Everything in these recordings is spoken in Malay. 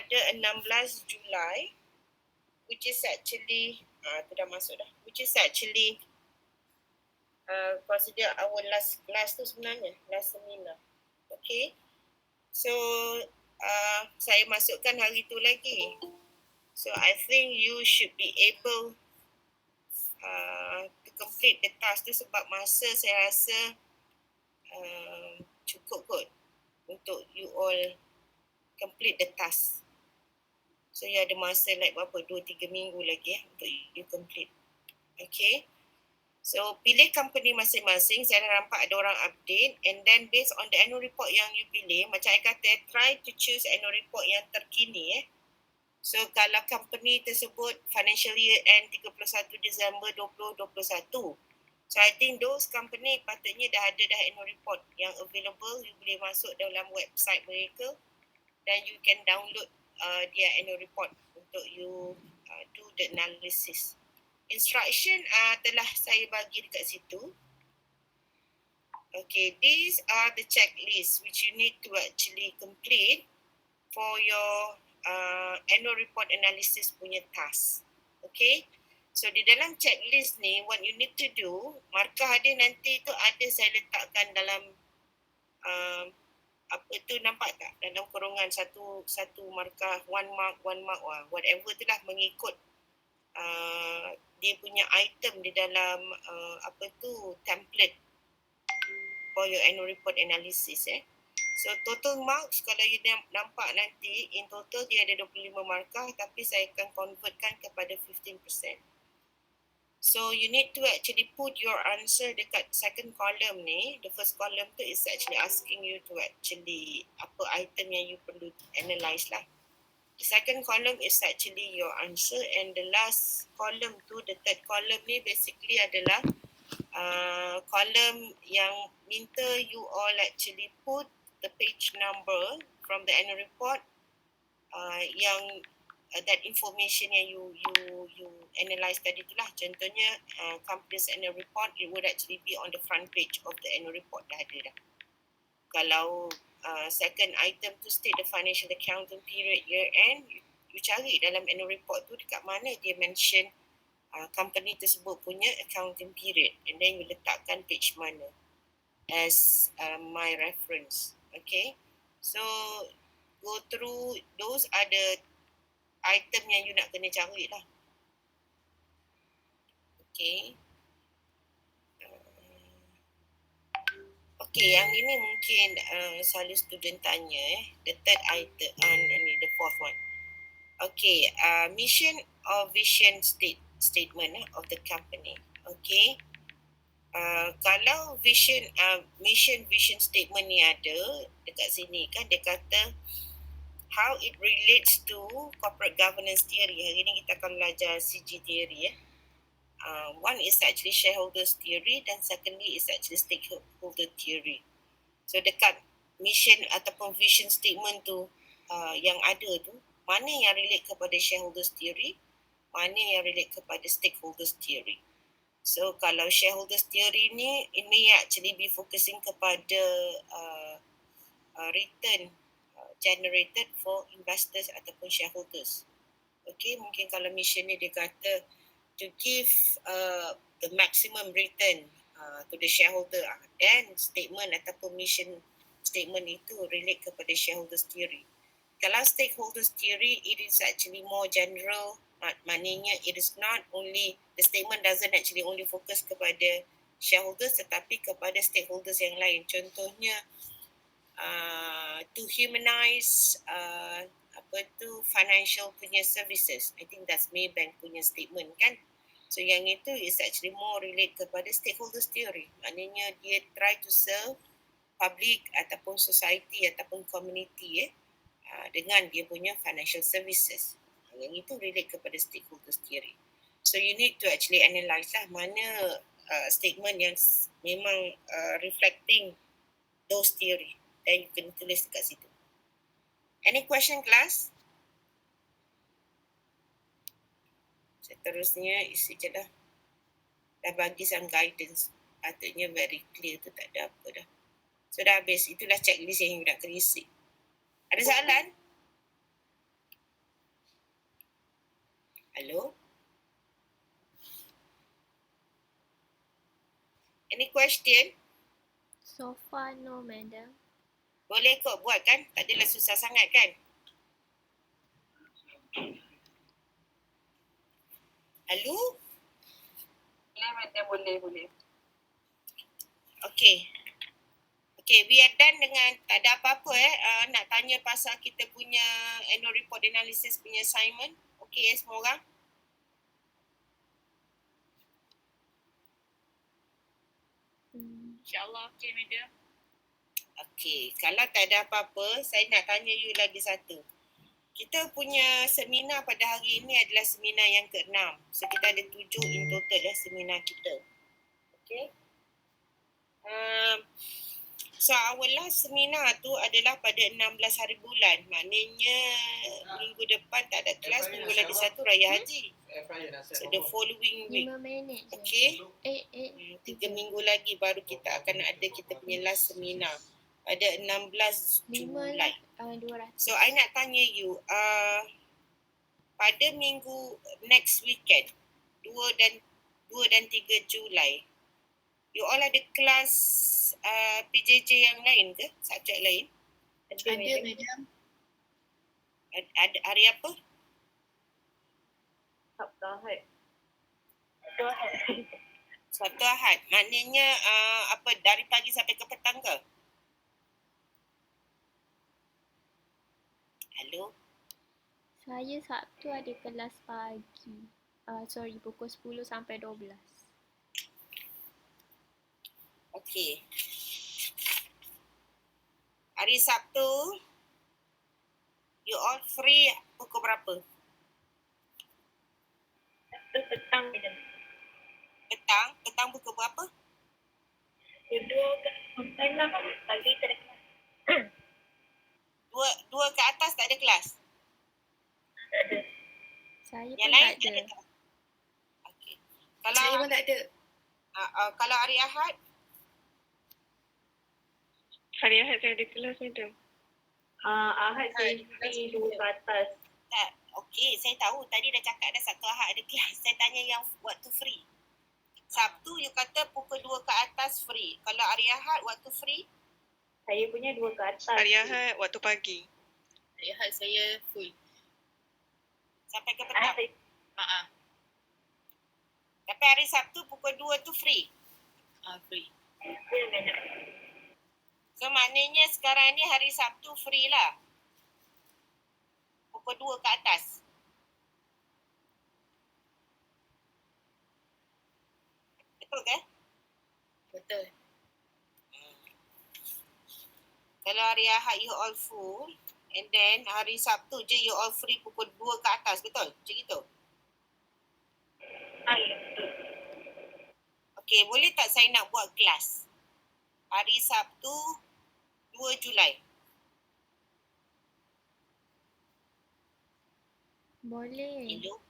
pada 16 Julai, which is actually tu dah masuk dah, which is actually consider our last class tu sebenarnya, last seminar. Okay, so saya masukkan hari tu lagi. So I think you should be able to complete the task tu sebab masa saya rasa cukup kot untuk you all complete the task. So you ada masa like berapa, 2-3 minggu lagi untuk you complete. Okay, so pilih company masing-masing. Saya dah nampak ada orang update, and then based on the annual report yang you pilih, macam saya kata, try to choose annual report yang terkini. So kalau company tersebut financial year end 31 Disember 2021, so I think those company patutnya dah ada dah annual report yang available. You boleh masuk dalam website mereka dan you can download their annual report untuk you do the analysis. Instruction telah saya bagi dekat situ. Okay, these are the checklist which you need to actually complete for your annual report analysis punya task. Okay, so di dalam checklist ni, what you need to do, markah dia nanti tu ada saya letakkan dalam apa tu, nampak tak? Dalam kurungan satu markah, one mark, whatever tu lah, mengikut dia punya item di dalam apa tu, template for your annual report analysis. So total marks, kalau you nampak nanti, in total dia ada 25 markah, tapi saya akan convertkan kepada 15%. So you need to actually put your answer dekat second column ni. The first column tu is actually asking you to actually apa item yang you perlu analyse lah. The second column is actually your answer, and the last column tu, the third column ni basically adalah column yang minta you all actually put the page number from the annual report yang that information yang you analyse tadi tu lah. Contohnya company's annual report, it would actually be on the front page of the annual report, dah ada dah. Kalau second item tu state the financial accounting period year end, you cari dalam annual report tu dekat mana dia mention company tersebut punya accounting period, and then you letakkan page mana as my reference. Okay, so go through, those are the item yang you nak kena cari lah. Okay. Okay, yang ini mungkin selalu student tanya the third item, ni the fourth one. Okay, mission or vision statement of the company. Okay. Kalau mission vision statement ni ada dekat sini kan, dia kata how it relates to corporate governance theory. Hari ni kita akan belajar CG theory. One is actually shareholders theory, dan secondly is actually stakeholder theory. So dekat mission ataupun vision statement tu yang ada tu, mana yang relate kepada shareholders theory, mana yang relate kepada stakeholders theory. So kalau shareholders theory ni, ini actually be focusing kepada return generated for investors ataupun shareholders. Okay, mungkin kalau mission ni dia kata to give the maximum return to the shareholder, then statement ataupun mission statement itu relate kepada shareholders theory. Kalau stakeholders theory, it is actually more general, maknanya it is not only, the statement doesn't actually only focus kepada shareholders tetapi kepada stakeholders yang lain. Contohnya to humanize financial punya services. I think that's Maybank punya statement kan. So yang itu is actually more relate kepada stakeholders theory. Maknanya dia try to serve public ataupun society ataupun community dengan dia punya financial services. Yang itu relate kepada stakeholders theory. So you need to actually analyse lah mana statement yang memang reflecting those theory. Dan you can tulis dekat situ. Any question, class? Seterusnya isi je dah. Dah bagi some guidance. Patutnya very clear tu, tak ada apa dah. So dah habis. Itulah checklist yang you nak kena isi. Ada soalan? Hello? Any question? So far, no, madam. Boleh kok buat kan? Tak adalah susah sangat kan? Hello? Boleh, madam. Boleh. Okay. Okay, we are done dengan, tak ada apa-apa nak tanya pasal kita punya annual report analysis punya assignment. Okay semua orang? InsyaAllah, okay, madam. Okay, kalau tak ada apa-apa, saya nak tanya you lagi satu. Kita punya seminar pada hari ini adalah seminar yang ke-6. So, kita ada 7 in total seminar kita. Okay. So, our last seminar tu adalah pada 16 hari bulan. Maknanya minggu depan tak ada kelas, minggu lagi satu Raya Haji. So, the following week. 5 minit je. Okay. 3 3. minggu lagi baru kita akan ada kita punya last seminar pada 16 Julai. 200. So, I nak tanya you, pada minggu next weekend, 2 dan 3 Julai, you all ada kelas PJJ yang lain ke? Subjek lain? Ada, madam. Ada hari apa? Sabtu Ahad. Sabtu Ahad. Maknanya apa, dari pagi sampai ke petang ke? Hello? Saya Sabtu ada kelas pagi. Pukul 10 sampai 12. Okay. Hari Sabtu, you all free pukul berapa? Petang, madam. Petang? Petang pukul berapa? Dua sampai 6 pagi tak ada kelas. Dua ke atas tak ada kelas? Tak ada. Saya Yang pun lain tak ada. tak? Okay. Kalau Saya pun tak ada. Kalau hari Ahad? Hari Ahad saya ada kelas, madam. Ahad saya free 2 ke atas. Tak. Okay, saya tahu tadi dah cakap ada Sabtu Ahad ada kelas. Saya tanya yang waktu free. Sabtu you kata pukul 2 ke atas free. Kalau hari Ahad waktu free? Saya punya 2 ke atas. Hari Ahad waktu pagi. Hari Ahad saya full. Sampai ke petang? Tapi hari Sabtu pukul 2 tu free? Free. So maknanya sekarang ni hari Sabtu free lah. Pukul 2 ke atas. Betul ke? Betul. Kalau hari Ahad you all full, and then hari Sabtu je you all free pukul 2 ke atas, betul? Macam itu? Ya, betul. Okay, boleh tak saya nak buat kelas? Hari Sabtu 2 Julai. Boleh. Hello?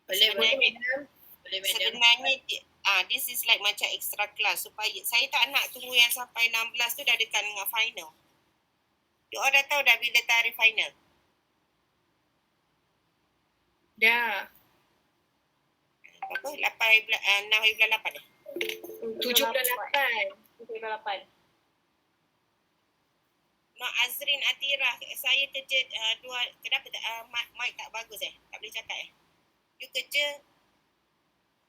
Boleh, madam. Sebenarnya this is like macam extra class supaya saya tak nak tunggu yang sampai 16 tu dah dekat dengan final. You all dah tahu dah bila tarikh final? Dah. Apa? 6 hari bulan 8 eh? 7 bulan 8. Mak Azrin Atirah, saya kerja kenapa mic tak bagus tak boleh cakap You kerja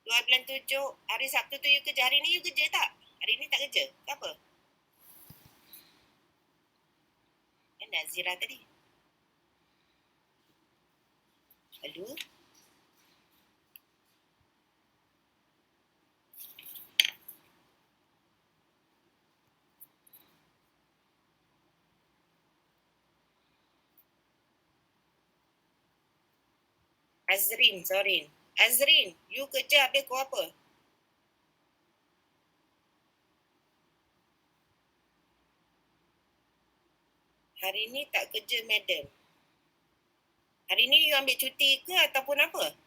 2 bulan 7, hari Sabtu tu you kerja, hari ni you kerja tak? Hari ni tak kerja, kenapa? Nazira tadi. Hello? Azrin, you kerja habis kau apa? Hari ni tak kerja, madam. Hari ni you ambil cuti ke ataupun apa?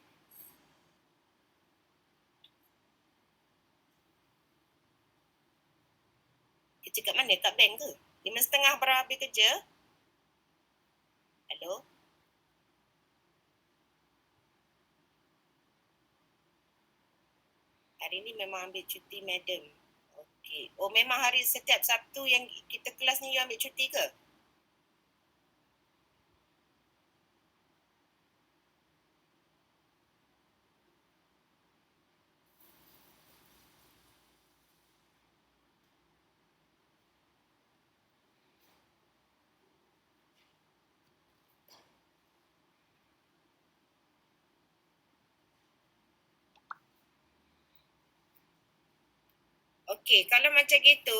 Kerja kat mana? Kat bank ke? 5:30 baru habis kerja? Hello? Hari ni memang ambil cuti, madam. Okey. Oh, memang hari setiap Sabtu yang kita kelas ni you ambil cuti ke? Okey, kalau macam gitu,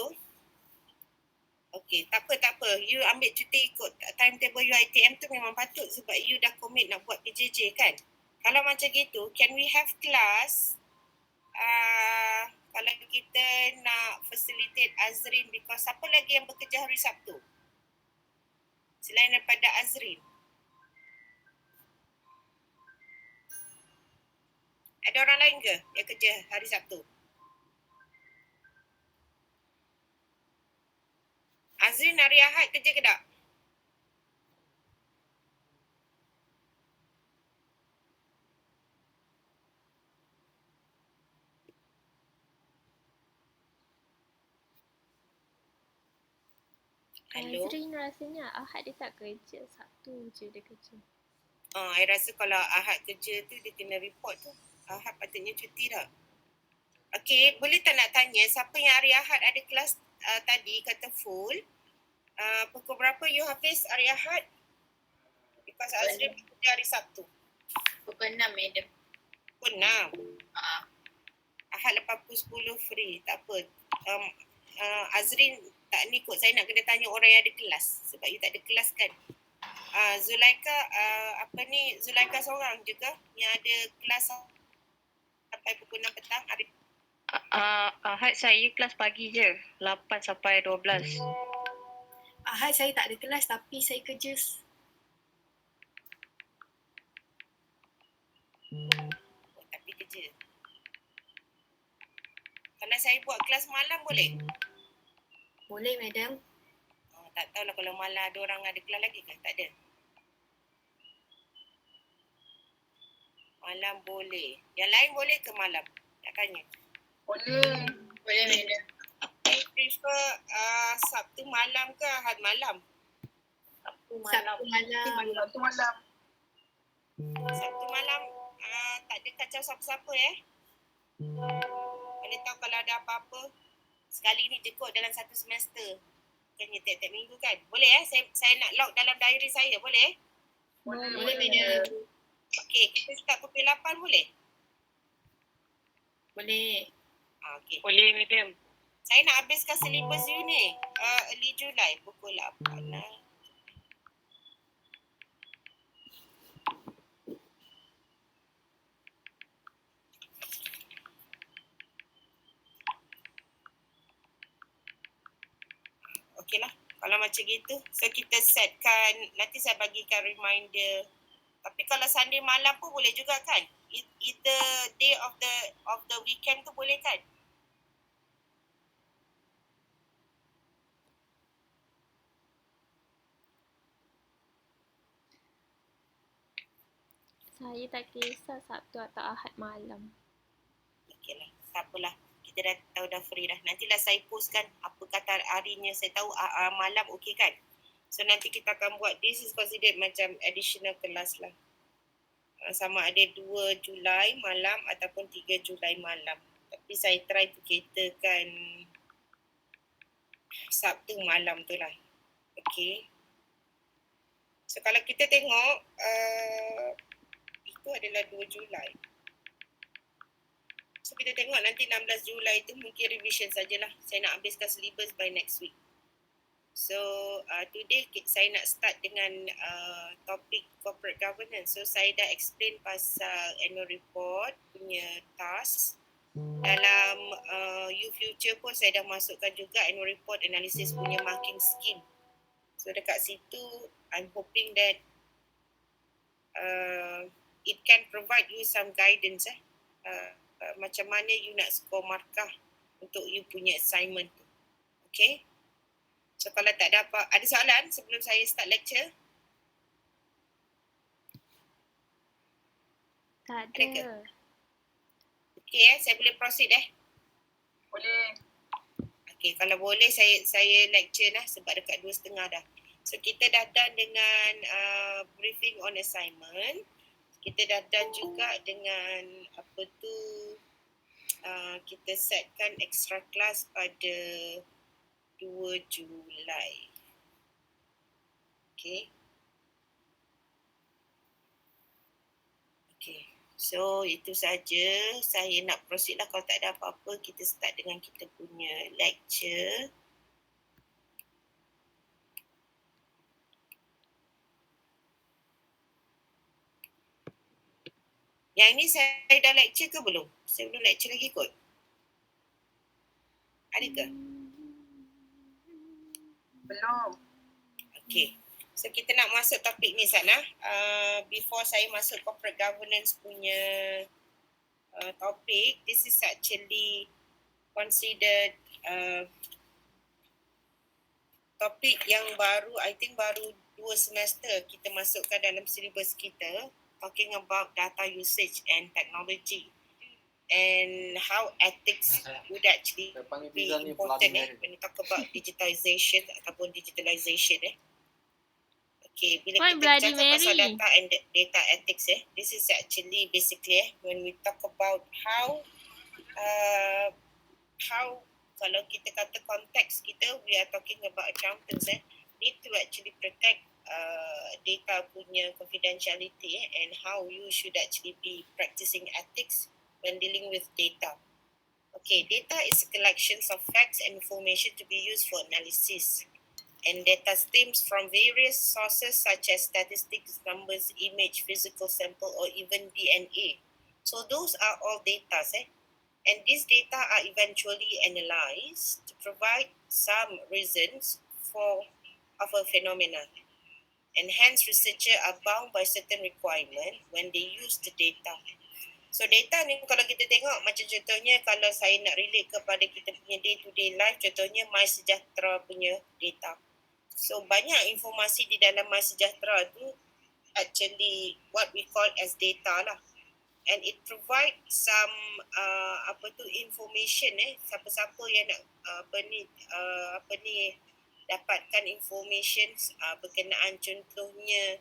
okey, tak apa. You ambil cuti ikut timetable UiTM tu memang patut sebab you dah commit nak buat PJJ kan? Kalau macam gitu, can we have class? Kalau kita nak facilitate Azrin, because siapa lagi yang bekerja hari Sabtu? Selain daripada Azrin. Ada orang lain ke yang kerja hari Sabtu? Azrin hari Ahad kerja ke tak? Hello? Azrin rasanya Ahad dia tak kerja, Sabtu je dia kerja. I rasa kalau Ahad kerja tu dia kena report tu. Ahad patutnya cuti dah. Okey, boleh tak nak tanya siapa yang hari Ahad ada kelas tadi kata full? Pukul berapa you habis hari Ahad? Because Azrin kerja hari Sabtu. Pukul 6, madam. Pukul 6. Ahad lepas pukul 10 free. Tak apa. Azrin tak ni kot. Saya nak kena tanya orang yang ada kelas. Sebab you tak ada kelas kan. Zulaika, Zulaika seorang juga yang ada kelas sampai pukul 6 petang. Ahad saya kelas pagi je, 8 sampai 12. Ahad saya tak ada kelas tapi saya kerja. Tapi kerja. Kalau saya buat kelas malam boleh? Boleh, madam. Tak tahulah kalau malam ada orang ada kelas lagi ke? Tak ada. Malam boleh. Yang lain boleh ke malam? Nak tanya. Boleh, madam. You prefer Sabtu malam ke Ahad malam? Sabtu malam. Sabtu malam tak ada kacau siapa-siapa Boleh tahu kalau ada apa-apa. Sekali ni je kot dalam satu semester. Bukannya tiap-tiap minggu kan? Boleh saya nak log dalam diary saya, boleh? Boleh, madam. Okey, kita start pukul 8 boleh? Boleh. Okey. Boleh, madam. Saya nak habiskan syllabus you ni. Early Julai pukul 8 lah. Okey lah. Kalau macam gitu, so kita setkan, nanti saya bagikan reminder. Tapi kalau Sunday malam pun boleh juga kan? Either day of the weekend tu boleh kan? Saya tak kisah Sabtu atau Ahad malam. Okey lah. Tak apalah. Kita dah tahu dah free dah. Nantilah saya postkan apa kata harinya. Saya tahu malam okey kan? So nanti kita akan buat, this is considered macam additional kelas lah. Sama ada 2 Julai malam ataupun 3 Julai malam. Tapi saya try to caterkan Sabtu malam tu lah. Okay. So kalau kita tengok, itu adalah 2 Julai. So kita tengok nanti 16 Julai tu mungkin revision sajalah. Saya nak habiskan syllabus by next week. So today saya nak start dengan topik corporate governance. So saya dah explain pasal annual report punya task. Dalam U Future pun saya dah masukkan juga annual report analysis punya marking scheme. So dekat situ I'm hoping that it can provide you some guidance macam mana you nak score markah untuk you punya assignment tu. Okay? So kalau tak ada apa, ada soalan sebelum saya start lecture? Tak Ada ke? ada. Okay, saya boleh proceed Boleh. Okay, kalau boleh saya lecture lah sebab dekat 2:30 dah. So kita dah done dengan briefing on assignment. Kita dah done juga dengan apa tu kita setkan extra class pada 2 Julai. Okay. Okay. So itu saja. Saya nak proceed lah. Kalau tak ada apa-apa, kita start dengan kita punya lecture. Yang ini saya dah lecture ke belum? Saya belum lecture lagi kot. Ada ke? Belum. Okay. So kita nak masuk topik ni Sana. Before saya masuk corporate governance punya topik, this is actually considered topik yang baru, I think baru 2 semester kita masukkan dalam syllabus kita, talking about data usage and technology and how ethics would actually be important when you talk about digitization ataupun digitalization Okay, bila Why kita Bloody bercakap pasal Mary? data and data ethics this is actually basically when we talk about how kalau kita kata konteks kita, we are talking about accountants need to actually protect data punya confidentiality and how you should actually be practicing ethics when dealing with data. Okay, data is a collection of facts and information to be used for analysis. And data stems from various sources such as statistics, numbers, image, physical sample, or even DNA. So those are all data, and these data are eventually analyzed to provide some reasons of a phenomenon. And hence researchers are bound by certain requirements when they use the data. So data ni kalau kita tengok macam contohnya kalau saya nak relate kepada kita punya day to day life, contohnya MySejahtera punya data. So banyak informasi di dalam MySejahtera tu actually what we call as data lah. And it provide some information siapa-siapa yang nak dapatkan information berkenaan contohnya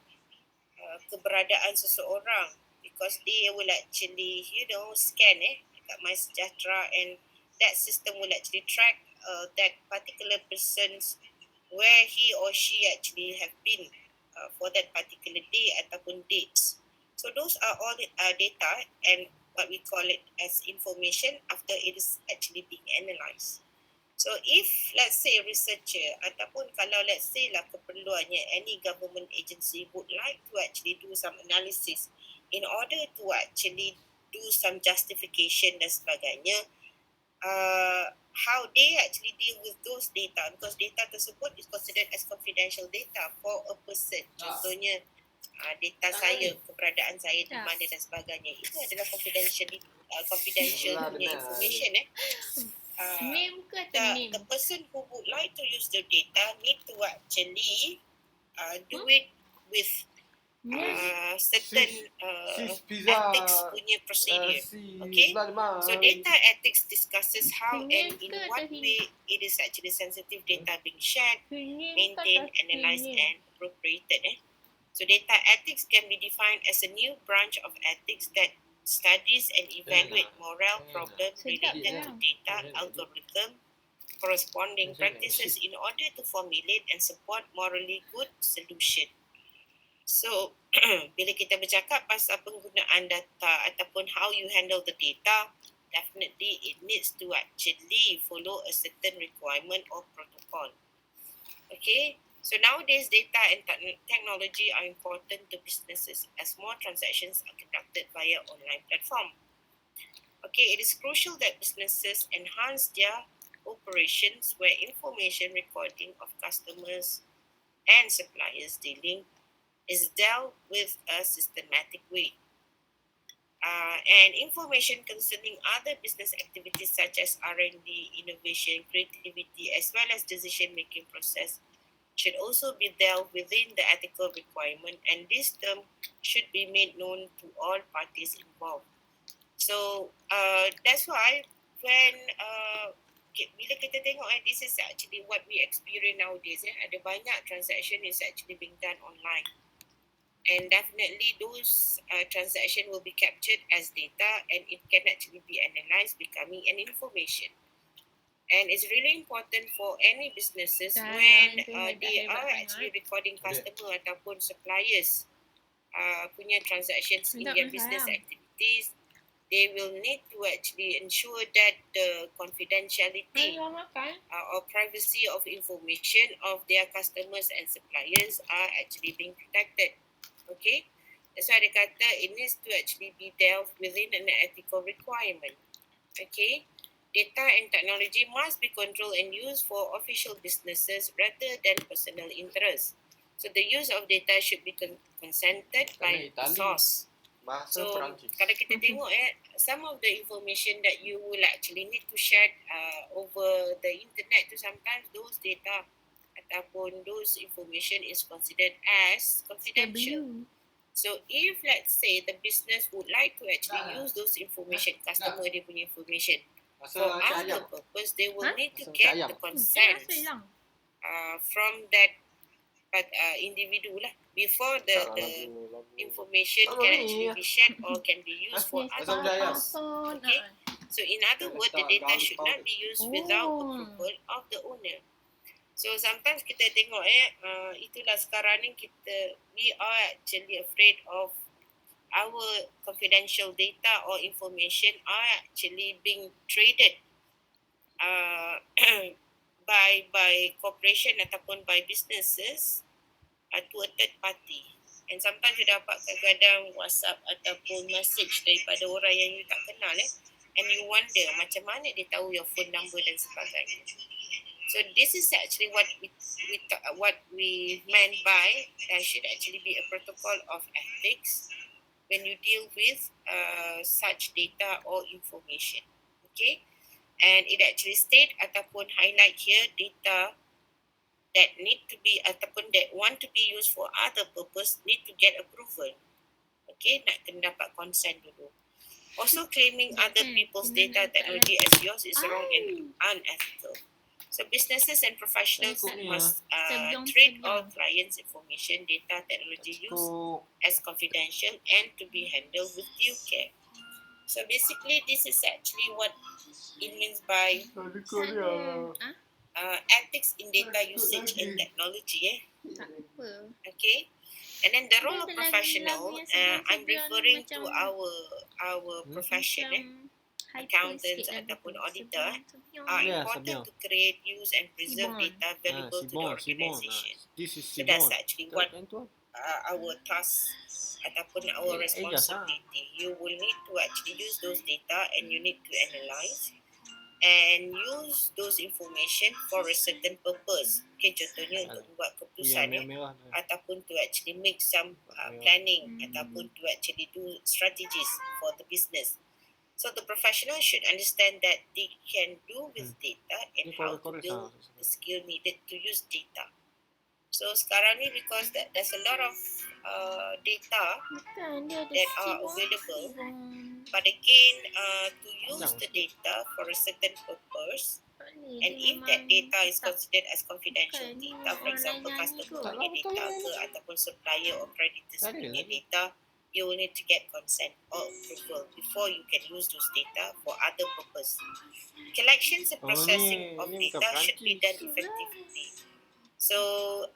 keberadaan seseorang, because they will actually scan dekat MySejahtera, and that system will actually track that particular person's where he or she actually have been for that particular day ataupun dates. So those are all data and what we call it as information after it is actually being analysed. So if let's say researcher ataupun kalau let's say lah keperluannya any government agency would like to actually do some analysis in order to actually do some justification dan sebagainya, how they actually deal with those data, because data tersebut is considered as confidential data for a person. Contohnya data saya, keberadaan saya di mana dan sebagainya, itu adalah confidential punya information Name ke atau name? The person who would like to use the data need to actually do it with certain ethics punya procedure. Okay, so data ethics discusses how and in what way it is actually sensitive data being shared, maintained, analysed and appropriated. So data ethics can be defined as a new branch of ethics that studies and evaluate moral problems related to data, algorithm, corresponding practices in order to formulate and support morally good solution. So, bila kita bercakap pasal penggunaan data ataupun how you handle the data, definitely it needs to actually follow a certain requirement or protocol. Okay, so nowadays data and technology are important to businesses as more transactions are conducted via online platform. Okay, it is crucial that businesses enhance their operations where information recording of customers and suppliers dealing is dealt with a systematic way. And information concerning other business activities such as R&D, innovation, creativity, as well as decision-making process should also be dealt within the ethical requirement, and this term should be made known to all parties involved. So that's why when bila kita tengok this is actually what we experience nowadays. Ada banyak transaction is actually being done online. And definitely those transaction will be captured as data and it can actually be analyzed becoming an information. And it's really important for any businesses when they are actually recording customer ataupun suppliers punya transactions in their business activities, they will need to actually ensure that the confidentiality or privacy of information of their customers and suppliers are actually being protected. Okay, that's why they kata it needs to actually be dealt within an ethical requirement. Okay, data and technology must be controlled and used for official businesses rather than personal interest. So the use of data should be consented by the source. So kalau kita tengok some of the information that you will actually need to share over the internet, to sometimes those data ataupun those information is considered as confidential. So if let's say the business would like to actually use those information, customer dia punya information for other purpose, they will need to get the consent from that individual lah before the information can actually be shared or can be used for other purpose. Okay. So in other words, the data should not be used without approval of the owner. So sometimes kita tengok itulah sekarang ni we are actually afraid of our confidential data or information are actually being traded by corporation ataupun by businesses to a third party. And sometimes you dapat kadang-kadang WhatsApp ataupun message daripada orang yang you tak kenal and you wonder macam mana dia tahu your phone number dan sebagainya. So this is actually what we meant by there should actually be a protocol of ethics when you deal with such data or information. Okay, and it actually state ataupun highlight here data that need to be ataupun that want to be used for other purpose need to get approval. Okay, nak kena dapat consent dulu. Also claiming other people's data technology as yours is wrong and unethical. So businesses and professionals must treat all clients' information, data, technology use as confidential and to be handled with due care. So basically, this is actually what it means by ethics in data usage and technology. Okay. And then the role of professional, I'm referring to our profession, accountants ataupun auditor, are important to create, use and preserve data valuable to the organisation. So that's actually what our task ataupun our responsibility. You will need to actually use those data and you need to analyze and use those information for a certain purpose. Okay, contohnya untuk membuat keputusan ataupun to actually make some planning ataupun to actually do strategies for the business. So the professional should understand that they can do with data and how to build the skill needed to use data. So sekarang ni because there's a lot of data that are available, but again to use the data for a certain purpose, and if that data is considered as confidential data, for example customer punya data ke ataupun supplier or creditors punya data, you will need to get consent or approval before you can use those data for other purpose. Collections and processing of data should be done effectively. So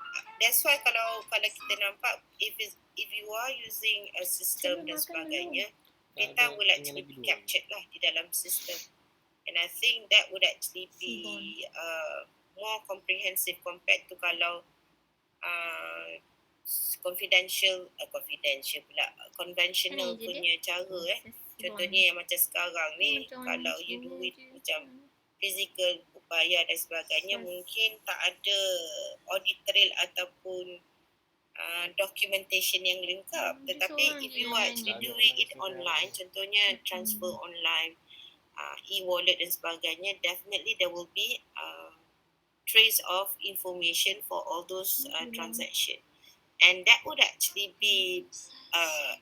that's why kalau kita nampak if you are using a system dan sebagainya, data will actually be captured lah di dalam system. And I think that would actually be more comprehensive compared to kalau conventional punya cara contohnya yang macam sekarang ni kalau you do it macam physical bayar dan sebagainya, mungkin tak ada audit trail ataupun documentation yang lengkap. Tetapi if you are actually doing it online, contohnya transfer online, e-wallet dan sebagainya, definitely there will be trace of information for all those transaction. And that would actually be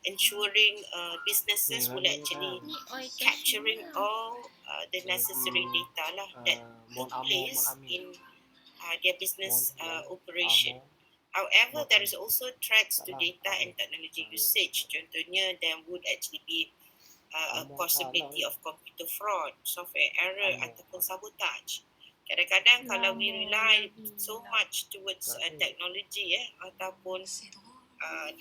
ensuring businesses will actually Ni oil capturing cashew lah. all the necessary data lah that took place in their business operation. However, there is also threats to data and technology usage. Contohnya, there would actually be a possibility of computer fraud, software error ataupun sabotage. Kadang-kadang kalau we rely so much towards technology ataupun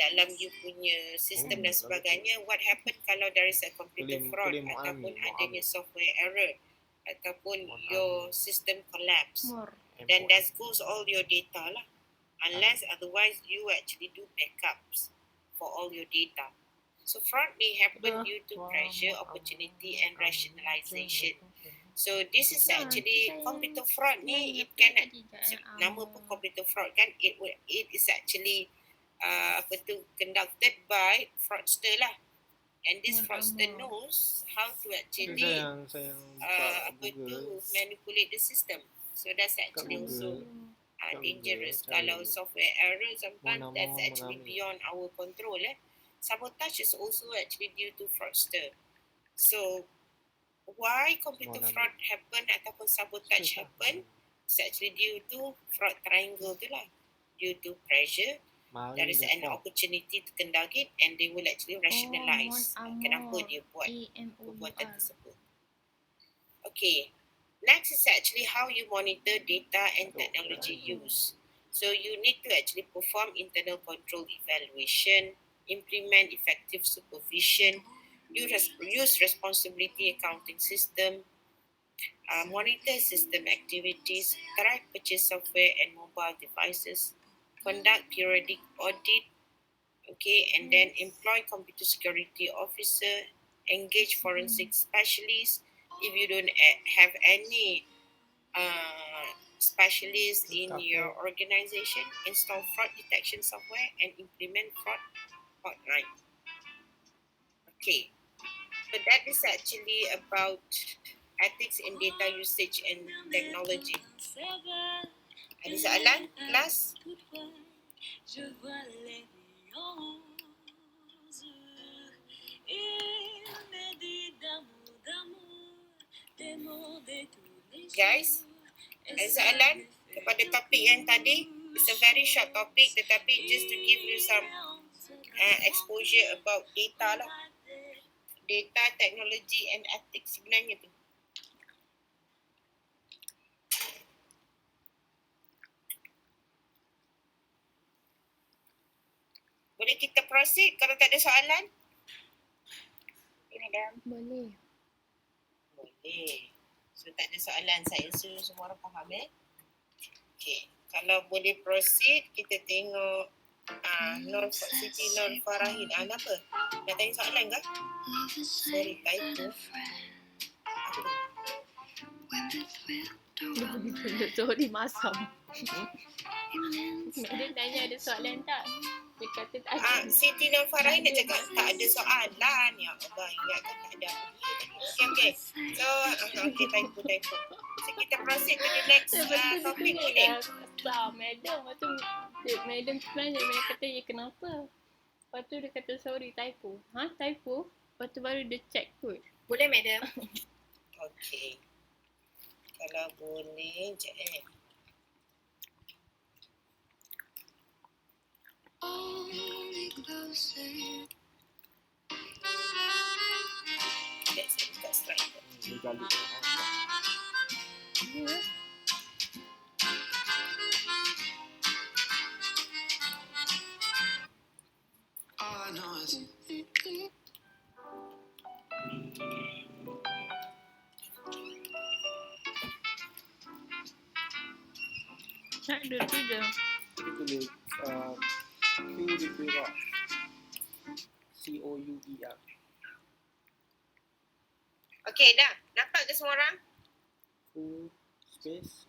dalam you punya sistem dan sebagainya, what happen kalau there is a computer fraud ataupun adanya software error ataupun your system collapse, then that goes all your data lah, unless otherwise you actually do backups for all your data. So fraud may happen due to pressure, opportunity and rationalization. So this is actually computer fraud ni, it can nama pun computer fraud kan, it is actually conducted by fraudster lah, and this fraudster knows how to actually manipulate the system. So that's actually also dangerous. Kalau software error sometimes that's actually beyond our control. Sabotage is also actually due to fraudster. So why computer fraud happen ataupun sabotage happen? It's actually due to fraud triangle tu lah. Due to pressure, there is an opportunity to conduct it, and they will actually rationalize kenapa dia buat perbuatan tersebut. Okay, next is actually how you monitor data and technology use. So you need to actually perform internal control evaluation, implement effective supervision, use responsibility accounting system, monitor system activities, track purchase software and mobile devices, conduct periodic audit, okay, and then employ computer security officer, engage forensic specialists. If you don't have any specialists in your organization, install fraud detection software and implement fraud hotline. Okay, so that is actually about ethics in data usage and technology. Ada soalan, kelas? Guys, ada soalan kepada topik yang tadi? It's a very short topic, tetapi just to give you some exposure about data lah. Data, teknologi and ethics sebenarnya tu. Boleh kita proceed kalau tak ada soalan? Boleh. Boleh. So tak ada soalan, saya suruh semua orang faham Okay, kalau boleh proceed, kita tengok Siti Nur Farahin. Apa? Nak tanya soalan ke? Sorry, typo. Sorry, masam. Dia tanya ada soalan tak? Dia kata tak ada. Siti Nur Farahin nak cakap tak ada soalan. Ya Allah, ingatkan tak ada. Okay. So, okay, typo. So, kita proceed to the next topic boleh? Madam, lepas tu madam tu tanya, dia kata ya kenapa? Lepas tu dia kata sorry typo. Typo? Lepas tu baru dia check kot. Boleh, madam. Okay. Kalau boleh, sekejap Let's buka slide tu. Tak ada tu je. Dia tulis Q dia berak COUER. Okay, dah. Nampak ke semua orang? Q space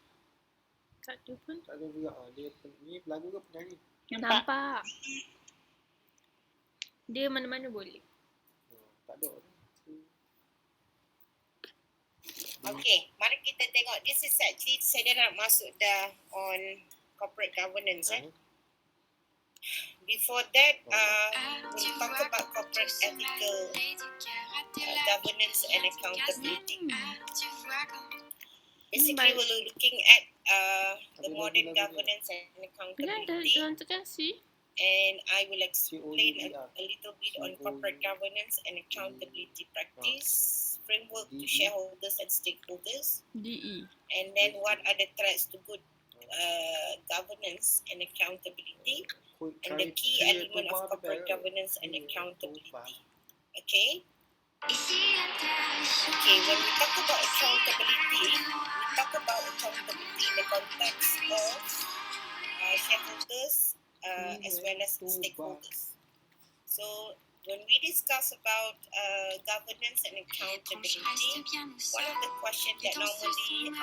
Tak ada pun. tak ada berak. Dia ni pelagu ke penyanyi? Nampak. Dia mana-mana boleh. Tak ada. Okay, mari kita tengok. This is actually, saya dah nak masuk dah on corporate governance. Before that, talk about corporate ethical governance and accountability. Basically, we're looking at the modern governance and accountability, Dalam tekan C. and I will explain a little bit on corporate governance and accountability practice, framework to shareholders and stakeholders, DE. and then what are the threats to good governance and accountability, and the key element of corporate governance and accountability. Okay? Okay, when we talk about accountability, we talk about accountability in the context of shareholders as well as stakeholders. So, when we discuss about governance and accountability, one of the questions that normally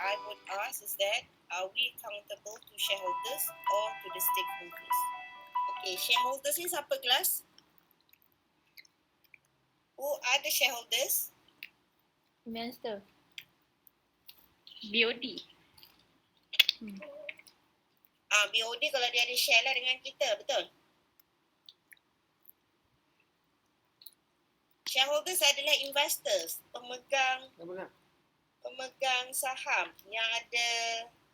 I would ask is that, are we accountable to shareholders or to the stakeholders? Okay, shareholders ni siapa kelas? Who are the shareholders? Investor. BOD. BOD kalau dia ada share lah dengan kita, betul? Shareholders adalah investors, pemegang saham yang ada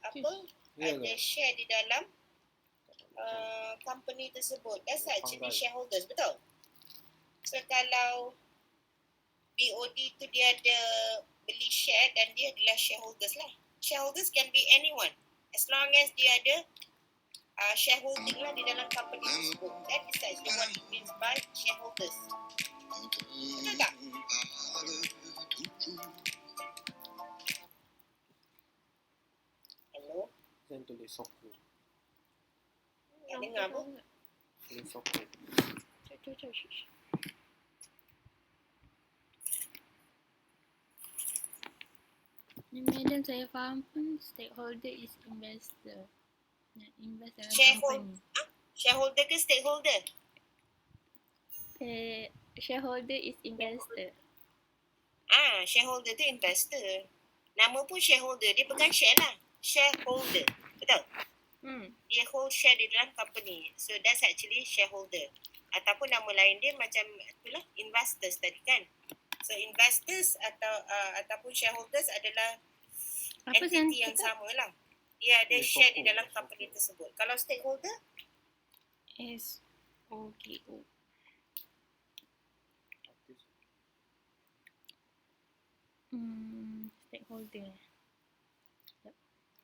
ada share di dalam company tersebut. That's actually shareholders, betul? So kalau BOD tu dia ada beli share dan dia adalah shareholders lah. Shareholders can be anyone as long as dia ada shareholding lah di dalam company tersebut. That is actually what it means by shareholders. Betul tak? Hello? Yang tulis soccer. Tak dengar apa? Tulis soccer. Madam, saya faham pun stakeholder is investor. Nak invest dalam company. Shareholder ke stakeholder? Shareholder is investor. Shareholder tu investor. Nama pun shareholder, dia pegang share lah. Shareholder, betul? Dia hold share di dalam company. So that's actually shareholder. Ataupun nama lain dia macam itulah, investors tadi kan. So investors ataupun shareholders adalah entity yang sama lah. Dia ada share di dalam company tersebut. Kalau stakeholder? SOKO. Stakeholder.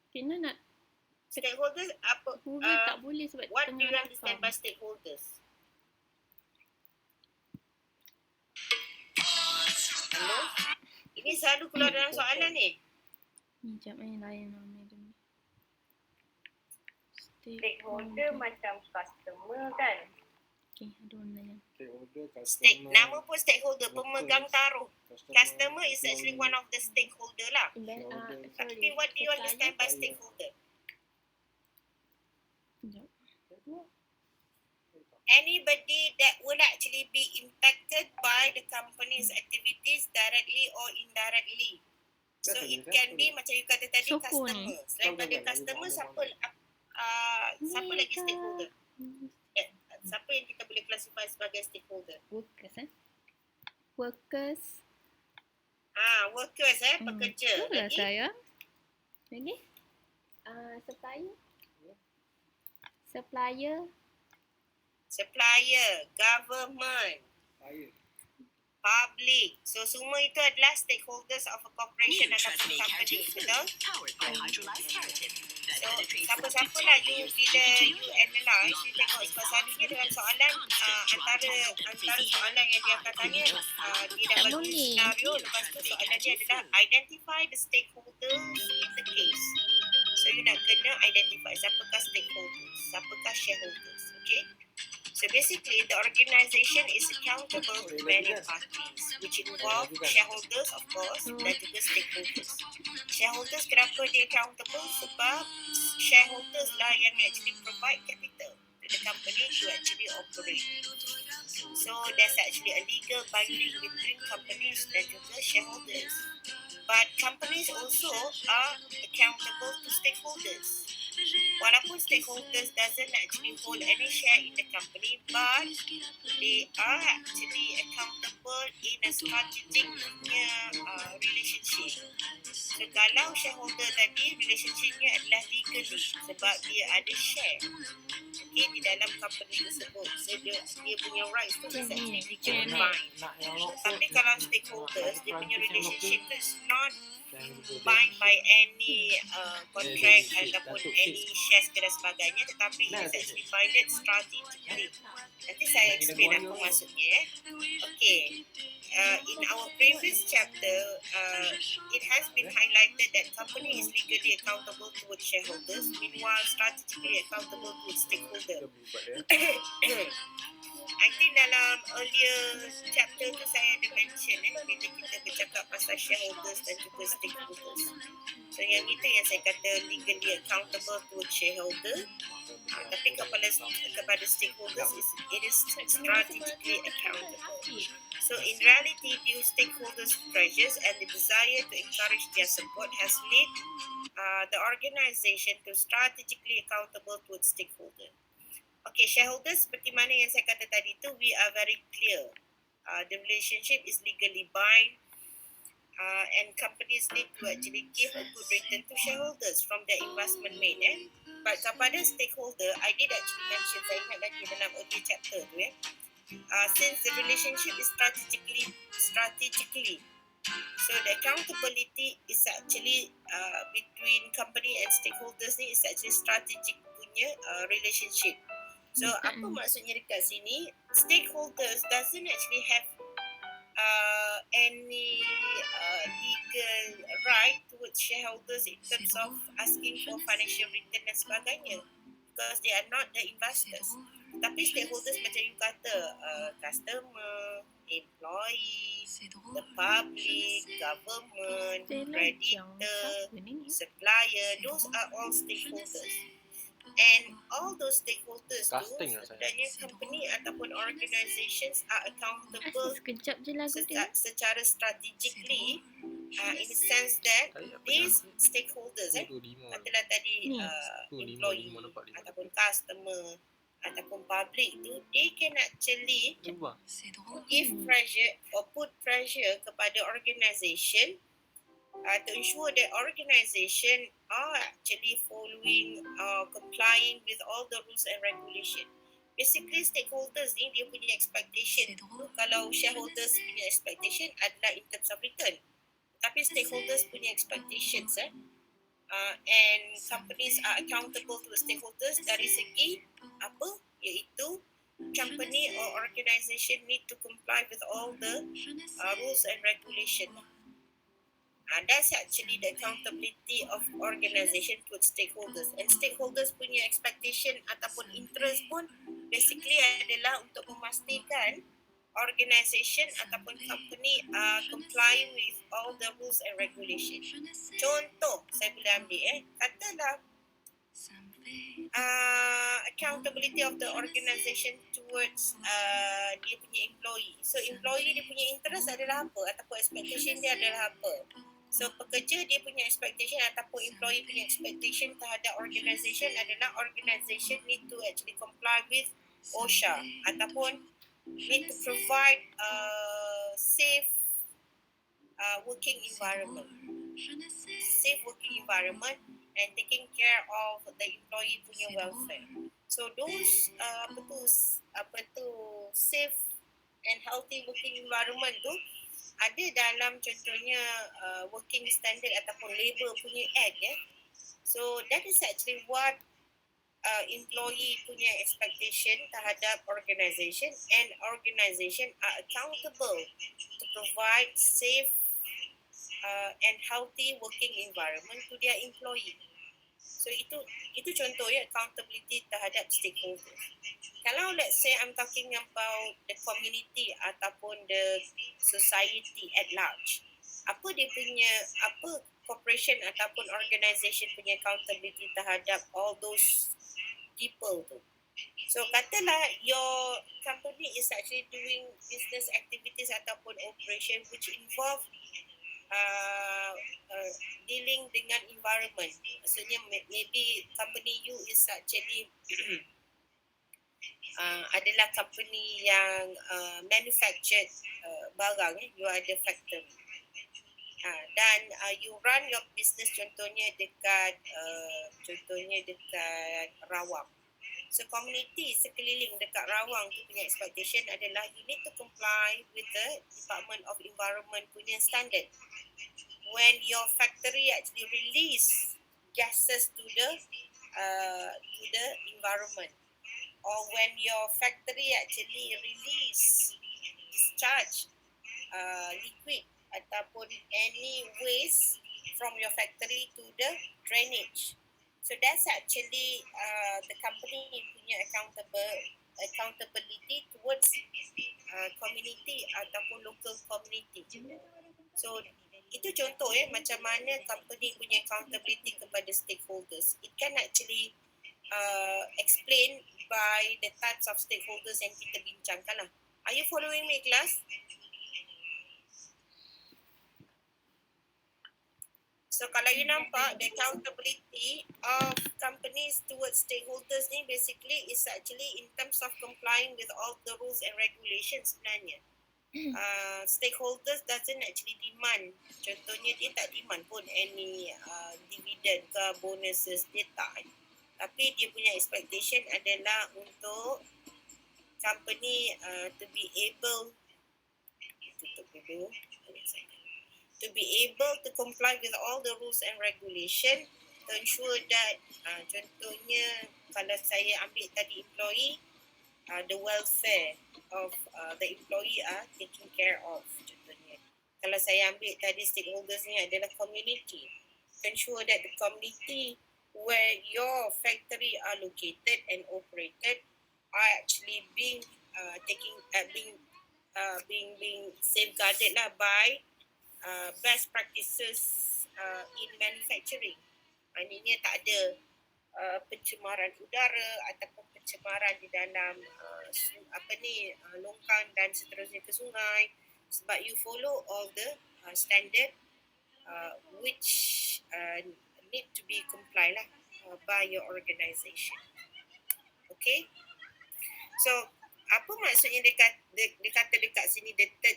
Kena nak Stakeholders apa? Google tak boleh sebab What do tengah you understand by rakam. stakeholders? Hello? Ini selalu keluar dalam soalan ni. Sekejap lain lah madam. Stakeholder macam customer kan? Okay, ada orang lain. Stakeholder, customer. Nama pun stakeholder, pemegang taruh. Customer is actually one of the stakeholder lah. Tapi what do you understand by stakeholder? Sekejap. Anybody that will actually be impacted by the company's activities directly or indirectly. So it can be macam you kata tadi customer. Selain pada customer, siapa lagi stakeholder? Siapa yang kita boleh classify sebagai stakeholder? Workers. Workers pekerja. Itulah Lagi? saya. Lagi? Supplier, government, public. So semua itu adalah stakeholders of a corporation ataupun company. Betul? So siapa-siapa lah bila you analyse, you tengok selalunya dalam soalan antara soalan yang dia akan tanya, dia dah bagi senario, lepas tu soalan dia adalah identify the stakeholders in the case. So you nak kena identify siapakah stakeholders, siapakah shareholders. Okay? So basically, the organisation is accountable to many parties, which involve shareholders, of course, dan juga stakeholders. Shareholders kenapa dia accountable? Sebab shareholders lah yang actually provide capital to the company to actually operate. So there's actually a legal binding between companies dan juga shareholders. But companies also are accountable to stakeholders. Walaupun stakeholders doesn't actually hold any share in the company, but they are actually accountable in a strategic relationship. So kalau shareholder tadi relationshipnya adalah legally sebab dia ada share di dalam company tersebut. So dia punya rights tu is actually legally bind. Tapi kalau stakeholders, dia punya relationship tu is not bind by any contract ataupun any shares dan sebagainya, tetapi it is actually binded strategically. Nanti saya explain apa maksudnya. Okay. In our previous chapter, it has been highlighted that company is legally accountable towards shareholders, meanwhile strategically accountable towards stakeholders. I think dalam earlier chapter tu saya ada mention bila kita bercakap pasal shareholders dan juga stakeholders. So yang itu yang saya kata legally accountable towards shareholder. Tapi kepada stakeholders, it is strategically accountable. So in reality, due stakeholders' pressures and the desire to encourage their support has led the organization to strategically accountable towards stakeholders. Okay, shareholders seperti mana yang saya kata tadi tu, we are very clear. The relationship is legally bind and companies need to actually give a good return to shareholders from their investment made. But kepada stakeholder, I did actually mention, saya ingat lagi dalam earlier chapter tu since the relationship is strategically, so the accountability is actually between company and stakeholders ni is actually strategic punya relationship. So apa maksudnya dekat sini? Stakeholders doesn't actually have any legal right towards shareholders in terms of asking for financial return dan sebagainya, because they are not the investors. Tapi stakeholders macam you kata, customer, employee, the public, government, creditor, supplier, those are all stakeholders. And all those stakeholders tu sebenarnya company ataupun organisations are accountable secara strategically in the sense that these stakeholders katalah tadi employee ataupun customer ataupun public tu, they can actually give pressure or put pressure kepada organisation to ensure that organisation are actually following complying with all the rules and regulation. Basically stakeholders ni dia punya expectation tu, kalau shareholders punya expectation adalah in terms of return, tapi stakeholders punya expectations and companies are accountable to the stakeholders dari segi apa, iaitu company or organisation need to comply with all the rules and regulation. That's actually the accountability of organisation towards stakeholders. And stakeholders punya expectation ataupun interest pun basically adalah untuk memastikan organisation ataupun company complying with all the rules and regulation. Contoh saya boleh ambil katalah accountability of the organisation towards dia punya employee. So employee dia punya interest adalah apa ataupun expectation dia adalah apa. So pekerja dia punya expectation ataupun employee punya expectation terhadap organisation adalah organisation need to actually comply with OSHA ataupun need to provide safe working environment. Safe working environment and taking care of the employee punya welfare. So those safe and healthy working environment tu ada dalam contohnya working standard ataupun labor punya act So that is actually what employee punya expectation terhadap organisation, and organisation are accountable to provide safe and healthy working environment to their employee. So itu contoh accountability terhadap stakeholders. Kalau let's say I'm talking about the community ataupun the society at large, apa corporation ataupun organisation punya accountability terhadap all those people tu. So katalah your company is actually doing business activities ataupun operation which involve uh, dealing dengan environment. Maksudnya maybe company you is actually adalah company yang manufactured barang, you ada factory. Dan you run your business contohnya dekat Rawang. So community sekeliling dekat Rawang tu punya expectation adalah you need to comply with the Department of Environment punya standard. When your factory actually release gases to the environment, or when your factory actually release discharge liquid ataupun any waste from your factory to the drainage. So that's actually the company punya accountability towards community ataupun local community. So itu contoh macam mana company punya accountability kepada stakeholders. It can actually explain by the types of stakeholders yang kita bincangkan lah. Are you following me, class? So kalau you nampak, the accountability of companies towards stakeholders ni basically is actually in terms of complying with all the rules and regulations sebenarnya. Stakeholders doesn't actually demand, contohnya dia tak demand pun any dividend ke bonuses, dia tak. Tapi dia punya expectation adalah untuk company to be able to comply with all the rules and regulation to ensure that contohnya kalau saya ambil tadi employee, the welfare of the employee are taken care of contohnya. Kalau saya ambil tadi stakeholders ni adalah community, ensure that the community where your factory are located and operated are actually being safeguarded lah by best practices in manufacturing. Maknanya tak ada pencemaran udara ataupun pencemaran di dalam longkang dan seterusnya ke sungai, sebab you follow all the standard which need to be complied lah by your organisation. Okay, so apa maksudnya dia kata dekat sini, the third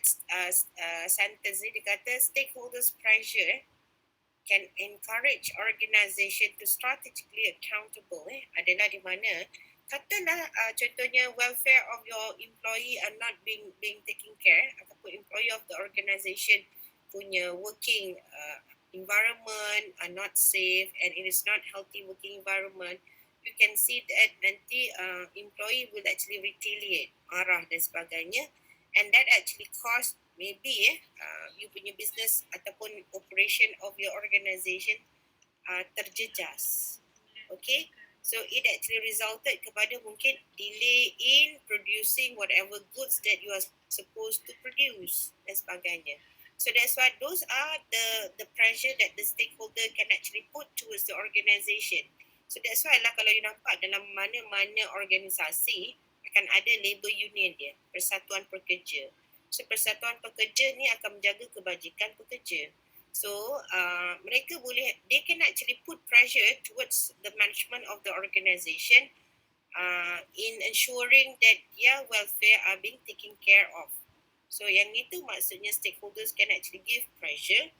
sentence ni dia kata stakeholders pressure can encourage organisation to strategically accountable adalah di mana katalah contohnya welfare of your employee are not being taken care, ataupun employee of the organisation punya working environment are not safe and it is not healthy working environment, you can see that nanti employee will actually retaliate, marah dan sebagainya, and that actually cost maybe you punya business ataupun operation of your organisation terjejas. Okay, so it actually resulted kepada mungkin delay in producing whatever goods that you are supposed to produce dan sebagainya. So that's why those are the pressure that the stakeholder can actually put towards the organisation. So that's why lah kalau you nampak dalam mana-mana organisasi akan ada labour union dia, persatuan pekerja. So persatuan pekerja ni akan menjaga kebajikan pekerja. So mereka boleh, they can actually put pressure towards the management of the organisation in ensuring that their welfare are being taken care of. So yang itu maksudnya stakeholders can actually give pressure,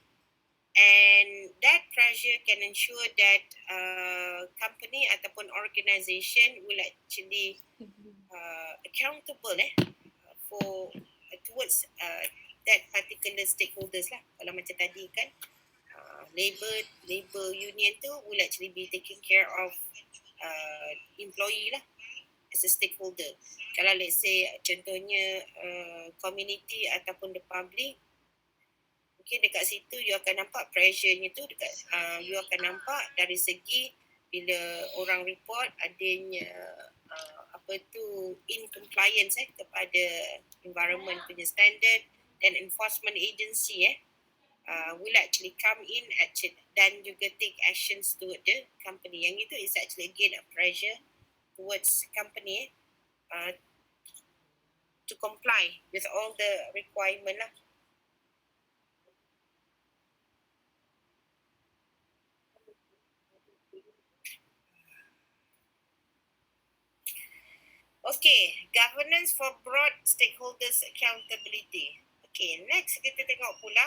and that pressure can ensure that company ataupun organisation will actually accountable for towards that particular stakeholders lah. Kalau macam tadi kan labor union tu will actually be taking care of employee lah as a stakeholder. Kalau let's say contohnya community ataupun the public, okay, dekat situ you akan nampak pressure-nya tu dekat you akan nampak dari segi bila orang report adanya in compliance kepada environment punya standard, dan enforcement agency will actually come in dan juga take actions toward the company. Yang itu is actually again a pressure towards company to comply with all the requirement lah. Okay, governance for broad stakeholders accountability. Okay, next kita tengok pula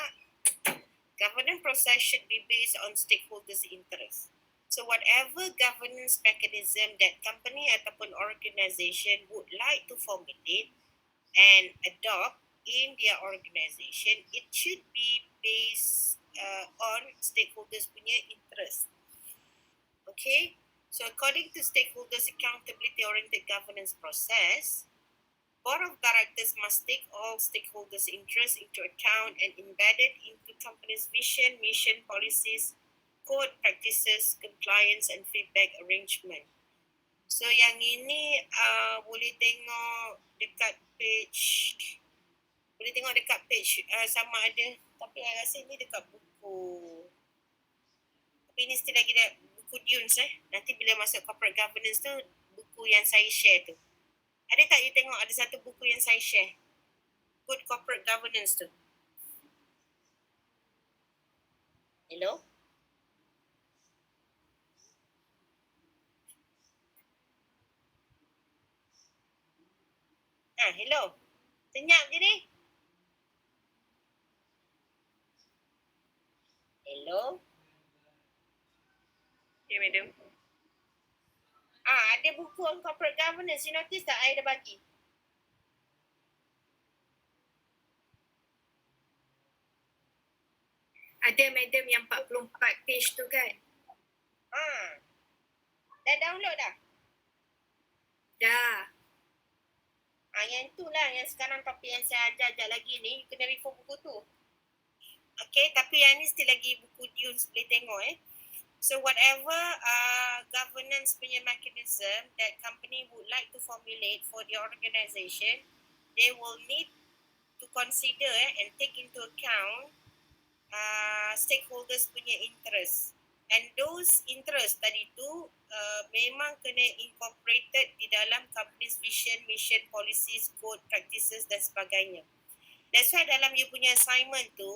governance process should be based on stakeholders' interest. So whatever governance mechanism that company ataupun organisation would like to formulate and adopt in their organisation, it should be based on stakeholders punya interest. Okay, so according to stakeholders accountability oriented governance process, Board of Directors must take all stakeholders' interests into account and embed it into company's vision, mission, policies, code, practices, compliance and feedback arrangement. So yang ini boleh tengok dekat page, sama ada, tapi saya rasa ini dekat buku. Tapi ini still lagi buku Dunes Nanti bila masuk corporate governance tu, buku yang saya share tu. Ada tak you tengok ada satu buku yang saya share? Good corporate governance tu. Hello? Hello. Senyap je ni. Hello? Okay, madam. Ada buku on corporate governance. You notice tak I dah bagi? Ada madam yang 44 page tu kan? Dah download dah? Dah. Yang tu lah yang sekarang topik yang saya ajar lagi ni. You kena refer buku tu. Okay, tapi yang ni still lagi buku Dunes boleh tengok So whatever governance punya mechanism that company would like to formulate for the organisation, they will need to consider and take into account stakeholders punya interest. And those interest tadi tu memang kena incorporated di dalam company's vision, mission, policies, code, practices dan sebagainya. That's why dalam you punya assignment tu,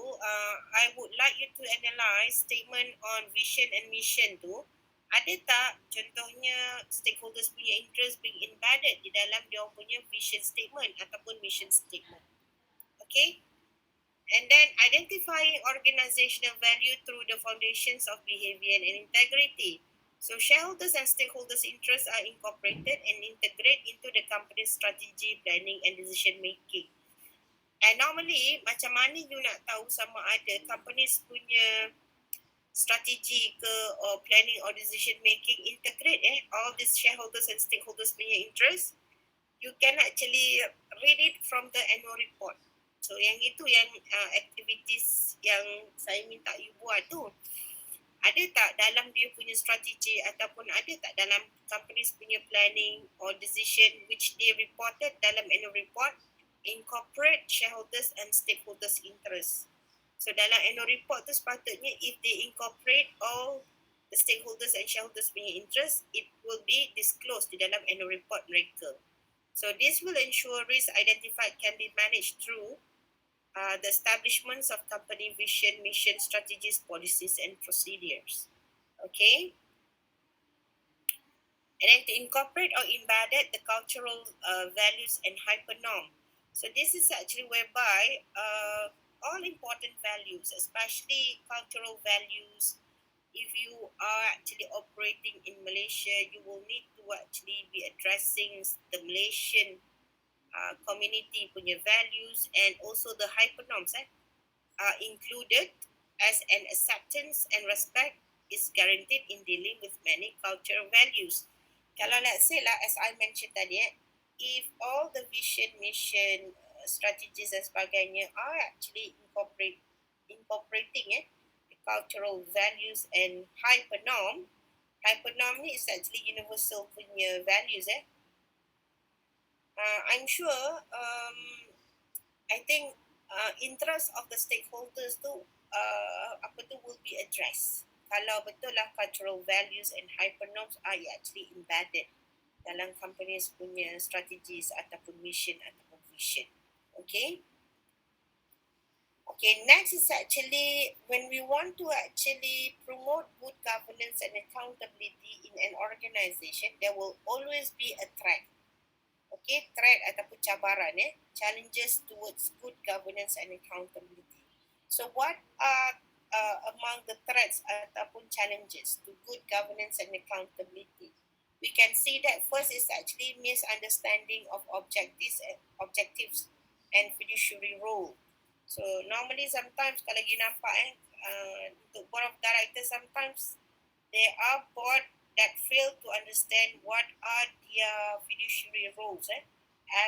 I would like you to analyse statement on vision and mission tu. Ada tak contohnya stakeholders punya interest being embedded di dalam dia punya vision statement ataupun mission statement. Okay? And then identifying organizational value through the foundations of behavior and integrity. So shareholders and stakeholders' interests are incorporated and integrated into the company's strategy, planning and decision making. And normally, macam mana you nak tahu sama ada companies punya strategi ke or planning or decision making integrate all these shareholders and stakeholders punya interest, you can actually read it from the annual report. So yang itu yang activities yang saya minta you buat tu. Ada tak dalam dia punya strategi ataupun ada tak dalam companies punya planning or decision which they reported dalam annual report incorporate shareholders and stakeholders interest. So dalam annual report tu sepatutnya if they incorporate all the stakeholders and shareholders punya interest, it will be disclosed di dalam annual report mereka. So this will ensure risk identified can be managed through the establishments of company vision, mission, strategies, policies and procedures. Okay. And then to incorporate or embed the cultural values and hypernorm. So this is actually whereby all important values, especially cultural values, if you are actually operating in Malaysia, you will need to actually be addressing the Malaysian community punya values and also the hypernorms are included as an acceptance and respect is guaranteed in dealing with many cultural values. Kalau let's say lah, as I mentioned tadi, if all the vision, mission, strategies dan sebagainya are actually incorporating the cultural values and hypernorm ni is actually universal punya values I'm sure I think interest of the stakeholders tu will be addressed. Kalau betul lah cultural values and hypernorms are actually embedded dalam companies punya strategies ataupun mission ataupun vision. Okay. Okay, next is actually when we want to actually promote good governance and accountability in an organization, there will always be a threat. Okay, threat ataupun cabaran, challenges towards good governance and accountability. So what are among the threats ataupun challenges to good governance and accountability? We can see that first is actually misunderstanding of objectives and fiduciary role. So normally sometimes kalau you nampak untuk board of directors, sometimes there are board that fail to understand what are their fiduciary roles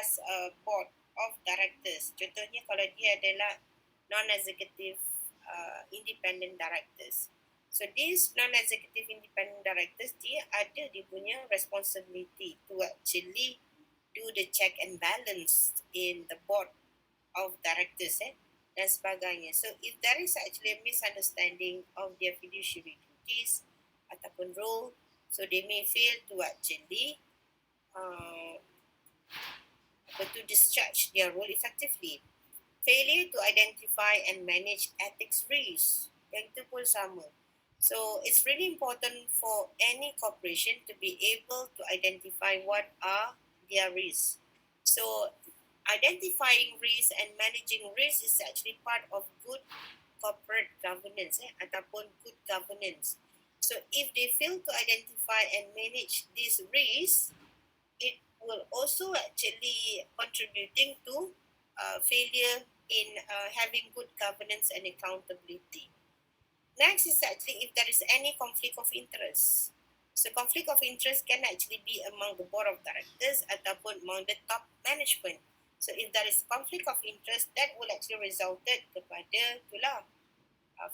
as a board of directors. Contohnya kalau dia adalah non-executive independent directors. So these non-executive independent directors, dia ada dia punya responsibility to actually do the check and balance in the board of directors dan sebagainya. So if there is actually a misunderstanding of their fiduciary duties ataupun role, so they may fail to actually to discharge their role effectively. Failure to identify and manage ethics risks, yang itu pun sama. So it's really important for any corporation to be able to identify what are their risks. So identifying risks and managing risks is actually part of good corporate governance ataupun good governance. So if they fail to identify and manage these risks, it will also actually contributing to failure in having good governance and accountability. Next is actually if there is any conflict of interest. So conflict of interest can actually be among the board of directors ataupun among the top management. So if there is conflict of interest, that will actually resulted kepada itulah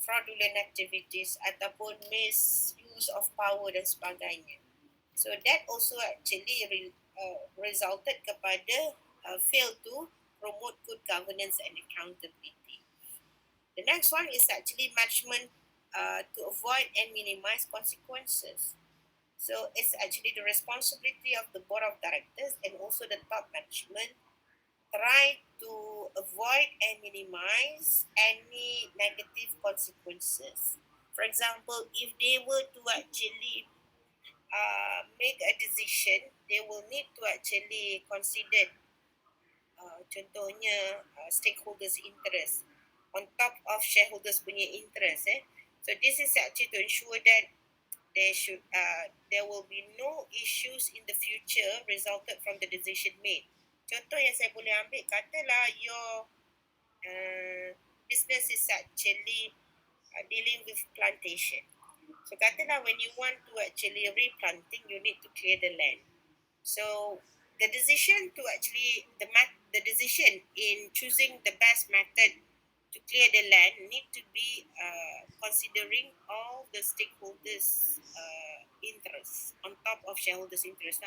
fraudulent activities ataupun misuse of power dan sebagainya. So that also actually resulted kepada fail to promote good governance and accountability. The next one is actually management to avoid and minimize consequences. So it's actually the responsibility of the board of directors and also the top management try to avoid and minimize any negative consequences. For example, if they were to actually make a decision, they will need to actually consider contohnya stakeholders interest on top of shareholders punya interest. So this is actually to ensure that there will be no issues in the future resulted from the decision made. Contoh yang saya boleh ambil, katalah your business is actually dealing with plantation. So katalah when you want to actually replanting, you need to clear the land. So the decision to actually the decision in choosing the best method to clear the land need to be considering all the stakeholders' interests on top of shareholders' interest.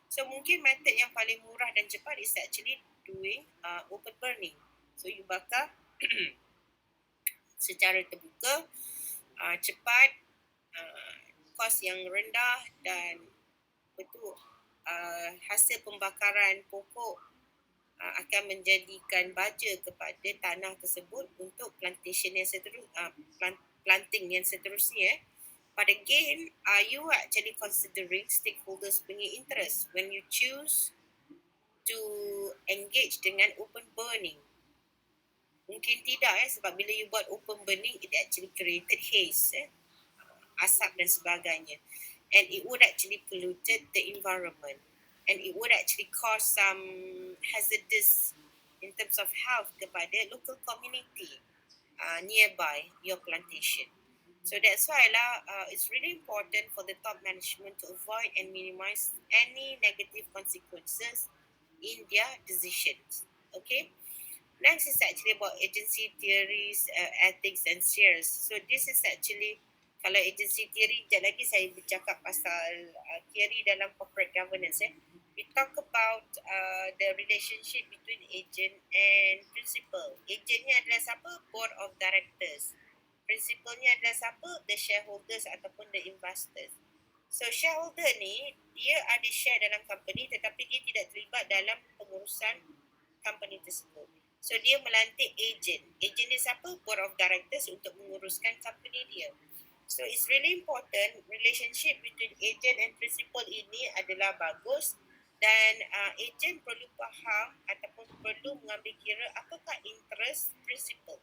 So mungkin method yang paling murah dan cepat is actually doing open burning. So you bakar secara terbuka, cepat, kos yang rendah dan betul hasil pembakaran pokok akan menjadikan baja kepada tanah tersebut untuk plantation yang planting yang seterusnya. But again, are you actually considering stakeholders punya interest when you choose to engage dengan open burning? Mungkin tidak sebab bila you buat open burning, it actually created haze, asap dan sebagainya. And it would actually polluted the environment. And it would actually cause some hazardous in terms of health kepada local community nearby your plantation. So that's why it's really important for the top management to avoid and minimize any negative consequences in their decisions. Okay. Next is actually about agency theories, ethics and shares. So this is actually kalau agency theory, sekejap lagi saya bercakap pasal theory dalam corporate governance. We talk about the relationship between agent and principal. Agentnya adalah siapa? Board of directors. Principalnya adalah siapa? The shareholders ataupun the investors. So shareholder ni, dia ada share dalam company tetapi dia tidak terlibat dalam pengurusan company tersebut. So dia melantik agent. Agent dia siapa? Board of directors untuk menguruskan company dia. So it's really important relationship between agent and principal ini adalah bagus Dan ejen perlu faham ataupun perlu mengambil kira apakah interest principal.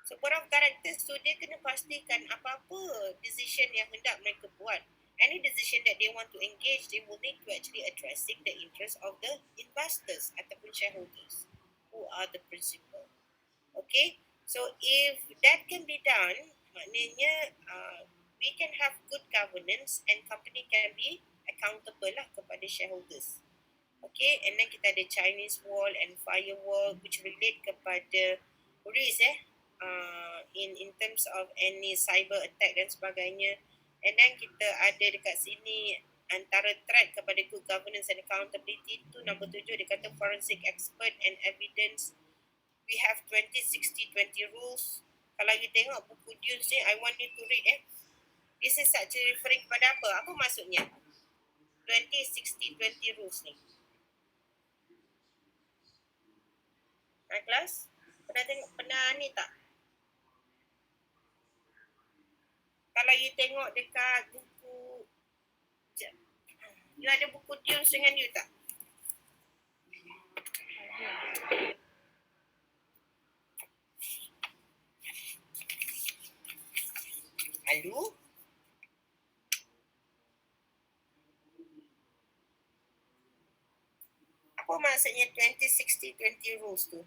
So, board of directors tu dia kena pastikan apa-apa decision yang hendak mereka buat. Any decision that they want to engage, they will need to actually addressing the interest of the investors ataupun shareholders who are the principal. Okay, so if that can be done, maknanya we can have good governance and company can be accountable lah kepada shareholders. Okay, and then kita ada Chinese wall and firewall which relate kepada risk in terms of any cyber attack dan sebagainya. And then kita ada dekat sini antara threat kepada good governance and accountability tu nombor 7 dia kata forensic expert and evidence. We have 20-60-20 rules. Kalau you tengok buku Dunes ni, I want you to read This is actually referring kepada apa? Apa maksudnya? 20-60-20 rules ni. Kelas? Pernah ni tak? Kalau you tengok dekat buku, you ada buku Dunes dengan you tak? Halo? Apa maksudnya 20-60-20 rules tu?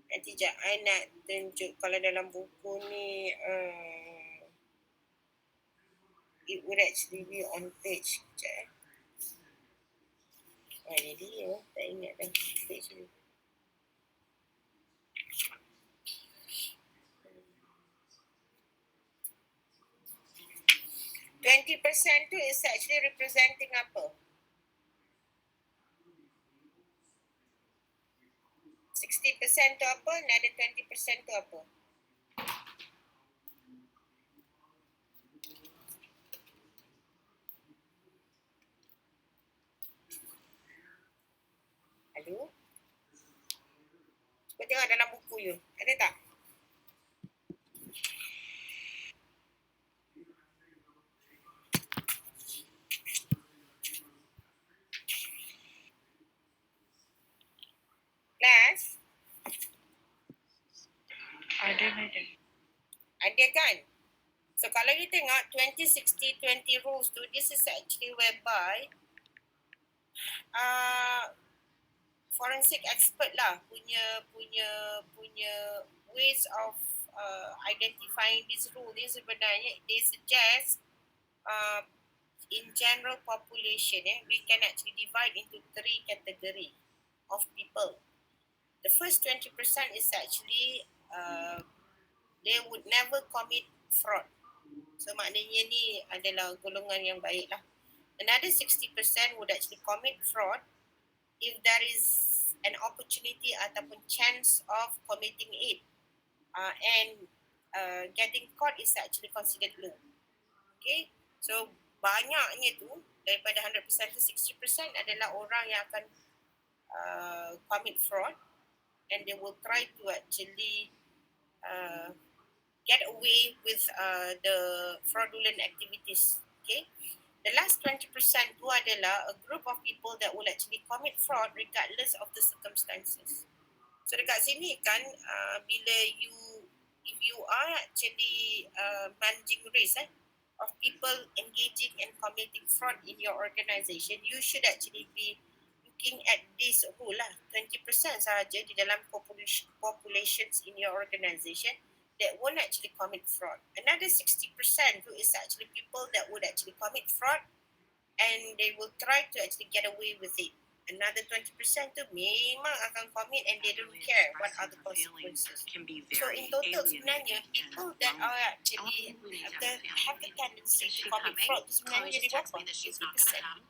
Nanti sekejap, I nak tunjuk kalau dalam buku ni it would actually be on page. Sekejap ni dia, tak ingat dah page ni. %20 tu is actually representing apa? 60% tu apa? Another 20% tu apa? Halo? Cuba tengok dalam buku you. Ada tak? Class? Ada kan? So kalau you tengok 20-60-20 rules tu, this is actually whereby forensic expert lah punya ways of identifying this rule ni sebenarnya they suggest in general population we can actually divide into 3 category of people. The first 20% is actually they would never commit fraud. So maknanya ni adalah golongan yang baik lah. Another 60% would actually commit fraud if there is an opportunity ataupun chance of committing it. And getting caught is actually considered low. Okay, so banyaknya tu daripada 100% to 60% adalah orang yang akan commit fraud and they will try to actually get away with the fraudulent activities. Okay, the last 20% tu adalah a group of people that will actually commit fraud regardless of the circumstances. So dekat sini kan bila if you are actually managing risk of people engaging and committing fraud in your organisation, you should actually be looking at this rule lah. 20% sahaja di dalam populations in your organisation that won't actually commit fraud. Another 60% who is actually people that would actually commit fraud and they will try to actually get away with it. Another 20% tu memang akan commit and they don't care what are the consequences. So in total sebenarnya people that are actually have the tendency to commit fraud sebenarnya jadi berapa? 80%.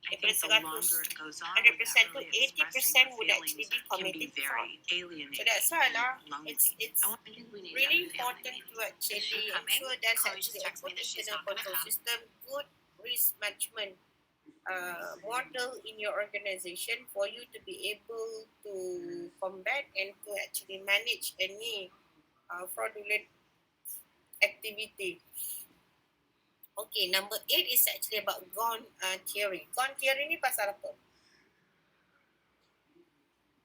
Daripada 100% tu 80% would actually be committing fraud. So that's why it's really important to actually ensure there's actually a good internal control system, good risk management model in your organization for you to be able to combat and to actually manage any fraudulent activity. Okay, number 8 is actually about Gone theory. Gone theory ni pasal apa?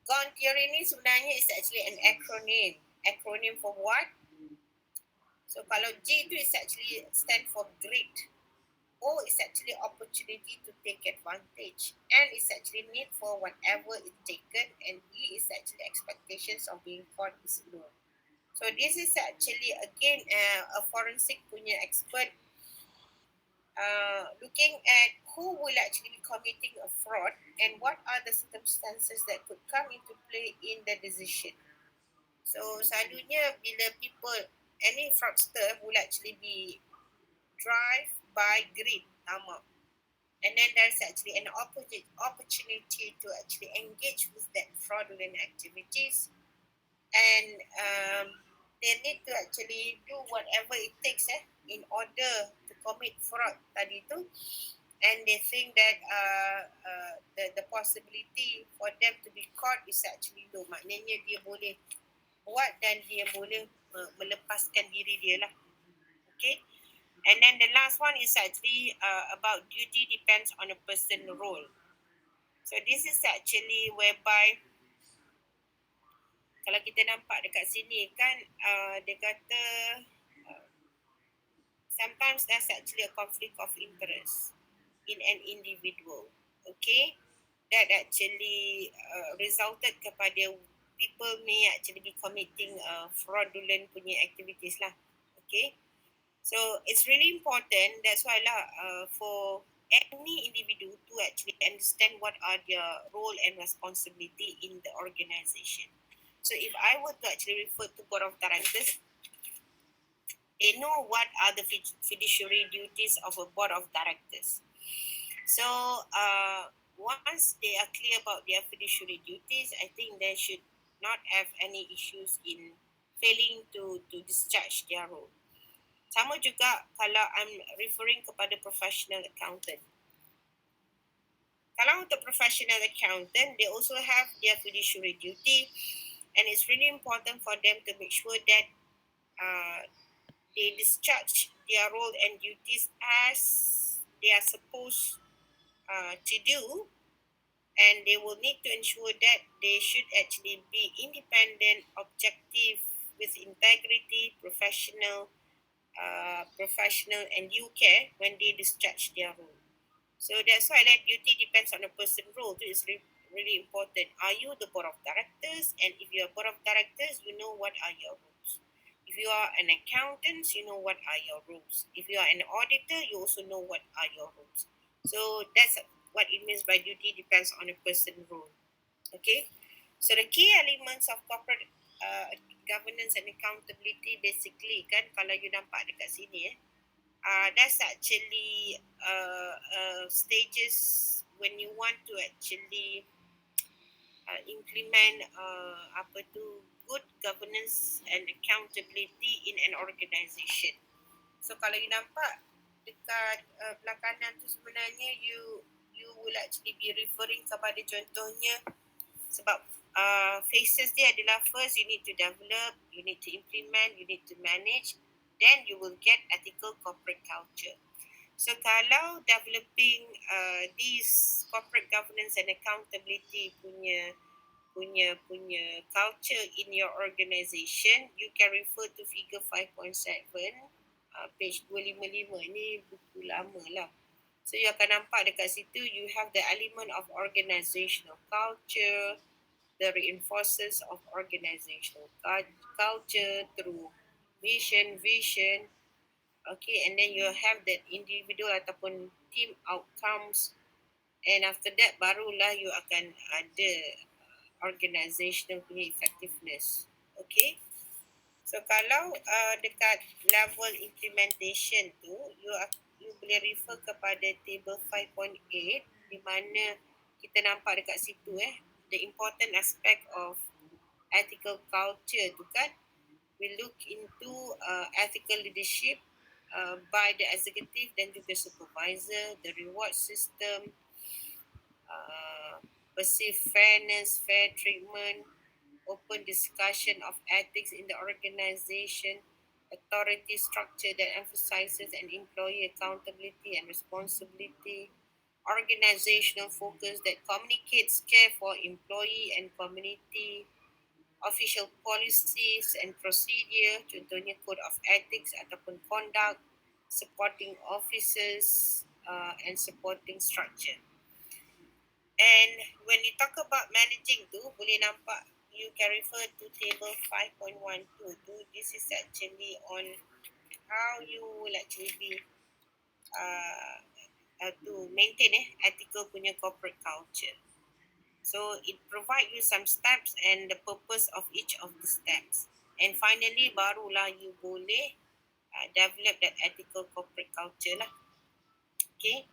Gone theory ni sebenarnya is actually an acronym. Acronym for what? So kalau G tu is actually stand for great. O is actually opportunity to take advantage. N is actually need for whatever is taken. And E is actually expectations of being caught is low. So this is actually again a forensic punya expert looking at who will actually be committing a fraud and what are the circumstances that could come into play in the decision. So selalunya bila people, any fraudster will actually be drive by greed, tamak. And then there's actually an opportunity to actually engage with that fraudulent activities, and they need to actually do whatever it takes in order to commit fraud tadi tu, and they think that the possibility for them to be caught is actually low. Maknanya dia boleh buat dan dia boleh melepaskan diri dia lah. Okay. And then the last one is actually about duty depends on a person role. So this is actually whereby kalau kita nampak dekat sini kan dia kata sometimes there's actually a conflict of interest in an individual. Okay, that actually resulted kepada people may actually be committing fraudulent punya activities lah. Okay, so it's really important. That's why lah for any individual to actually understand what are their role and responsibility in the organization. So if I were to actually refer to board of directors, they know what are the fiduciary duties of a board of directors. So once they are clear about their fiduciary duties, I think they should not have any issues in failing to discharge their role. Sama juga kalau I'm referring kepada professional accountant. Kalau untuk professional accountant, they also have their fiduciary duty, and it's really important for them to make sure that they discharge their role and duties as they are supposed to do, and they will need to ensure that they should actually be independent, objective, with integrity, professional, and due care when they discharge their role. So that's why that duty depends on the person role. It is really important. Are you the board of directors? And if you are board of directors, you know what are your roles. If you are an accountant, you know what are your roles. If you are an auditor, you also know what are your roles. So that's what it means by duty depends on a person role. Okay. So the key elements of corporate governance and accountability basically kan kalau you nampak dekat sini that's actually stages when you want to actually implement good governance and accountability in an organization. So kalau you nampak dekat belah kanan tu sebenarnya you will actually be referring kepada contohnya sebab phases dia adalah first you need to develop, you need to implement, you need to manage, then you will get ethical corporate culture. So kalau developing these corporate governance and accountability punya culture in your organization, you can refer to figure 5.7, page 255. Ni buku lama lah. So you akan nampak dekat situ you have the element of organizational culture, the reinforces of organizational culture through mission, vision. Okay, and then you have that individual ataupun team outcomes, and after that barulah you akan ada organizational punya effectiveness. Okay, so kalau dekat level implementation tu you boleh refer kepada table 5.8 di mana kita nampak dekat situ the important aspect of ethical culture tu kan, we look into ethical leadership by the executive dan juga supervisor, the reward system, perceived fairness, fair treatment, open discussion of ethics in the organization, authority structure that emphasizes an employee accountability and responsibility, organizational focus that communicates care for employee and community, official policies and procedure, contohnya code of ethics ataupun conduct, supporting officers and supporting structure. And when you talk about managing tu, boleh nampak you can refer to table 5.12 tu. This is actually on how you will actually be to maintain ethical punya corporate culture. So it provide you some steps and the purpose of each of the steps. And finally, barulah you boleh develop that ethical corporate culture lah. Okay.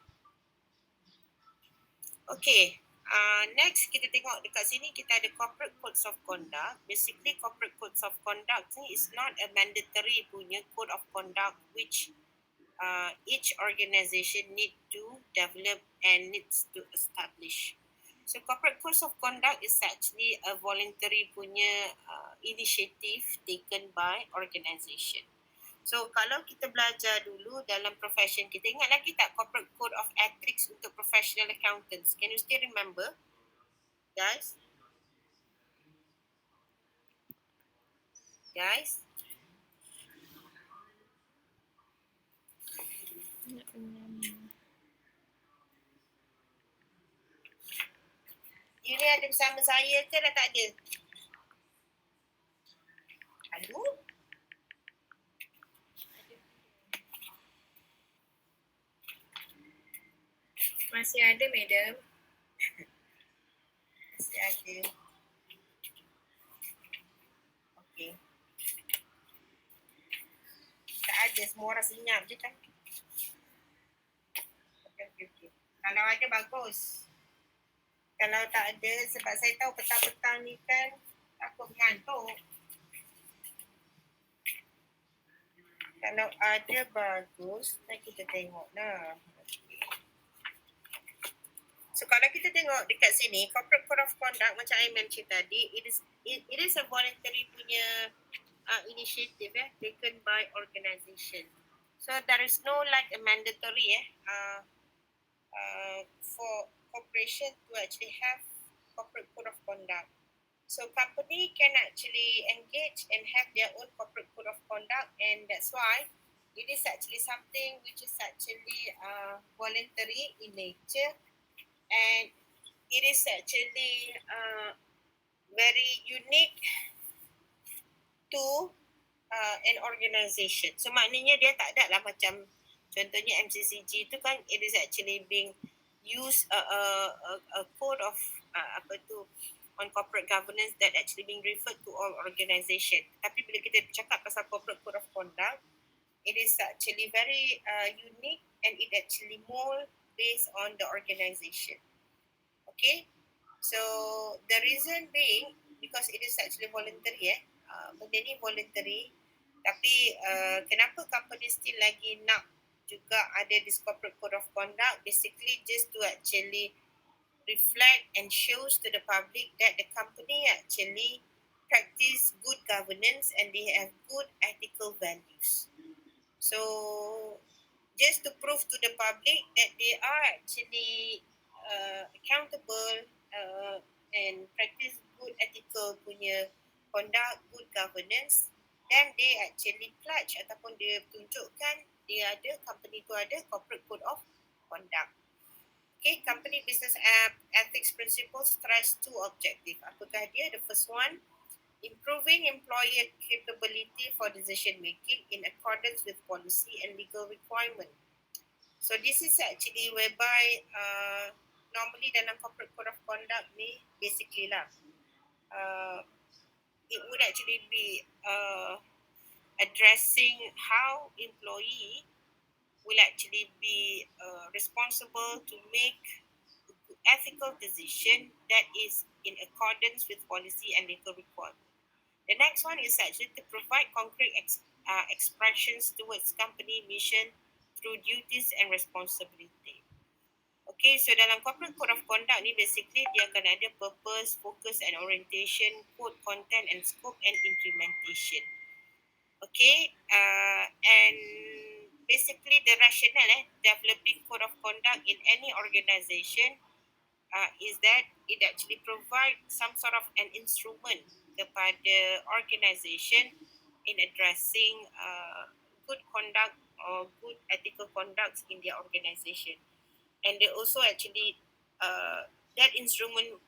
Okay. Next kita tengok dekat sini kita ada corporate codes of conduct. Basically corporate codes of conduct ni is not a mandatory punya code of conduct which each organisation need to develop and needs to establish. So corporate codes of conduct is actually a voluntary punya initiative taken by organisation. So kalau kita belajar dulu dalam profession kita, ingat lagi tak corporate code of ethics untuk professional accountants? Can you still remember, guys? Guys? You ni ada bersama saya ke dah tak ada? Aduh. Masih ada, madam. Masih ada. Okey. Tak ada, semua orang senyap je kan? Okey. Kalau ada, bagus. Kalau tak ada, sebab saya tahu petang-petang ni kan takut mengantuk. Kalau ada, bagus. Kita tengok lah. So kalau kita tengok dekat sini, corporate code of conduct macam I mention tadi, it is a voluntary punya initiative taken by organisation. So there is no like a mandatory for corporation to actually have corporate code of conduct. So company can actually engage and have their own corporate code of conduct, and that's why it is actually something which is actually voluntary in nature. And it is actually very unique to an organisation. So maknanya dia tak ada lah macam contohnya MCCG tu kan, it is actually being used a code of on corporate governance that actually being referred to all organisation. Tapi bila kita cakap pasal corporate code of conduct, it is actually very unique and it actually more based on the organisation. Okay, so the reason being because it is actually voluntary benda ni voluntary, tapi kenapa company still lagi nak juga ada this corporate code of conduct, basically just to actually reflect and shows to the public that the company actually practice good governance and they have good ethical values. So just to prove to the public that they are actually accountable and practice good ethical punya conduct, good governance, then they actually pledge ataupun dia tunjukkan dia ada, company tu ada corporate code of conduct. Okay, company business ethics principles stress two objective. Apakah dia? The first one, improving employee capability for decision making in accordance with policy and legal requirement. So this is actually whereby normally dalam corporate code of conduct ni basically lah it would actually be addressing how employee will actually be responsible to make ethical decision that is in accordance with policy and legal requirement. The next one is actually to provide concrete expressions towards company mission through duties and responsibility. Okay, so dalam corporate code of conduct ni basically dia akan ada purpose, focus and orientation, code, content and scope and implementation. Okay, and basically the rationale developing code of conduct in any organization is that it actually provides some sort of an instrument kepada organisation in addressing good conduct or good ethical conduct in their organisation, and they also actually that instrument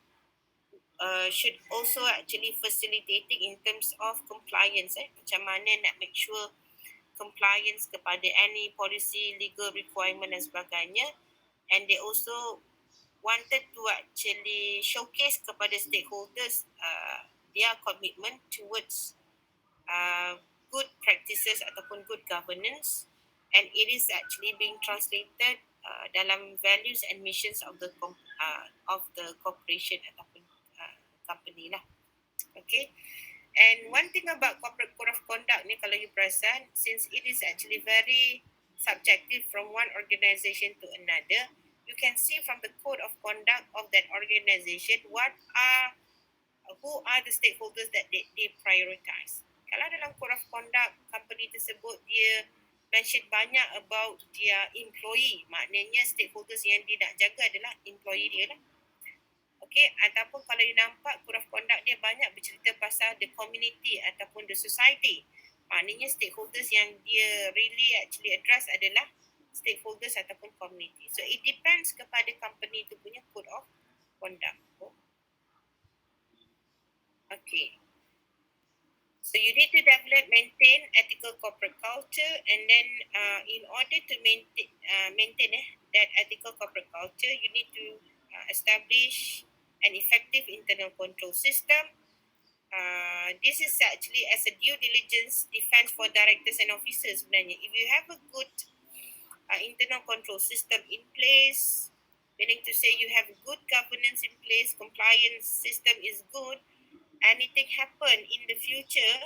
should also actually facilitating in terms of compliance, macam mana nak make sure compliance kepada any policy, legal requirement dan sebagainya, and they also wanted to actually showcase kepada stakeholders their commitment towards uh, good practices ataupun good governance, and it is actually being translated dalam values and missions of the corporation ataupun company lah. Okay. And one thing about corporate code of conduct ni, kalau you perasan, since it is actually very subjective from one organisation to another, you can see from the code of conduct of that organisation who are the stakeholders that they prioritize. Kalau dalam code of conduct company tersebut dia mention banyak about dia employee, maknanya stakeholders yang dia nak jaga adalah employee dia lah. Okay, ataupun kalau you nampak code of conduct dia banyak bercerita pasal the community ataupun the society, maknanya stakeholders yang dia really actually address adalah stakeholders ataupun community. So it depends kepada company tu punya code of conduct. Okay. So you need to develop, maintain ethical corporate culture, and then in order to maintain that ethical corporate culture, you need to establish an effective internal control system. This is actually as a due diligence defense for directors and officers sebenarnya. If you have a good internal control system in place, meaning to say you have good governance in place, compliance system is good, anything happen in the future,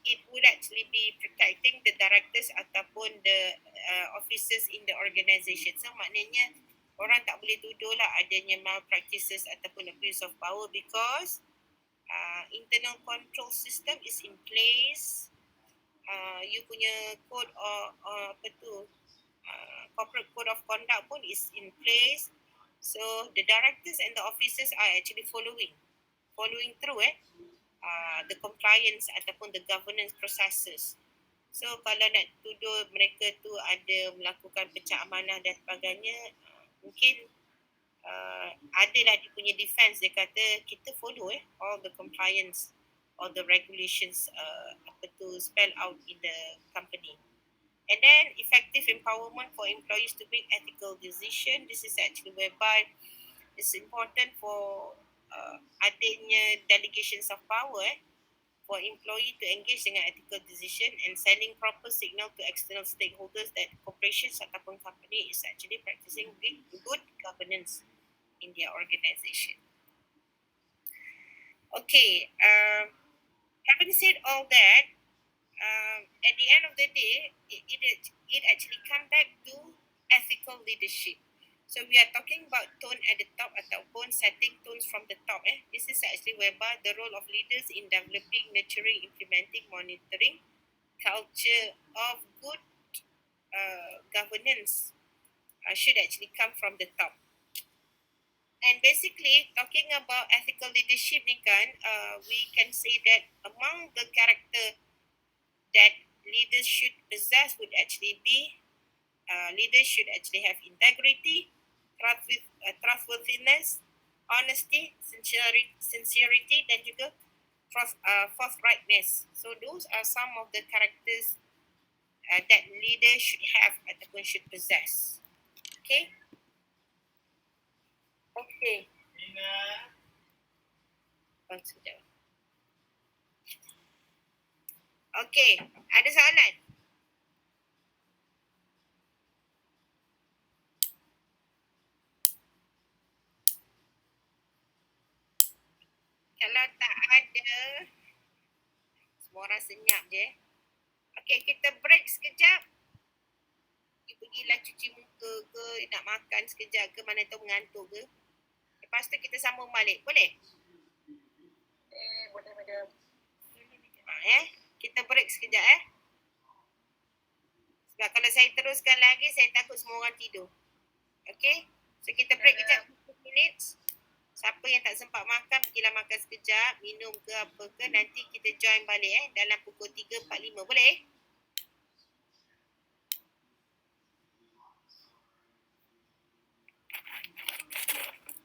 it would actually be protecting the directors ataupun the officers in the organisation. So maknanya orang tak boleh tuduh lah adanya malpractices ataupun abuse of power because internal control system is in place. You punya code corporate code of conduct pun is in place. So the directors and the officers are actually following through the compliance ataupun the governance processes. So kalau nak tuduh mereka tu ada melakukan pecah amanah dan sebagainya, mungkin adalah dia punya defense, dia kata kita follow all the compliance or the regulations spell out in the company. And then effective empowerment for employees to make ethical decision. This is actually whereby it's important for adanya delegations of power for employee to engage dengan ethical decision and sending proper signal to external stakeholders that corporations ataupun company is actually practicing good governance in their organisation. Okay, having said all that, at the end of the day, it actually come back to ethical leadership. So we are talking about tone at the top ataupun setting tones from the top. This is actually whereby the role of leaders in developing, nurturing, implementing, monitoring culture of good governance should actually come from the top. And basically, talking about ethical leadership ni kan, we can say that among the character that leaders should possess would actually be leaders should actually have integrity, trustworthiness, honesty, sincerity, dan juga forthrightness. So those are some of the characters that leaders should have ataupun should possess. Okay. Okay. Sudah. Okay, ada soalan? Kalau tak ada, semua orang senyap je. Okay, kita break sekejap. You pergilah cuci muka ke, nak makan sekejap ke, mana tahu mengantuk ke. Lepas tu kita sambung balik, boleh? Boleh, madam. Kita break sekejap Sebab kalau saya teruskan lagi, saya takut semua orang tidur. Okay? So kita break kejap 15 minutes. Siapa yang tak sempat makan, pergilah makan sekejap, minum ke apa ke, nanti kita join balik dalam pukul 3.45. Boleh?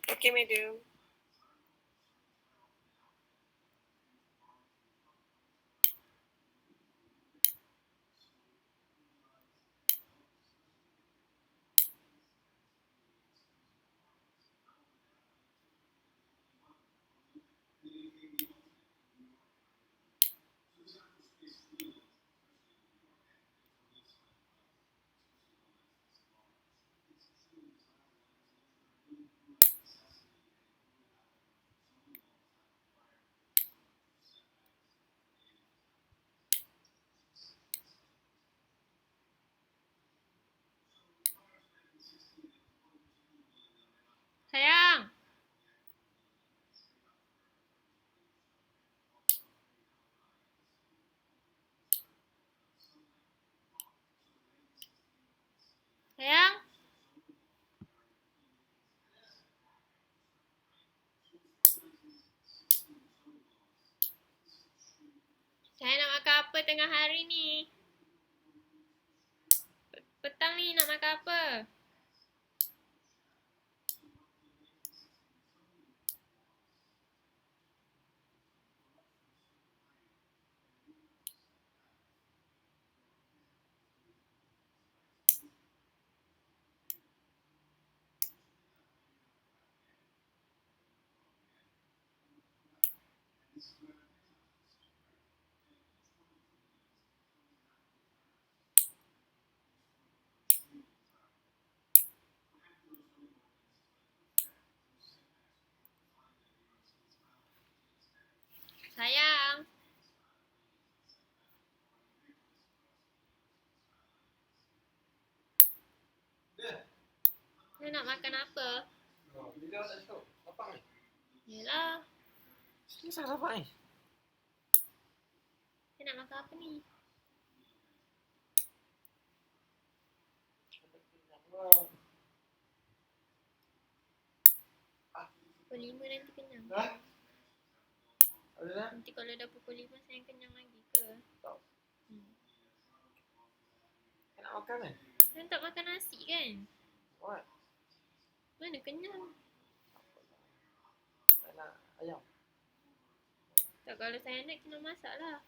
Okay, madam. Sayang. Sayang. Saya nak makan apa tengah hari ni? Petang ni nak makan apa? Sayang. Saya nak makan apa? Bila tak tahu. Apa ni? Yelah. Susah apa ni? Saya nak makan apa ni? Pukul 5 nanti kenyang. Hah? Ada tak? Nanti kalau dah pukul 5 saya kenyang lagi ke? Tak. Hmm. Nak makan kan? Saya tak makan nasi kan? What? Mana kenyang? Tak nak ayam. Tak, kalau saya nak kena masak lah.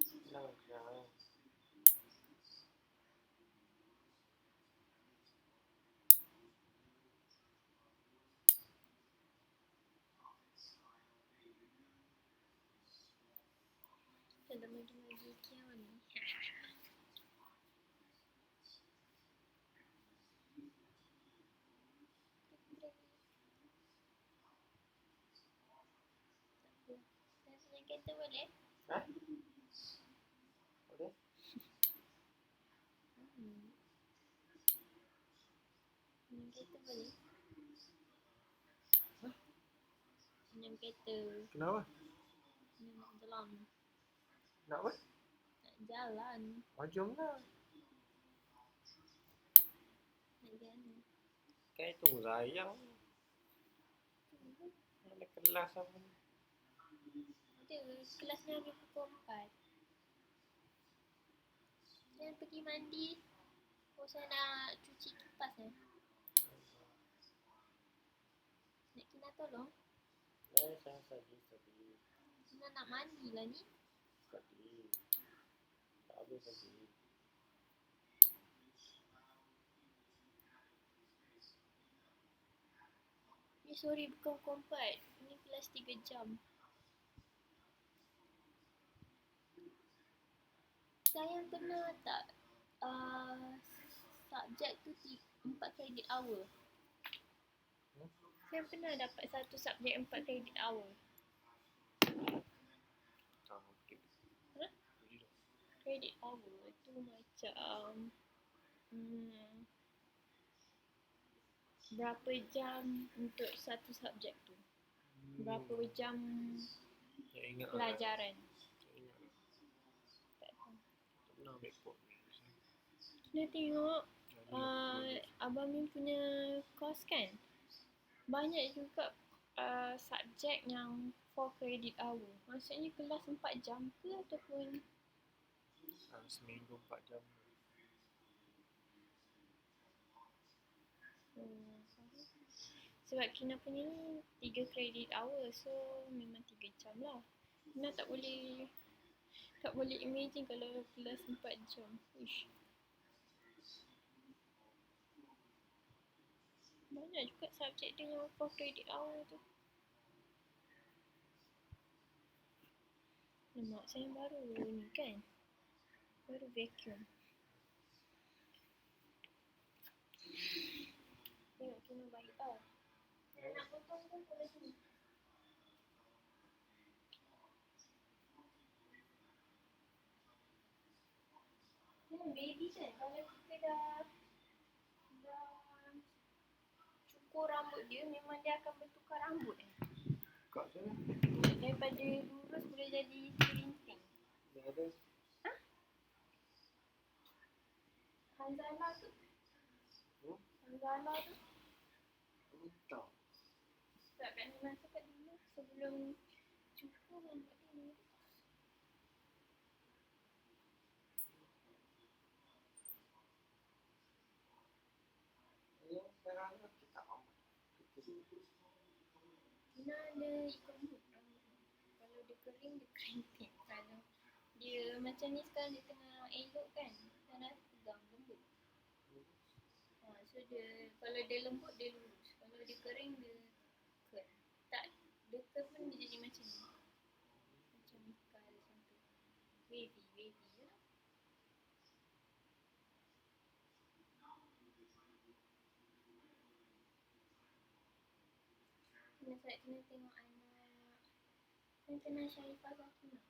Senang. Ada magi-magi kiau ni. Saya punya kereta boleh? Hah? Boleh? Minum kereta boleh? Minum kereta. Kenapa? Minum nak jalan. Nak apa? Nak jalan. Jom lah. Nak jalan. Kayak tunggu sayang. Ada kelas apa ni? Ada. Kelas ni habis pukul 4. Jangan pergi mandi. Oh, saya nak cuci kipas Nak Kina tolong? Saya tadi. Kina nak mandi lah ni. Tadi. Tak habis tadi. Sorry, bukan pukul 4. Ini kelas 3 jam. Sayang kena tak subjek tu 4 credit hour? Saya pernah dapat satu subjek 4 credit hour. Credit hour tu macam berapa jam untuk satu subjek tu. Berapa jam Tak ingat lah. pelajaran? Tak ingat lah. Tak tahu. Tak pernah ambil pop. Kena tengok Abang Min punya course kan. Banyak juga subjek yang 4 credit hour. Maksudnya kelas 4 jam ke ataupun Seminggu 4 jam. sebab Kina punya ni 3 credit hour, so memang 3 jam lah. Kina tak boleh imagine kalau kelas 4 jam. Ish. Banyak juga subjek dengan 4 credit hour tu. Lemak saya baru ni kan. Baru vacuum. Tengok Kina baik tau. Nak potong pun kalau sini. Baby kan, kalau kita dah cukur rambut dia, memang dia akan bertukar rambut Kak sana? daripada lurus boleh jadi kerinting. Dah ada. Hanzala tu. Hmm? Hanzala tu. Tak. Sebab kat ni masa kat dulu sebelum cukur rambut dia lurus. Sekarang kita amat. Kina ada ikut mood rambut ni. Kalau dia kering, dia kerinting. Kalau dia macam ni sekarang dia tengah elok kan. Dan aku pegang lembut. So dia, kalau dia lembut dia lurus. Kalau dia kering dia curl. Tak, dia curl pun dia jadi macam ni. Macam Mika macam tu. Wavy je lah. Kena tengok anak. Kena kenal Sharifah Zakina.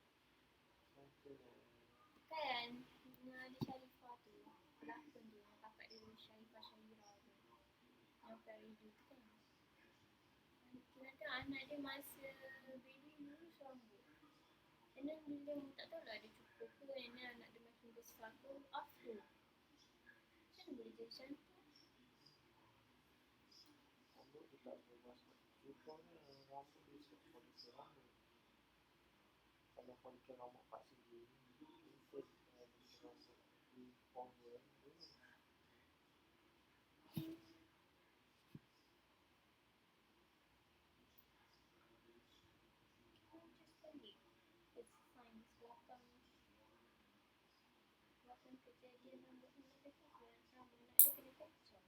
Kan, ada Sharifah tu. Pelakon dia, kakak dia Sharifah Syahira tu. Yang Faridu tu kan. Kena tengok anak dia masa baby lurus rambut. And then bila tak tahulah dia cukur ke, and then anak dia makin besar ke, afro. Macam mana boleh jadi cantik? Rambut tu tak bebas. Cukurnya rambut dia sebab folikel rambut. Kalau folikel rambut pasti dia folikel rambut di pongol dia. Just balik. It's science belakang kejadian rambut anak dia tu kan. Rambut anak dia kena kacang.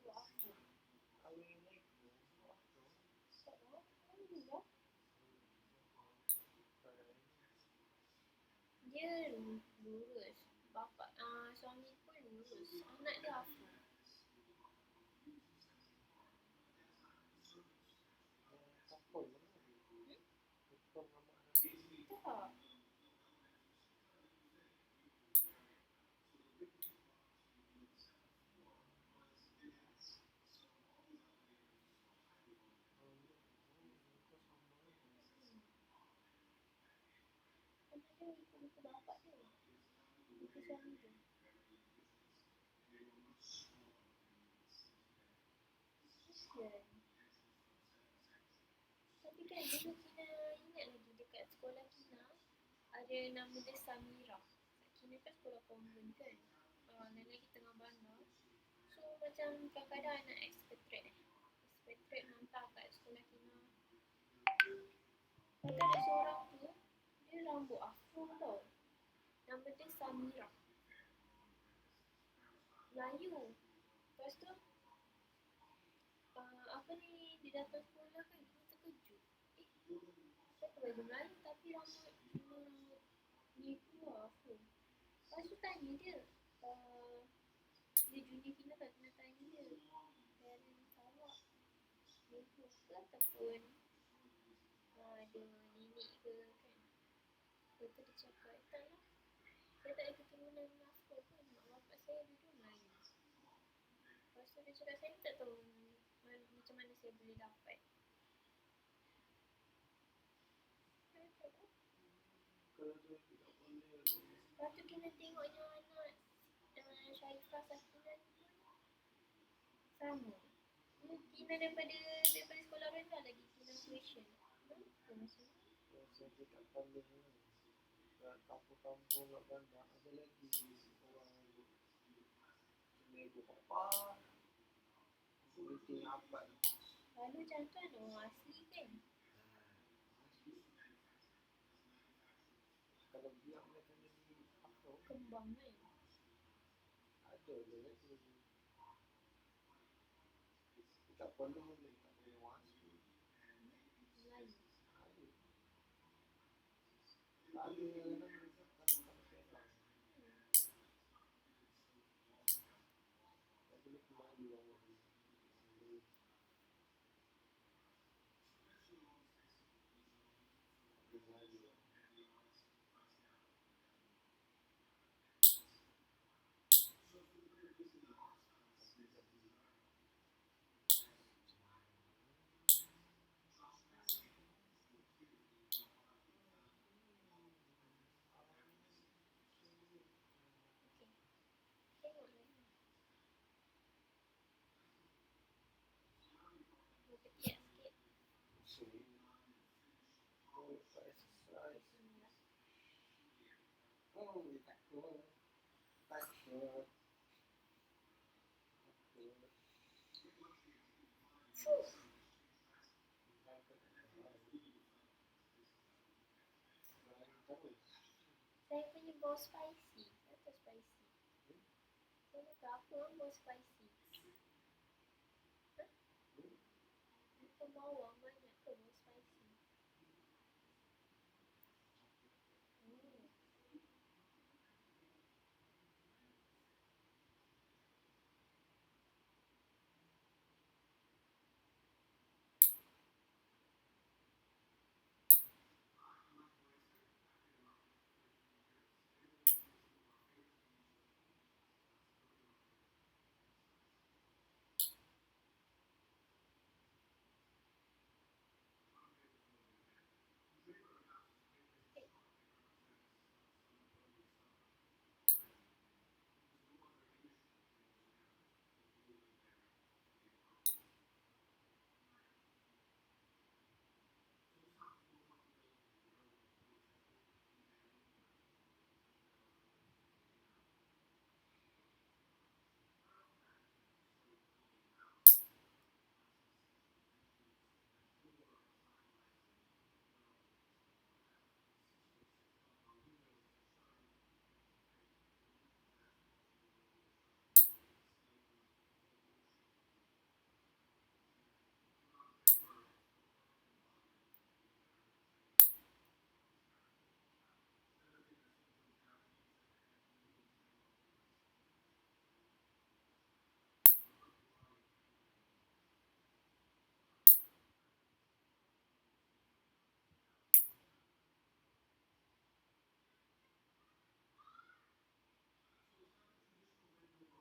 Tu afro. Kalau yang lain tu, Tak tahu, mana lah. Dia lurus. Bapa suami pun lurus. Anak dia afro. kapal mana dia? Kapal rambut anak dia. Tak. Anak dia ikut muka bapak dia. Muka suami dia. Kesian. Tapi kan dulu Kina ingat lagi dekat sekolah Kina ada nama dia Samira. Kina kan sekolah convent kan. Dan lagi tengah bandar. So macam kadang-kadang anak expatriate hantar kat sekolah Kina. Kata ada seorang tu, dia rambut afro tau. Nama dia Samira. Melayu. Lepas tu apa ni, dia datang sekolah kan, kita terkejut. Saya pakai baju Melayu tapi rambut ni keluar afro. Lepas tu tanya dia, dia junior Kina tak kena tanya dia, parents awak Melayu ke ataupun ada nenek ke kan. Lepas tu dia cakap, tak lah, saya tak ada keturunan afro pun, mak bapak saya dulu Melayu. Lepas tu dia cakap, saya tak tahu macam mana saya boleh dapat. Kalau tu tidak boleh. Lepas tu kena tengoknya anak Syaifah Sakina ni pun sama. Dia kena daripada sekolah rendah lagi kena tuition. Kenapa maksudnya? Saya tak pandai lah. Kat kampung-kampung kat bandar ada lagi orang kena ibu bapa. Meeting apa? Lalu macam tu ada orang asli kan? Kalau biar mereka jadi apa? Kembang kan? Ada je lagi. Tak perlu boleh, tak perlu orang asli. Melayu. Tak ada yang mereka tanam perak. Tak boleh kembali orang ni. Melayu. Okey. Tengok je. Dia ketiak sikit. Oh, tak exercise. Bismillah. Oh, dia takut. Takut. Fuh. Saya punya bau spicy. Saya tak spicy. Saya cakap apa bau spicy? Hah? Bukan bawang banyak ke bau spicy?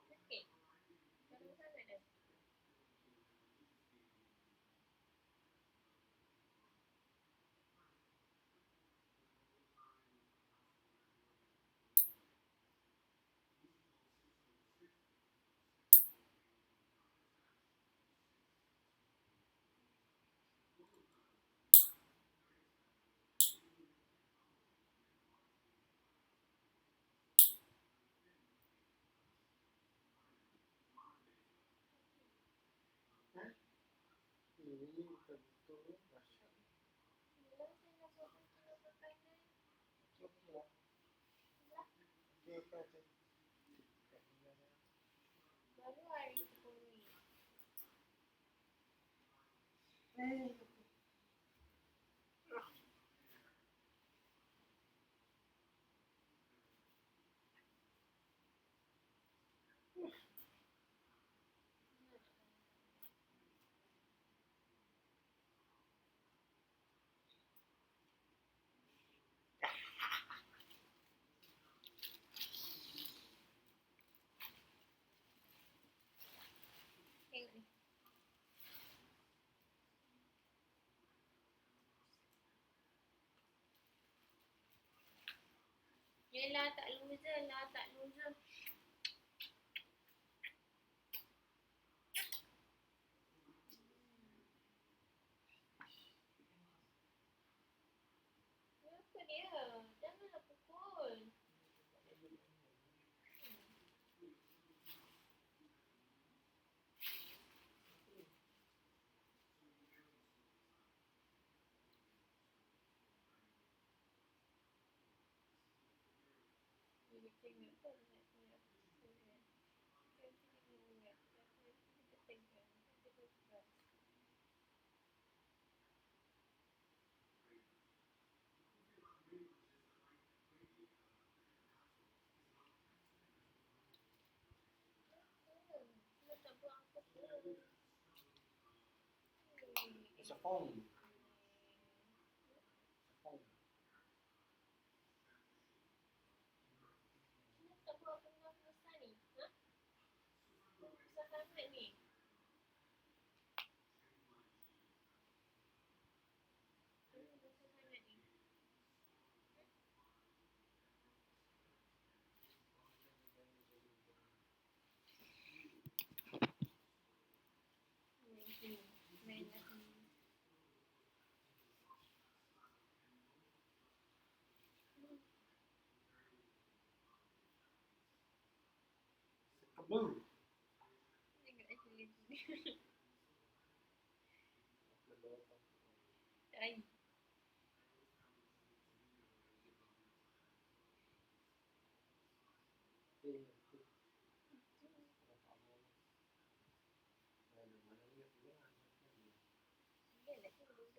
Okey. Dalam sangat dah. Ini betul-betul dahsyat. Yelah saya nak buat kena makanan. Coba Lah. dia kata. Baru hari tu ni. Tengok ni. Lah tak loser, lah tak loser. Apa dia? Janganlah pukul. Dia tengok tu nak tengok. Kan dia ingat. Dia tengok. Dia tengok. Dia tak buat apa pun. It's a phone. Phone. Dia tak buat apa-apa ni. Ha? Susah sangat ni. Susah sangat ni. Main lagi. Kaboom. Tengok aja lagi. Ai. Dia lagi muda-muda ni. Apa lah tak ikut. Ada. Dengar kita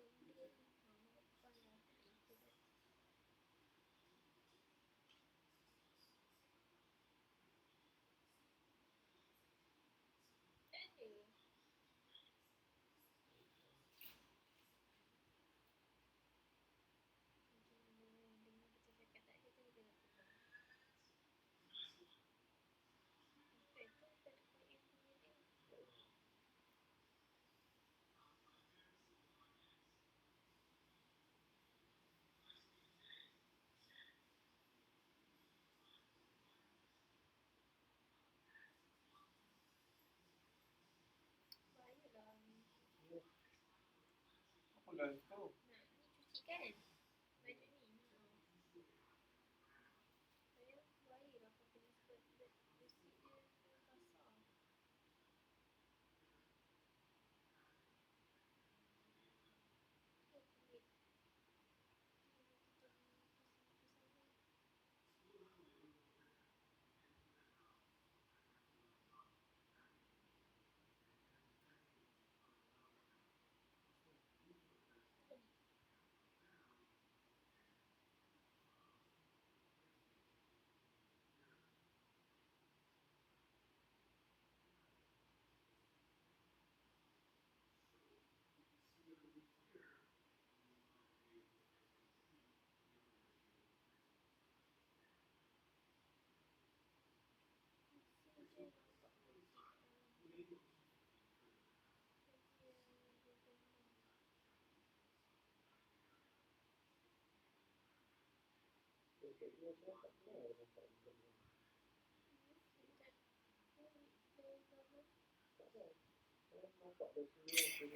cakap tak ada tu dia nak pegang. Apa tu? Tak nak main punya dia. Bahayalah. Apa guys tu? Nak ni cuci kan? Baju ni. Saya bahayalah kau punya skirt besi dia kasar. Dia kulit. Kita pasang.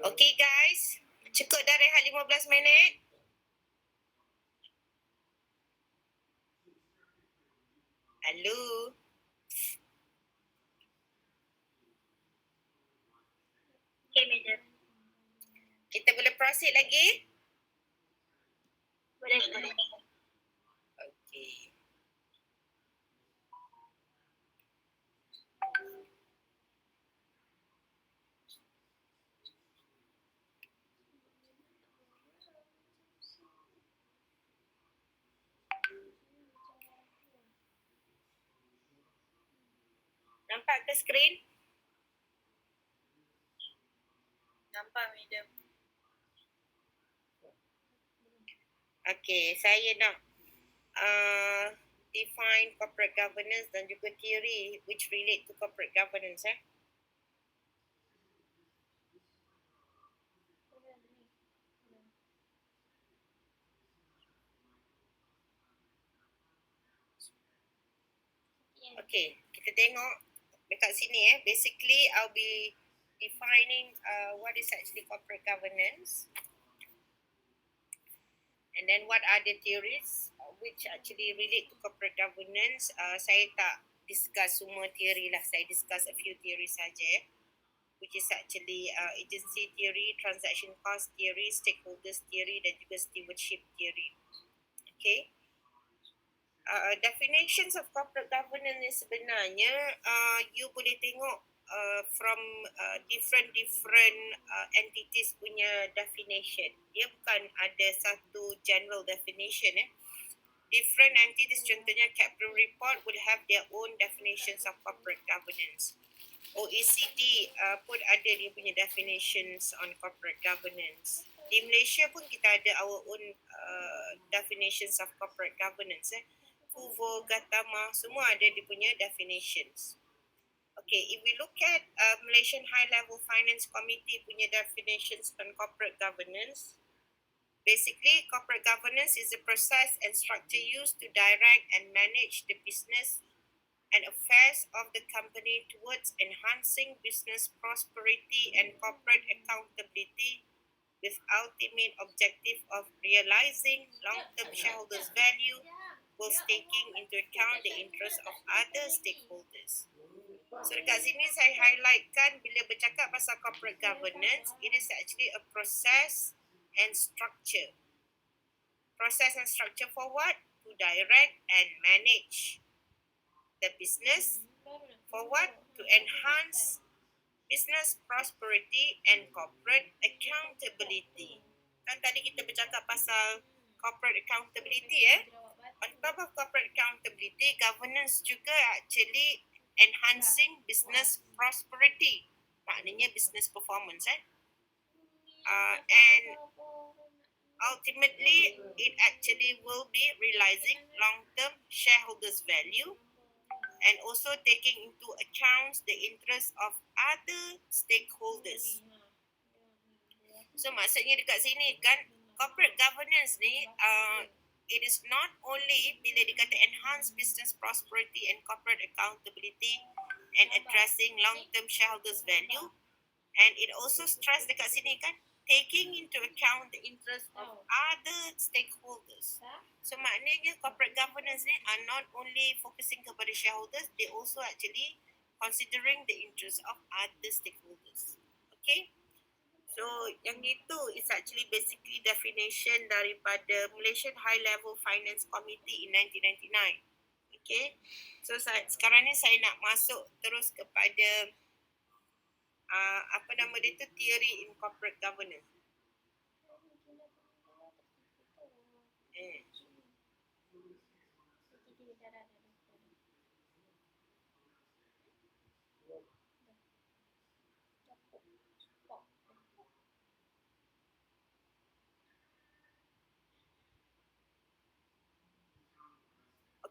Okay guys, cukup dah rehat 15 minit. Hello. Okay, Madam. Kita boleh proceed lagi? Boleh, boleh. Okay. Nampak ke skrin? Nampak, Madam. Okay, saya nak define corporate governance dan juga theory which relate to corporate governance. Okay, kita tengok dekat sini basically I'll be defining what is actually corporate governance, and then what are the theories which actually relate to corporate governance. Saya tak discuss semua teori lah, saya discuss a few theories saja, which is actually agency theory, transaction cost theory, stakeholders theory dan juga stewardship theory. Okay. Definitions of corporate governance ni sebenarnya you boleh tengok from different entities punya definition. Dia bukan ada satu general definition. Different entities, contohnya Capital Report will have their own definitions of corporate governance. OECD pun ada dia punya definitions on corporate governance. Di Malaysia pun kita ada our own definitions of corporate governance. Kuvo, Gatama, semua ada dia punya definitions. Okay, if we look at Malaysian High Level Finance Committee punya definitions on corporate governance, basically corporate governance is a process and structure used to direct and manage the business and affairs of the company towards enhancing business prosperity and corporate accountability with ultimate objective of realizing long-term shareholders' value whilst taking into account the interests of other stakeholders. So dekat sini saya highlightkan bila bercakap pasal corporate governance, it is actually a process and structure. Process and structure for what? To direct and manage the business. For what? To enhance business prosperity and corporate accountability. Kan tadi kita bercakap pasal corporate accountability On top of corporate accountability, governance juga actually enhancing business prosperity. Maknanya business performance and ultimately it actually will be realizing long-term shareholders value and also taking into account the interests of other stakeholders. So maksudnya dekat sini kan corporate governance ni it is not only bila dikata enhance business prosperity and corporate accountability and addressing long-term shareholders value, and it also stress dekat sini kan taking into account the interest of other stakeholders. So maknanya corporate governance ni are not only focusing kepada shareholders, they also actually considering the interest of other stakeholders. Okay? So yang itu is actually basically definition daripada Malaysian High Level Finance Committee in 1999. Okay? So sekarang ni saya nak masuk terus kepada apa nama dia tu, theory in corporate governance.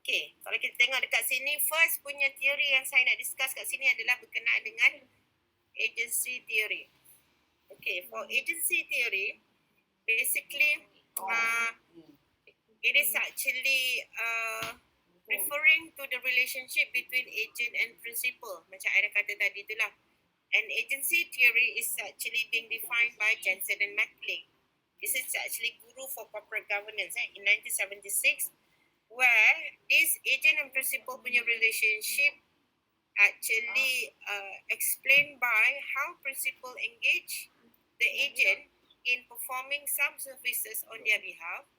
Okay, kalau kita tengok dekat sini, first punya teori yang saya nak discuss kat sini adalah berkenaan dengan agency theory. Okay, for agency theory, basically it is actually referring to the relationship between agent and principal. Macam saya kata tadi itulah. And agency theory is actually being defined by Jensen and Mackling. This is actually guru for corporate governance in 1976, where this agent and principal punya relationship actually explained by how principal engage the agent in performing some services on their behalf,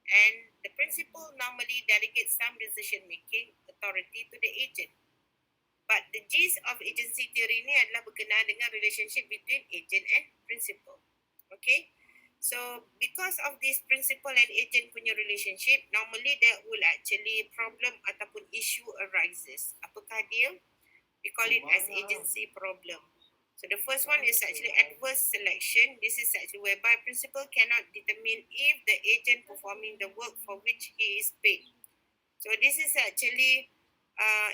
and the principal normally delegates some decision-making authority to the agent. But the gist of agency theory ni adalah berkenaan dengan relationship between agent and principal. Okay? So, because of this principal and agent punya relationship, normally there will actually problem ataupun issue arises. Apakah dia? We call it as agency problem. So, the first one is actually adverse selection. This is actually whereby principal cannot determine if the agent performing the work for which he is paid. So, this is actually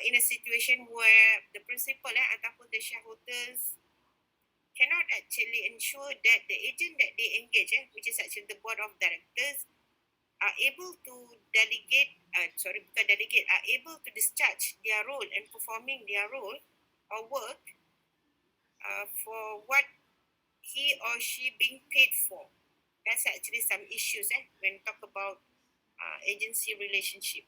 in a situation where the principal ataupun the shareholders cannot actually ensure that the agent that they engage, which is actually the board of directors, are able to bukan delegate, are able to discharge their role and performing their role or work for what he or she being paid for. That's actually some issues when we talk about agency relationship.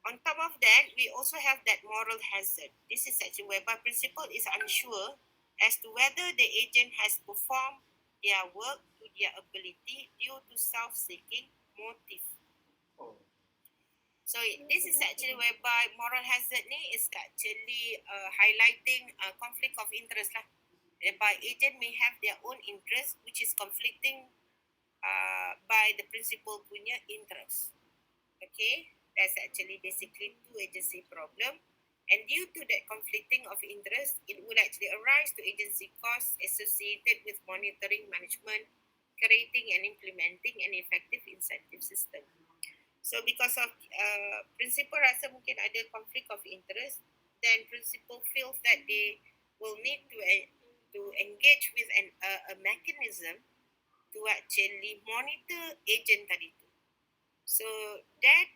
On top of that, we also have that moral hazard. This is actually whereby principal is unsure as to whether the agent has performed their work to their ability due to self-seeking motive. Oh. So this is actually whereby moral hazard ni is actually highlighting conflict of interest lah. Whereby agent may have their own interest which is conflicting by the principal punya interest. Okay, that's actually basically two agency problem. And due to that conflicting of interest, it will actually arise to agency costs associated with monitoring, management, creating and implementing an effective incentive system. So because of principal rasa mungkin ada conflict of interest, then principal feels that they will need to engage with a mechanism to actually monitor agent tadi tu. So that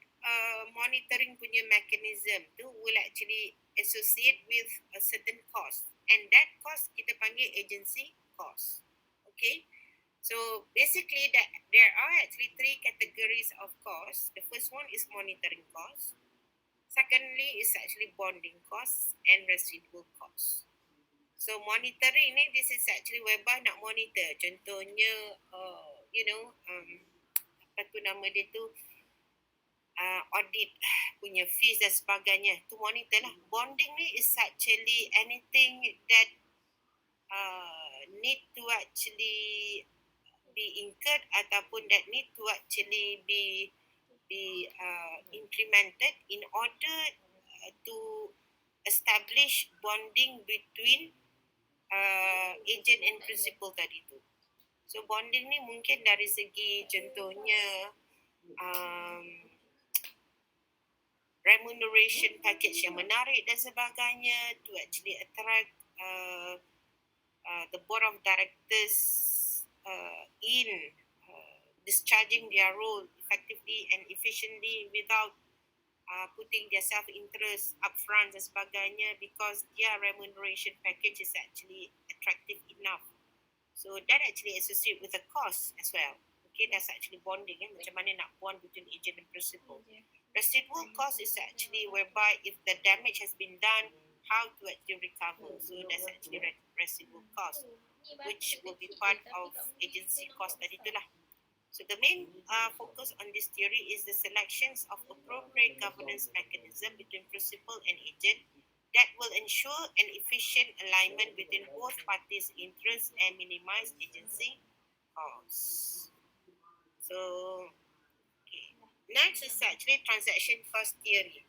monitoring punya mechanism tu will actually associate with a certain cost, and that cost kita panggil agency cost. Okay. So basically that there are actually three categories of costs. The first one is monitoring cost. Secondly is actually bonding costs and residual costs. So monitoring ni, this is actually whereby nak monitor. Contohnya, apa tu nama dia tu, audit punya fees dan sebagainya. Tu monitor lah. Bonding ni is actually anything that need to actually be incurred ataupun that need to actually be implemented in order to establish bonding between agent and principal tadi tu. So bonding ni mungkin dari segi contohnya remuneration package yang menarik dan sebagainya to actually attract the board of directors in discharging their role effectively and efficiently without putting their self-interest up front dan sebagainya, because their remuneration package is actually attractive enough. So that actually associate with the cost as well. Okay, that's actually bonding. Macam mana nak bond between agent and principal. Residual cost is actually whereby if the damage has been done, how to actually recover. So that's actually residual cost, which will be part of agency cost tadi tu lah. So the main focus on this theory is the selections of appropriate governance mechanism between principal and agent that will ensure an efficient alignment between both parties' interests and minimize agency costs. So, okay. Next is actually transaction cost theory.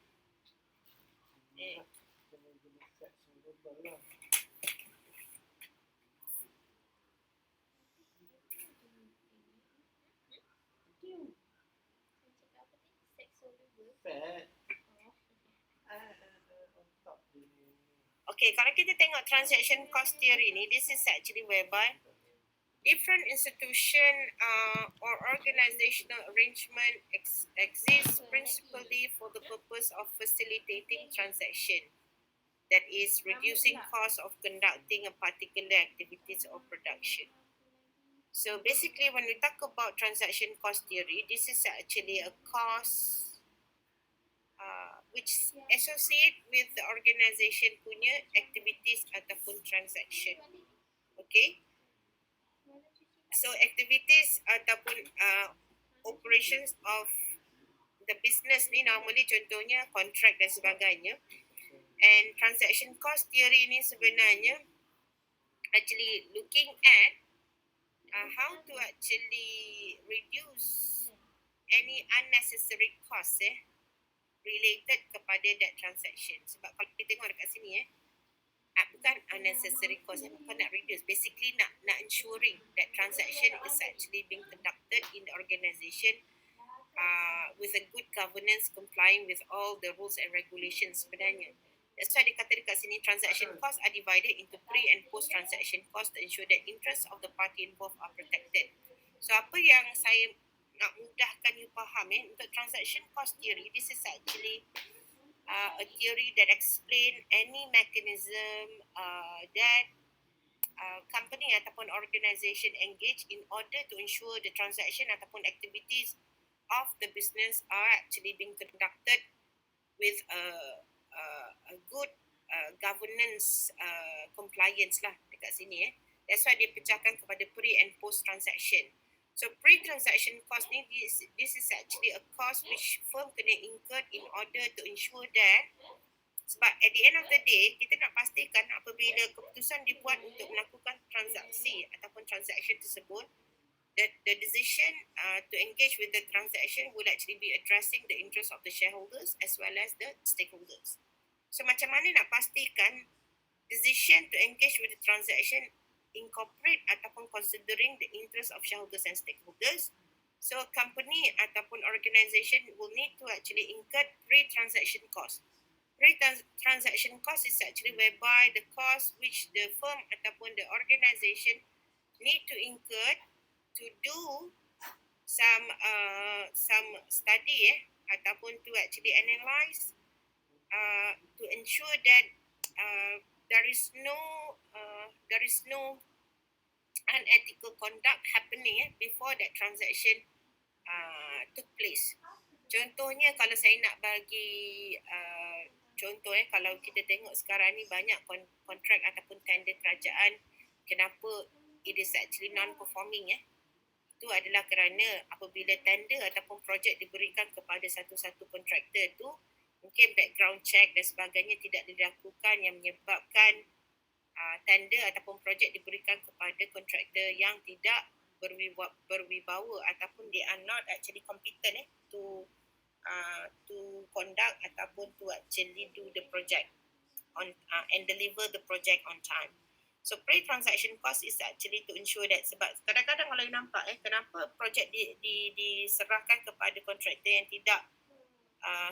Okay, kalau kita tengok transaction cost theory ni, this is actually whereby different institution or organizational arrangement exists principally for the purpose of facilitating transaction, that is reducing cost of conducting a particular activities or production. So basically when we talk about transaction cost theory, this is actually a cost which associate with the organisation punya activities ataupun transaction. Okay. So activities ataupun operations of the business ni normally contohnya contract dan sebagainya. And transaction cost theory ni sebenarnya actually looking at how to actually reduce any unnecessary costs related kepada that transaction. Sebab kalau kita tengok dekat sini bukan unnecessary cost, bukan nak reduce, basically nak ensuring that transaction is actually being conducted in the organisation with a good governance, complying with all the rules and regulations sebenarnya. That's why dia kata dekat sini transaction costs are divided into pre and post transaction costs to ensure that interests of the party involved are protected. So apa yang saya nak mudahkan you faham untuk transaction cost theory, this is actually a theory that explain any mechanism that company ataupun organisation engage in order to ensure the transaction ataupun activities of the business are actually being conducted with a good governance compliance lah dekat sini. That's why dia pecahkan kepada pre and post transaction. So pre-transaction cost ni, this is actually a cost which firm kena incur in order to ensure that, sebab at the end of the day kita nak pastikan apabila keputusan dibuat untuk melakukan transaksi ataupun transaction tersebut, the decision to engage with the transaction will actually be addressing the interest of the shareholders as well as the stakeholders. So macam mana nak pastikan decision to engage with the transaction incorporate ataupun considering the interest of shareholders and stakeholders. So company ataupun organisation will need to actually incur pre-transaction cost. Pre-transaction cost is actually whereby the cost which the firm ataupun the organisation need to incur to do some study ataupun to actually analyze to ensure that there is no unethical conduct happening before that transaction took place. Contohnya kalau saya nak bagi contoh kalau kita tengok sekarang ni banyak kontrak ataupun tender kerajaan, kenapa it is actually non-performing itu adalah kerana apabila tender ataupun projek diberikan kepada satu-satu kontraktor tu, mungkin background check dan sebagainya tidak dilakukan yang menyebabkan tender ataupun projek diberikan kepada kontraktor yang tidak berwibawa ataupun they are not actually competent to conduct ataupun to actually do the project on and deliver the project on time. So pre-transaction cost is actually to ensure that, sebab kadang-kadang kalau you nampak kenapa projek diserahkan kepada kontraktor yang tidak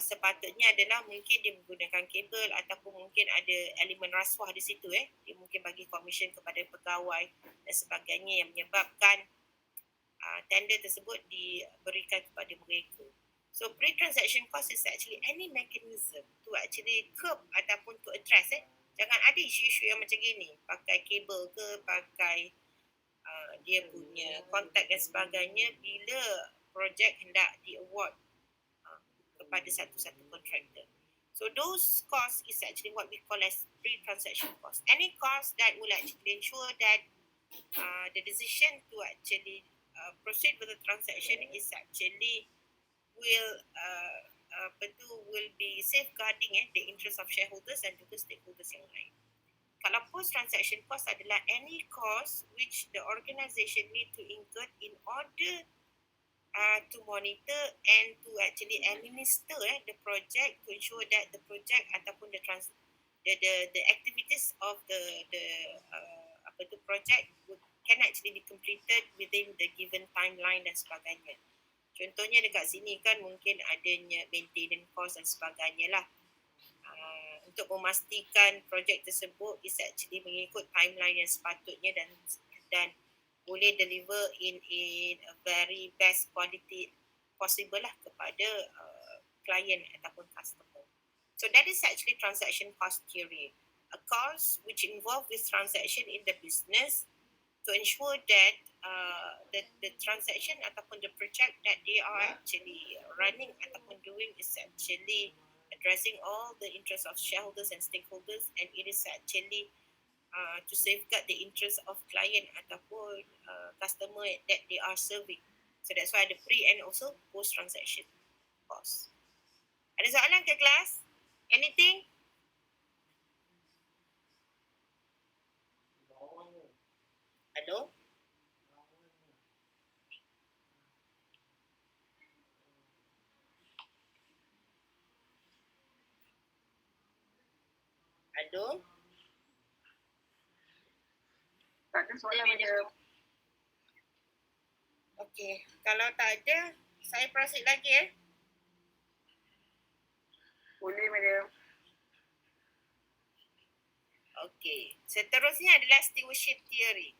sepatutnya adalah mungkin dia menggunakan kabel ataupun mungkin ada elemen rasuah di situ dia mungkin bagi komisen kepada pegawai dan sebagainya yang menyebabkan tender tersebut diberikan kepada mereka. So pre-transaction cost is actually any mechanism to actually curb ataupun to address jangan ada isu-isu yang macam gini, pakai kabel ke, pakai dia punya kontak dan sebagainya bila projek hendak di-award kepada satu-satu kontraktor. So those costs is actually what we call as pre-transaction cost. Any cost that will actually ensure that the decision to actually proceed with the transaction is actually will be safeguarding the interest of shareholders and juga stakeholders yang lain. Kalau post-transaction cost adalah any cost which the organisation need to incur in order to monitor and to actually administer the project to ensure that the project ataupun the activities of the project can actually be completed within the given timeline dan sebagainya. Contohnya dekat sini kan mungkin adanya maintenance cost dan sebagainya lah. Untuk memastikan projek tersebut is actually mengikut timeline yang sepatutnya dan boleh deliver in a very best quality possible lah kepada client ataupun customer. So that is actually transaction cost theory. A cost which involve this transaction in the business to ensure that the transaction ataupun the project that they are actually running ataupun doing is actually addressing all the interests of shareholders and stakeholders, and it is actually to safeguard the interest of client ataupun customer that they are serving. So that's why the pre and also post transaction cost. Ada soalan ke kelas? Anything? Hello? Hello? Tak ada soalan madam. Okey, kalau tak ada, saya proceed lagi Boleh madam. Okey, seterusnya adalah stewardship theory.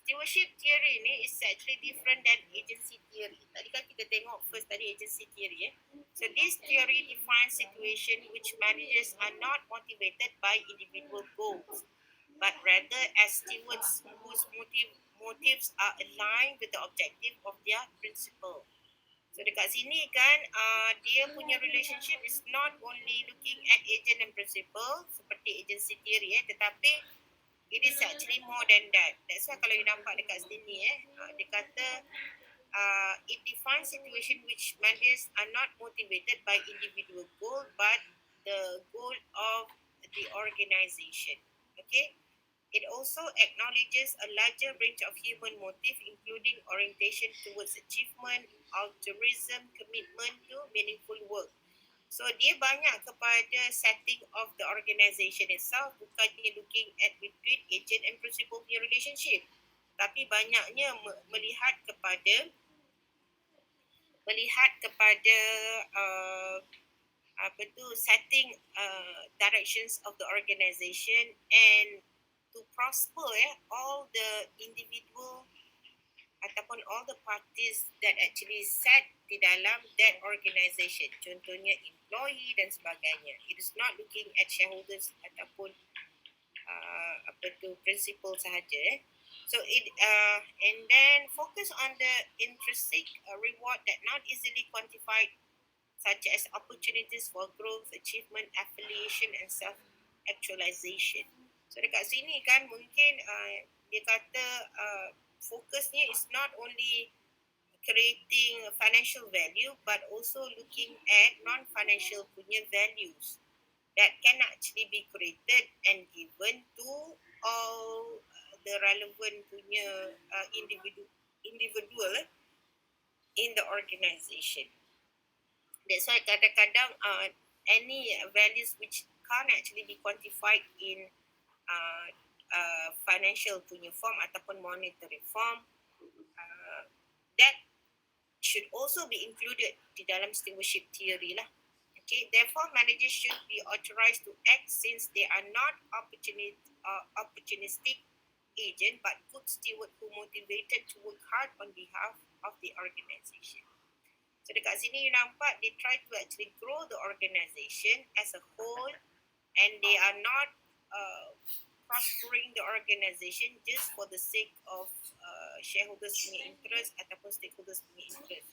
stewardship theory ni is actually different than agency theory. Tadi kan kita tengok first tadi agency theory. So this theory defines situation which managers are not motivated by individual goals, but rather as stewards whose motives are aligned with the objective of their principal. So dekat sini kan dia punya relationship is not only looking at agent and principal seperti agency theory tetapi it is actually more than that. That's why kalau you nampak dekat sini dia kata it defines situation which managers are not motivated by individual goal but the goal of the organization. Okay. It also acknowledges a larger range of human motive, including orientation towards achievement, altruism, commitment to meaningful work. So dia banyak kepada setting of the organisation itself, bukannya looking at between agent and principal punya relationship. Tapi banyaknya melihat kepada setting directions of the organisation and to prosper all the individual ataupun all the parties that actually set di dalam that organisation, contohnya employee dan sebagainya. It is not looking at shareholders ataupun principal sahaja. So it and then focus on the intrinsic reward that not easily quantified, such as opportunities for growth, achievement, affiliation and self-actualization. So dekat sini kan mungkin dia kata fokusnya is not only creating financial value but also looking at non-financial punya values that can actually be created and given to all the relevant punya individual in the organisation. That's why kadang-kadang any values which can't actually be quantified in financial punya form ataupun monetary form, that should also be included di dalam stewardship theory lah. Okay, therefore managers should be authorized to act since they are not opportunistic agent but good steward who motivated to work hard on behalf of the organisation. So dekat sini you nampak they try to actually grow the organisation as a whole and they are not prospering the organisation just for the sake of shareholders punya interest ataupun stakeholders punya interest.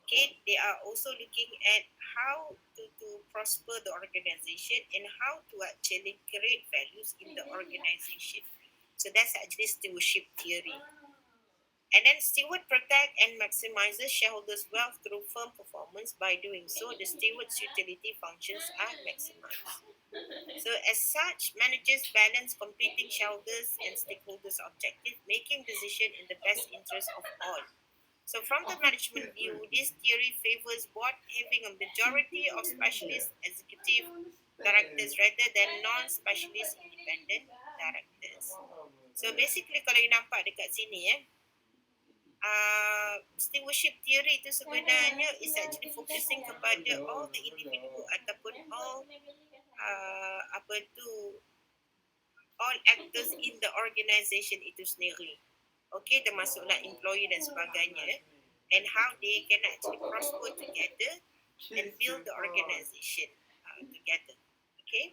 Okay, they are also looking at how to prosper the organisation and how to actually create values in the organisation. So that's actually stewardship theory. And then steward protect and maximizes shareholders' wealth through firm performance. By doing so, the steward's utility functions are maximized. So as such, managers balance competing shareholders and stakeholders' objectives, making decisions in the best interest of all. So from the management view, this theory favors board having a majority of specialist executive directors rather than non-specialist independent directors. So basically kalau you nampak dekat sini stewardship theory itu sebenarnya is actually focusing kepada all the individual ataupun all all actors in the organisation itu sendiri. Okay, termasuklah employee dan sebagainya, and how they can actually prosper together and build the organisation together. Okay.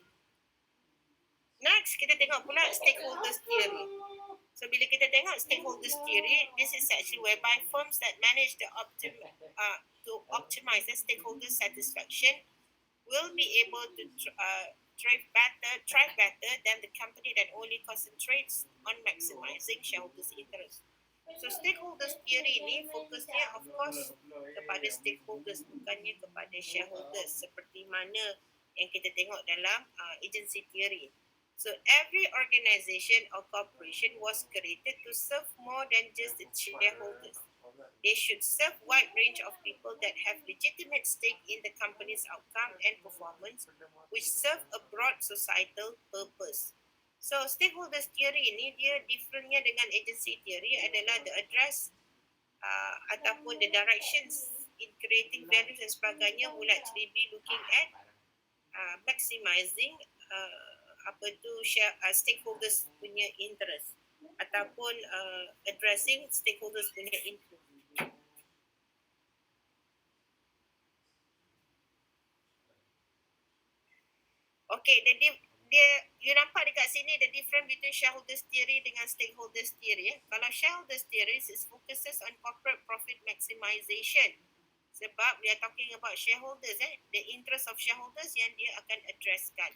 Next, kita tengok pula stakeholders theory. So bila kita tengok stakeholders theory, this is actually whereby firms that manage to optimize the stakeholder satisfaction will be able to thrive better than the company that only concentrates on maximizing shareholders' interest. So stakeholders theory ini fokusnya of course kepada stakeholders, bukannya kepada shareholders seperti mana yang kita tengok dalam agency theory. So every organization or corporation was created to serve more than just its shareholders. They should serve wide range of people that have legitimate stake in the company's outcome and performance, which serve a broad societal purpose. So stakeholders theory ini dia differentnya dengan agency theory adalah the address ataupun the directions in creating values dan sebagainya will actually be looking at maximizing stakeholders punya interest. ataupun addressing stakeholders punya input. Okay, you nampak dekat sini the difference between shareholders theory dengan stakeholders theory. Kalau shareholders theory is focuses on corporate profit maximization. Sebab we are talking about shareholders, the interest of shareholders yang dia akan addresskan.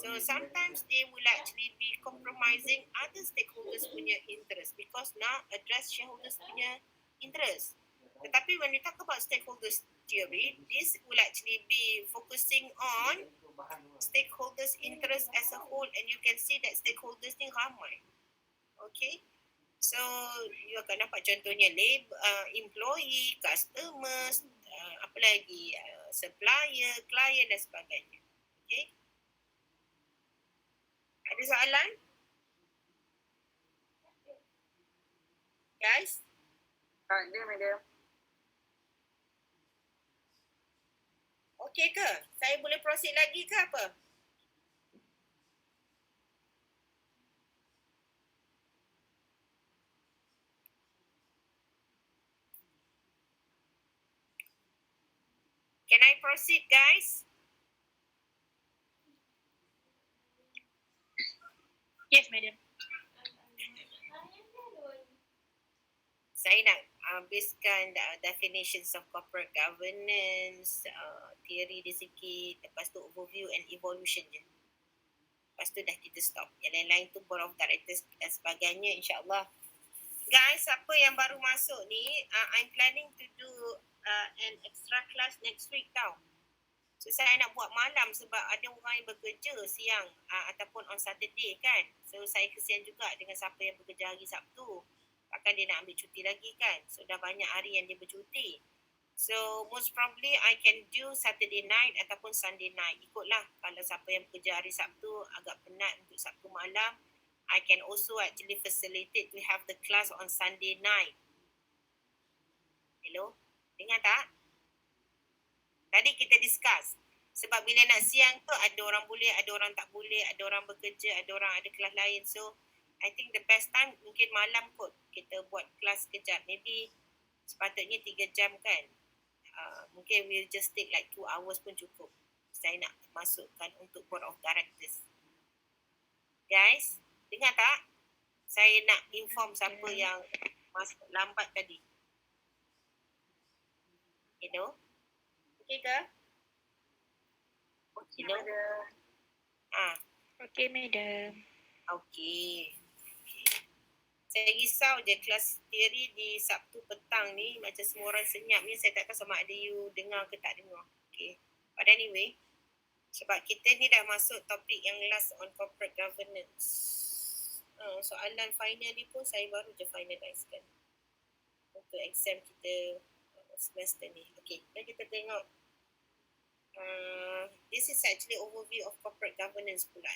So sometimes they will actually be compromising other stakeholders punya interest because now address shareholders punya interest. Tetapi when we talk about stakeholders theory, this will actually be focusing on stakeholders interest as a whole, and you can see that stakeholders ni ramai. Okay, so you akan dapat contohnya employee, customers, apa lagi, supplier, client dan sebagainya. Okay, ada soalan? Guys? Ada, madam. Okay ke? Saya boleh proceed lagi ke apa? Can I proceed, guys? Yes, madam. Saya nak habiskan definitions of corporate governance, theory dia sikit, lepas tu overview and evolution je. Lepas tu dah kita stop. Yang lain-lain tu board of directors dan sebagainya, insyaAllah. Guys, siapa yang baru masuk ni, I'm planning to do an extra class next week tau. So saya nak buat malam sebab ada orang yang bekerja siang ataupun on Saturday kan. So saya kesian juga dengan siapa yang bekerja hari Sabtu. Takkan dia nak ambil cuti lagi kan. So dah banyak hari yang dia bercuti. So most probably I can do Saturday night ataupun Sunday night. Ikutlah kalau siapa yang bekerja hari Sabtu agak penat untuk Sabtu malam. I can also actually facilitate to have the class on Sunday night. Hello? Dengar tak? Tadi kita discuss. Sebab bila nak siang tu ada orang boleh, ada orang tak boleh, ada orang bekerja, ada orang ada kelas lain. So I think the best time mungkin malam kot kita buat kelas kejap. Maybe sepatutnya 3 jam kan. Mungkin we'll just take like 2 hours pun cukup. Saya nak masukkan untuk board of directors. Guys, dengar tak? Saya nak inform siapa yang masuk lambat tadi. You know? Okay ke? Okay, You know? madam. Okay, madam. Okay. Saya risau je kelas teori di Sabtu petang ni macam semua orang senyap ni. Saya tak tahu sama ada you dengar ke tak dengar. Okay. But anyway, sebab kita ni dah masuk topik yang last on corporate governance. Soalan final ni pun saya baru je finalizekan untuk exam kita semester ni. Okay, dan kita tengok. This is actually overview of corporate governance pula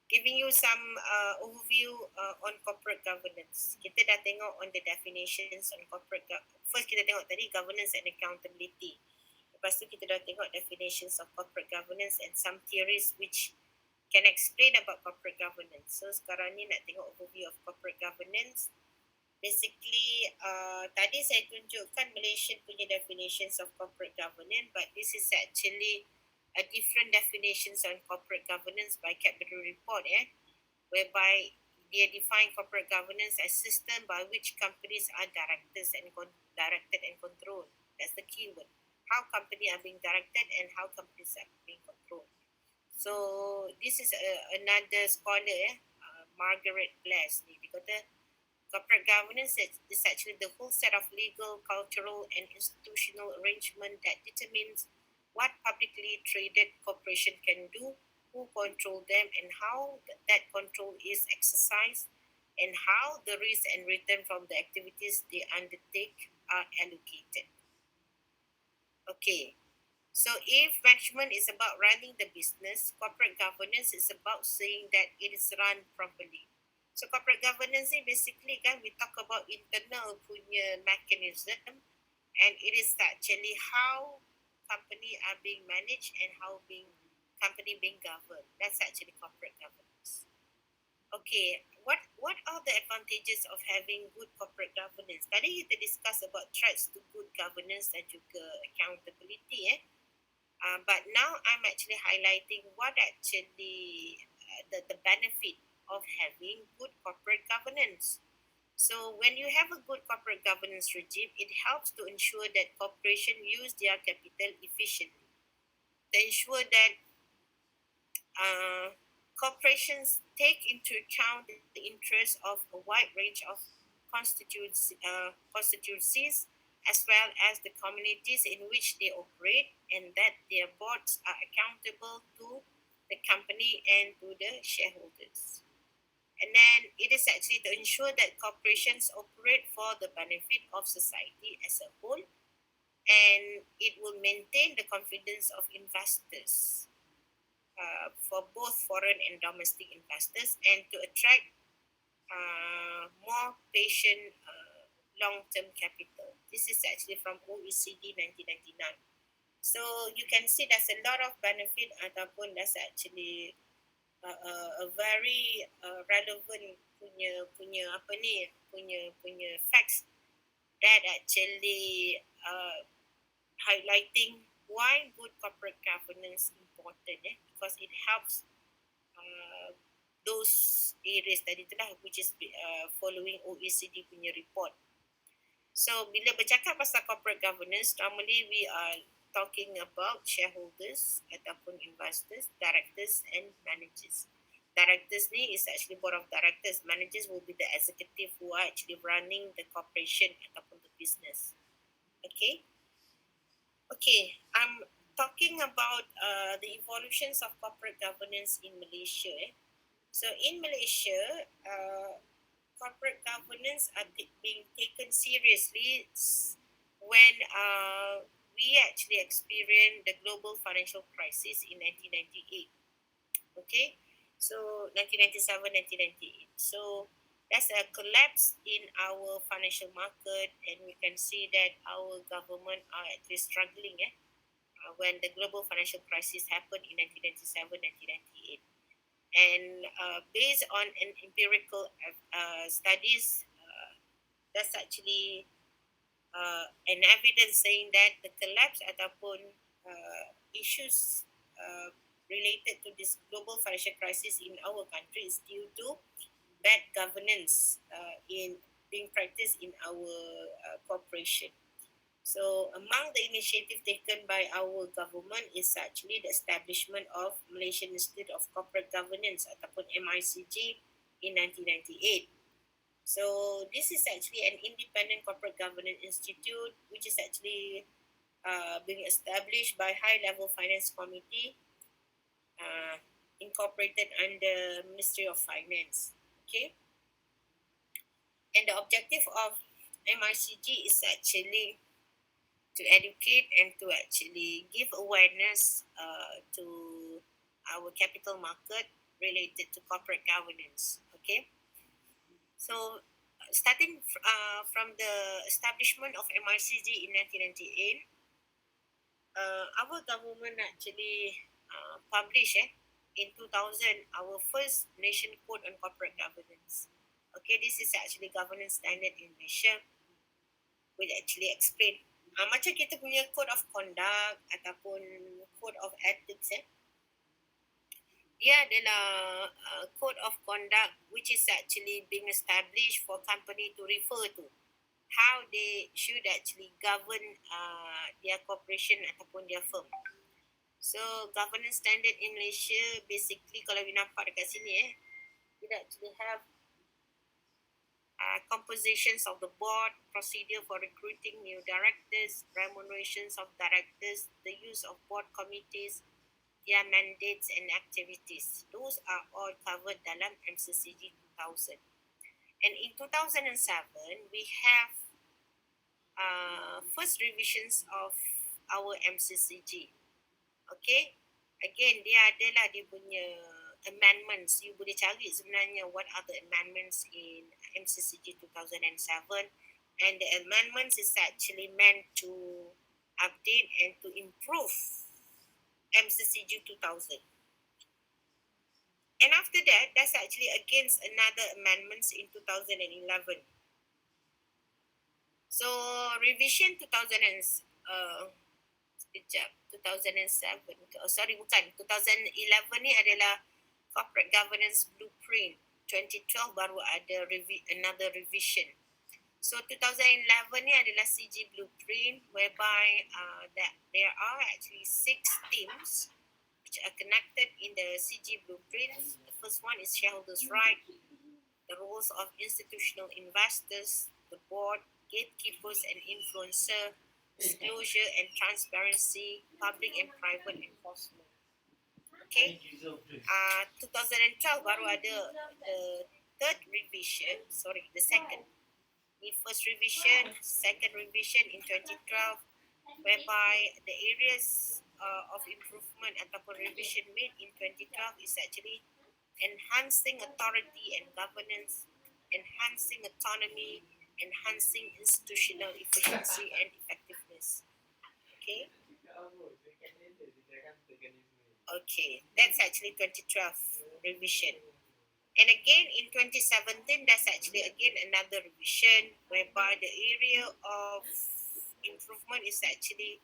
Giving you some overview on corporate governance. Kita dah tengok on the definitions on corporate first kita tengok tadi governance and accountability. Lepas tu kita dah tengok definitions of corporate governance and some theories which can explain about corporate governance. So sekarang ni nak tengok overview of corporate governance. Basically, tadi saya tunjukkan Malaysian punya definitions of corporate governance, but this is actually a different definitions on corporate governance by Cadbury Report, whereby they define corporate governance as system by which companies are directed and controlled. That's the key word. How companies are being directed and how companies are being controlled. So this is another scholar, Margaret Bless. Dia kata corporate governance is actually the whole set of legal, cultural, and institutional arrangement that determines what publicly traded corporation can do, who control them, and how that control is exercised, and how the risk and return from the activities they undertake are allocated. Okay, so if management is about running the business, corporate governance is about saying that it is run properly. So corporate governance ni basically kan we talk about internal punya mechanism, and it is actually how company are being managed and how company being governed. That's actually corporate governance. Okay, what are the advantages of having good corporate governance? Tadi kita discuss about threats to good governance dan juga accountability. But now I'm actually highlighting what actually the benefit of having good corporate governance. So when you have a good corporate governance regime, it helps to ensure that corporations use their capital efficiently, to ensure that uh, corporations take into account the interests of a wide range of constituencies as well as the communities in which they operate, and that their boards are accountable to the company and to the shareholders. And then it is actually to ensure that corporations operate for the benefit of society as a whole, and it will maintain the confidence of investors for both foreign and domestic investors, and to attract more patient long-term capital. This is actually from OECD 1999. So you can see there's a lot of benefit ataupun that's actually a very relevant punya apa ni punya facts that actually highlighting why good corporate governance important, because it helps uh, those areas tadi tu lah, which is following OECD punya report. So bila bercakap pasal corporate governance, normally we are talking about shareholders ataupun investors, directors and managers. Directors ni is actually board of directors. Managers will be the executive who are actually running the corporation ataupun the business. Okay. Okay, I'm talking about the evolutions of corporate governance in Malaysia. So in Malaysia, corporate governance are being taken seriously when we actually experienced the global financial crisis in 1998. Okay, so 1997, 1998. So there's a collapse in our financial market, and we can see that our government are actually struggling when the global financial crisis happened in 1997, 1998. And based on an empirical studies, that's actually an evidence saying that the collapse ataupun issues related to this global financial crisis in our country is due to bad governance in being practiced in our corporation. So among the initiative taken by our government is actually the establishment of Malaysian Institute of Corporate Governance ataupun MICG in 1998. So this is actually an independent corporate governance institute which is actually being established by High Level Finance Committee uh, incorporated under Ministry of Finance. Okay, and the objective of MICG is actually to educate and to actually give awareness to our capital market related to corporate governance. Okay, so starting from the establishment of MICG in 1998, our government actually published in 2000 our first nation code on corporate governance. Okay, this is actually governance standard in Malaysia, will actually explain macam kita punya code of conduct ataupun code of ethics. Dia adalah code of conduct which is actually being established for company to refer to how they should actually govern their corporation ataupun their firm. So governance standard in Malaysia basically kalau you nampak dekat sini it actually have compositions of the board, procedure for recruiting new directors, remunerations of directors, the use of board committees, their mandates and activities. Those are all covered dalam MCCG 2000. And in 2007, we have first revisions of our MCCG. Okay, again dia adalah dia punya amendments. You boleh cari sebenarnya what are the amendments in MCCG 2007, and the amendments is actually meant to update and to improve MCCG 2000. And after that, that's actually against another amendments in 2011. So revision 2000 sekejap 2007 sorry bukan 2011 ni adalah corporate governance blueprint. 2012 baru ada another revision. So 2011 ni adalah CG blueprint whereby that there are actually 6 themes which are connected in the CG blueprint. The first one is shareholders' right, the roles of institutional investors, the board, gatekeepers and influencer, disclosure and transparency, public and private enforcement. Okay, 2012 baru ada the third revision, the second. The first revision, second revision in 2012, whereby the areas of improvement ataupun revision made in 2012 is actually enhancing authority and governance, enhancing autonomy, enhancing institutional efficiency and effectiveness. Okay. Okay, that's actually 2012 revision. And again in 2017, that's actually again another revision whereby the area of improvement is actually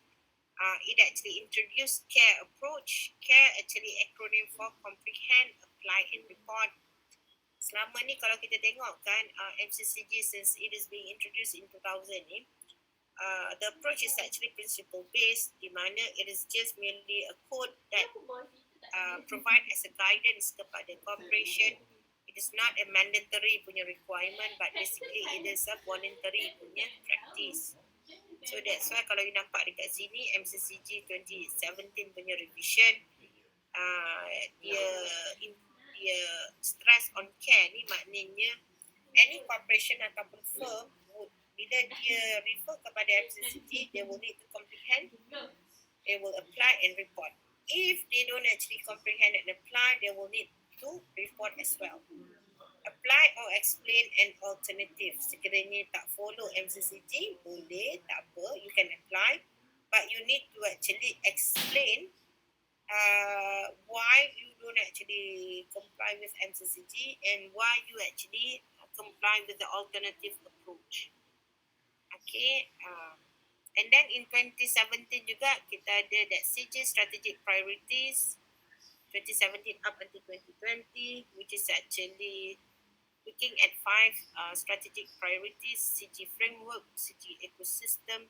it actually introduced CARE approach. CARE actually acronym for comprehend, apply and report. Selama ni kalau kita tengok kan MCCG since it is being introduced in 2000 ni, the approach is actually principle based, di mana it is just merely a code that provide as a guidance kepada corporation. It is not a mandatory punya requirement, but basically it is a voluntary punya practice. So that's why kalau you nampak dekat sini MCCG 2017 punya revision, dia stress on care ni maknanya any corporation ataupun firm bila dia refer kepada MCCG, they will need to comprehend, they will apply and report. If they don't actually comprehend and apply, they will need to report as well. Apply or explain an alternative. Sekiranya tak follow MCCG, boleh, tak apa, you can apply, but you need to actually explain why you don't actually comply with MCCG and why you actually comply with the alternative approach. Okay, and then in 2017 juga kita ada that CG strategic priorities 2017 up until 2020, which is actually looking at 5 strategic priorities: CG framework, CG ecosystem,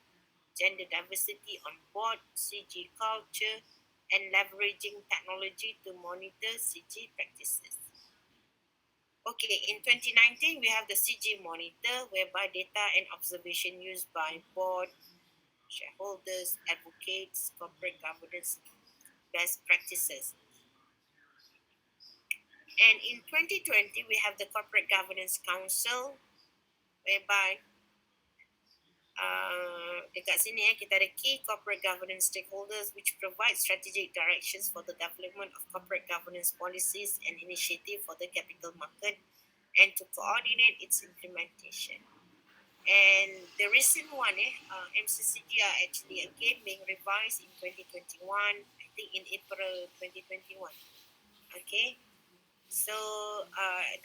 gender diversity on board, CG culture, and leveraging technology to monitor CG practices. Okay, in 2019, we have the CG monitor, whereby data and observation used by board, shareholders, advocates, corporate governance best practices. And in 2020, we have the Corporate Governance Council, whereby dekat sini kita ada key corporate governance stakeholders which provide strategic directions for the development of corporate governance policies and initiative for the capital market and to coordinate its implementation. And the recent one, MCCG are actually again being revised in 2021, I think in April 2021. Okay. So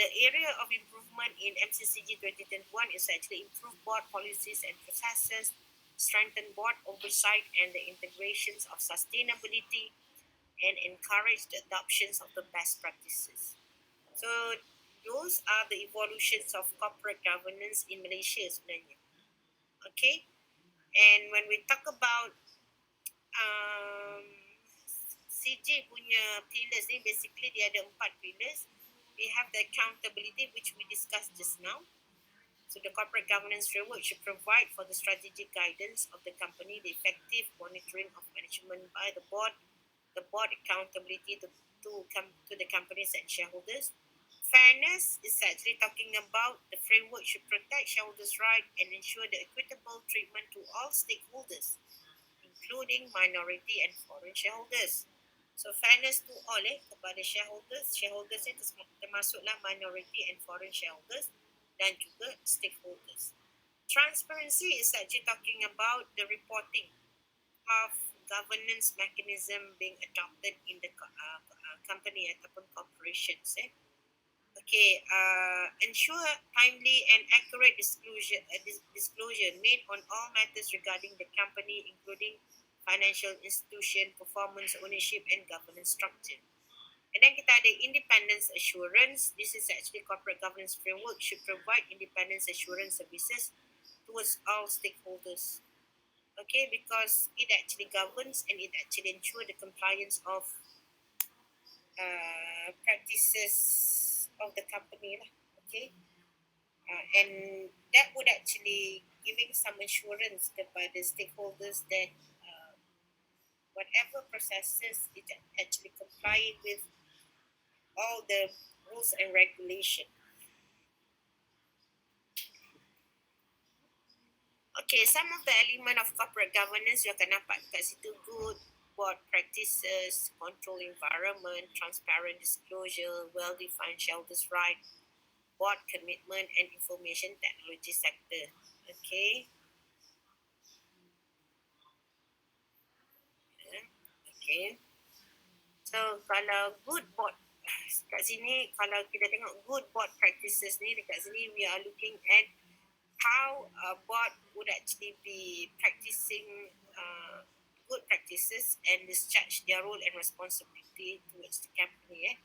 the area of improvement in MCCG 2021 is actually improve board policies and processes, strengthen board oversight and the integrations of sustainability, and encourage the adoptions of the best practices. So those are the evolutions of corporate governance in Malaysia sebenarnya. Okay, and when we talk about CG punya pillars ni, basically dia ada 4 pillars. We have the accountability which we discussed just now. So the corporate governance framework should provide for the strategic guidance of the company, the effective monitoring of management by the board accountability to the companies and shareholders. Fairness is actually talking about the framework should protect shareholders' right and ensure the equitable treatment to all stakeholders, including minority and foreign shareholders. So fairness to all kepada shareholders ni termasuklah minority and foreign shareholders dan juga stakeholders. Transparency is actually talking about the reporting of governance mechanism being adopted in the company ataupun corporations. Okay, ensure timely and accurate disclosure made on all matters regarding the company, including financial institution, performance, ownership, and governance structure. And then kita ada independence assurance. This is actually corporate governance framework should provide independence assurance services towards all stakeholders. Okay, because it actually governs and it actually ensure the compliance of practices of the company lah. Okay, and that would actually giving some assurance kepada stakeholders that whatever processes it actually complying with all the rules and regulation. Okay, some of the element of corporate governance you akan nampak kat situ: good board practices, control environment, transparent disclosure, well-defined shareholders' right, board commitment, and information technology sector. Okay. Okay. So kalau good board kat sini, kalau kita tengok good board practices ni dekat sini, we are looking at how a board would actually be practicing good practices and discharge their role and responsibility towards the company.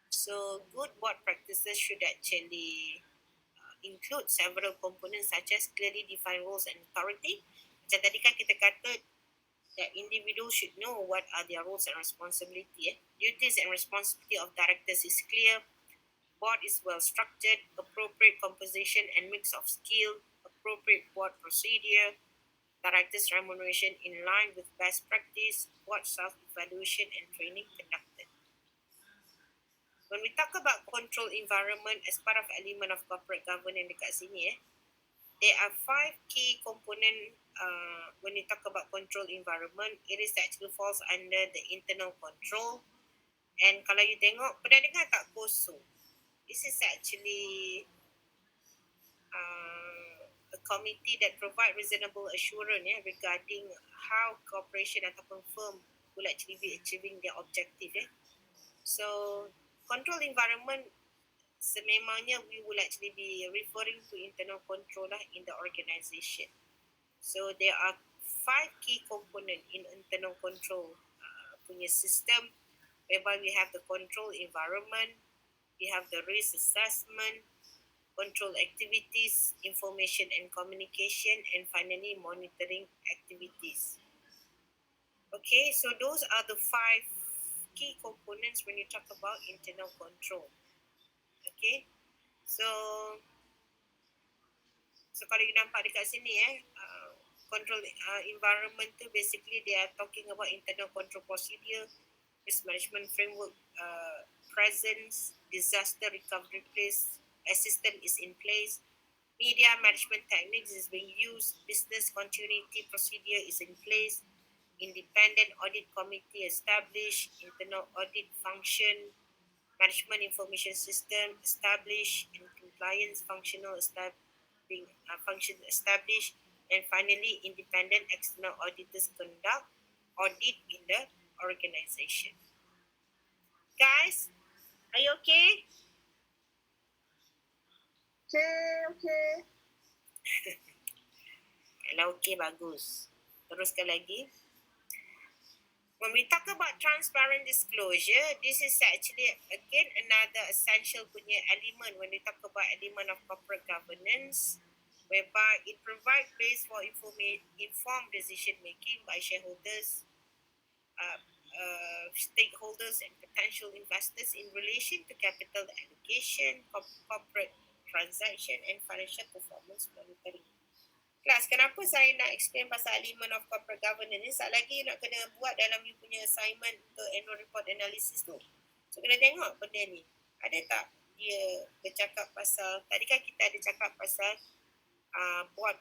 So good board practices should actually include several components such as clearly defined roles and authority. Macam tadi kan kita kata that individuals should know what are their roles and responsibility. Duties and responsibility of directors is clear. Board is well structured, appropriate composition and mix of skill, appropriate board procedure, directors' remuneration in line with best practice, board self-evaluation and training conducted. When we talk about control environment as part of element of corporate governance dekat sini, there are 5 key components when you talk about control environment. It is actually falls under the internal control. And kalau you tengok, pernah dengar tak COSO? This is actually a committee that provide reasonable assurance regarding how corporation ataupun firm will actually be achieving their objective. So, control environment sememangnya we will actually be referring to internal control in the organisation. So, there are 5 key components in internal control punya system, whereby we have the control environment, we have the risk assessment, control activities, information and communication, and finally monitoring activities. Okay, so those are the 5 key components when you talk about internal control. Okay, so kalau you nampak dekat sini control environment tu basically they are talking about internal control procedure, risk management framework, presence, disaster recovery place, system is in place, media management techniques is being used, business continuity procedure is in place, independent audit committee established, internal audit function, management information system established, and compliance functional function established, and finally independent external auditors conduct audit in the organization. Guys, are you okay? Okay. Kalau okay, bagus. Teruskan lagi. When we talk about transparent disclosure, this is actually again another essential punya element when we talk about element of corporate governance, whereby it provides base for informed decision making by shareholders, stakeholders and potential investors in relation to capital allocation, corporate transaction and financial performance monitoring. Kelas, kenapa saya nak explain pasal element of corporate governance ni? Sekali lagi nak kena buat dalam you punya assignment untuk annual report analysis tu. So, kena tengok benda ni. Ada tak dia bercakap pasal, tadi kan kita ada cakap pasal board,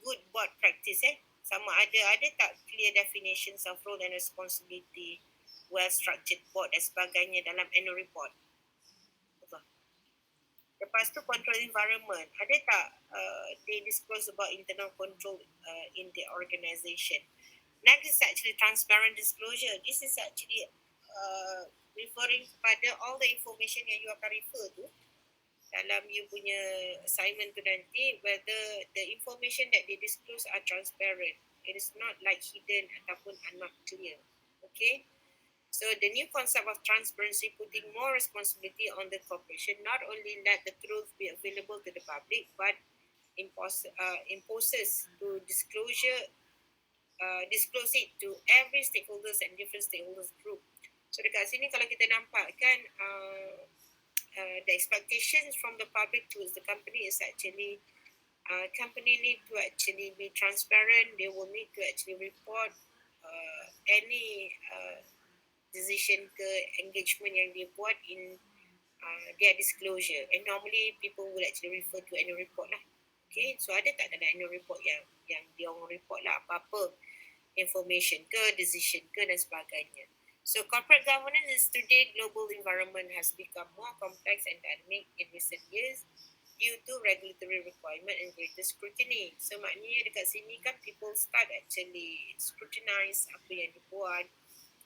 good board practice sama ada tak clear definitions of role and responsibility, well structured board dan sebagainya dalam annual report. Lepas tu control environment, ada tak they disclose about internal control in the organisation? Next is actually transparent disclosure. This is actually referring kepada all the information yang you akan refer tu dalam you punya assignment tu nanti, whether the information that they disclose are transparent. It is not like hidden ataupun are not clear. Okay. So the new concept of transparency putting more responsibility on the corporation, not only let the truth be available to the public, but imposes to disclose it to every stakeholders and different stakeholders group. So dekat sini kalau kita nampak kan the expectations from the public towards the company is actually company need to actually be transparent. They will need to actually report any decision ke engagement yang dia buat in their disclosure. And normally people will actually refer to annual report lah. Okay, so ada tak dalam annual report yang dia orang report lah apa-apa information ke, decision ke dan sebagainya. So corporate governance in today's global environment has become more complex and dynamic in recent years due to regulatory requirement and greater scrutiny. So maknanya dekat sini kan people start actually scrutinize apa yang dibuat,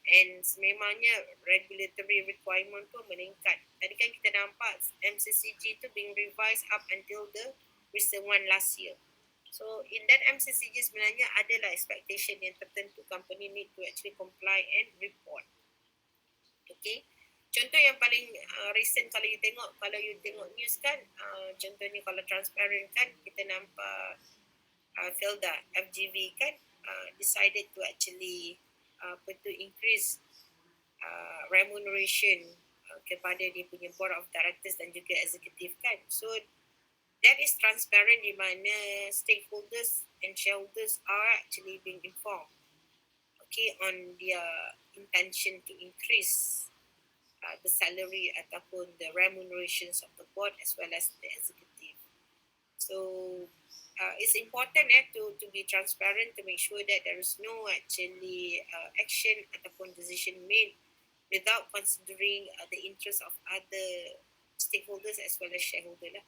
and sememangnya regulatory requirement pun meningkat. Tadi kan kita nampak MCCG tu being revised up until the recent one last year. So in that MCCG sebenarnya adalah expectation yang tertentu company need to actually comply and report. Okay. Contoh yang paling recent kalau you tengok news kan, contohnya kalau transparent kan kita nampak Felda FGV kan decided to actually to increase remuneration kepada dia punya board of directors dan juga executive kan. So that is transparent di mana stakeholders and shareholders are actually being informed, okay, on their intention to increase the salary ataupun the remunerations of the board as well as the executive. So it's important to be transparent, to make sure that there is no actually action ataupun decision made without considering the interests of other stakeholders as well as shareholders lah.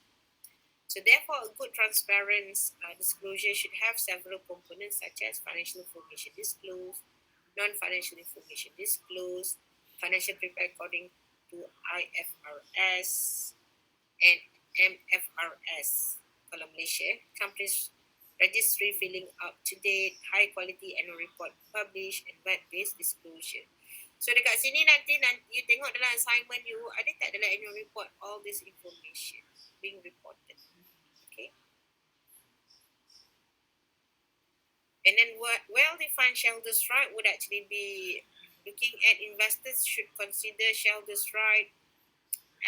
So therefore, a good transparent disclosure should have several components such as financial information disclosed, non-financial information disclosed, financial prepared according to IFRS and MFRS. Kalau Malaysia, companies registry filling up to date, high quality annual report published and web-based disclosure. So dekat sini nanti you tengok dalam assignment you, ada tak dalam annual report all this information being reported. Okay. And then well-defined shareholders' right would actually be looking at investors should consider shareholders' right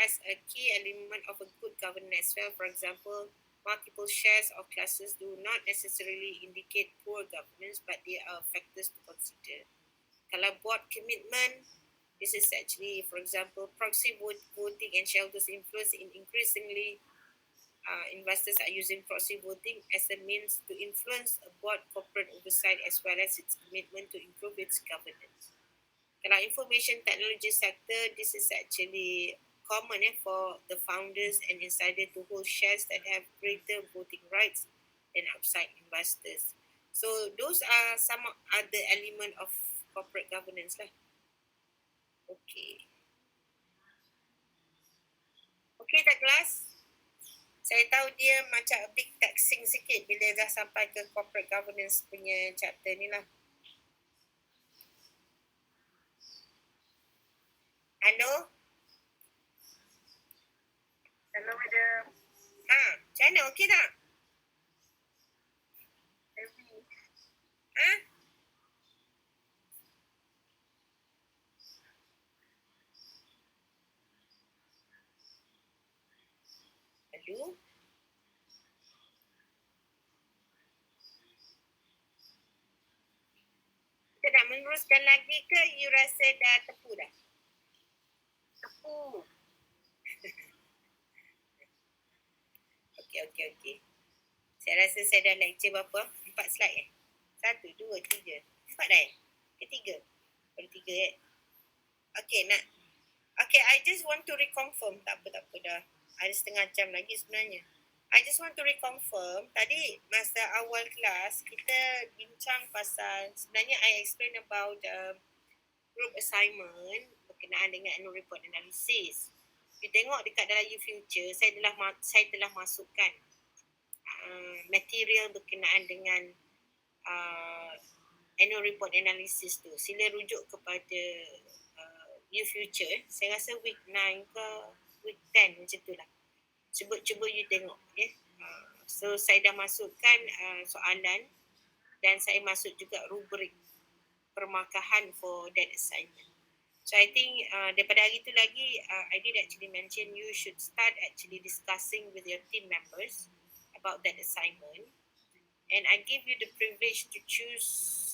as a key element of a good governance as well. For example, multiple shares or classes do not necessarily indicate poor governance, but they are factors to consider. Kalau board commitment, this is actually, for example, proxy voting and shareholders' influence in increasingly investors are using proxy voting as a means to influence a board corporate oversight as well as its commitment to improve its governance. Kalau information technology sector, this is actually common for the founders and insiders to hold shares that have greater voting rights than outside investors. So those are some other element of corporate governance lah. Okay. Okay tak kelas? Saya tahu dia macam a bit taxing sikit bila dah sampai ke corporate governance punya chapter ni lah. Hello? Hello, madam. Macam mana? Okey tak? Hello? Kita nak meneruskan lagi ke you rasa dah tepu dah? Tepu. Okey. Saya rasa saya dah lecture berapa? 4 slide 1, 2, 3. 4 dah Ketiga. Baru 3 Okey, nak. Okay, I just want to reconfirm. Tak apa dah. Ada setengah jam lagi sebenarnya. I just want to reconfirm, tadi masa awal kelas kita bincang pasal, sebenarnya I explain about group assignment berkenaan dengan annual report analysis. You tengok dekat dalam U-Future, saya telah masukkan material berkenaan dengan annual report analysis tu. Sila rujuk kepada U-Future. Saya rasa week 9 ke week 10 macam tu lah. Cuba you tengok. Okay? So saya dah masukkan soalan dan saya masuk juga rubrik permarkahan for that assignment. So I think daripada hari tu lagi, I did actually mention you should start actually discussing with your team members about that assignment. And I give you the privilege to choose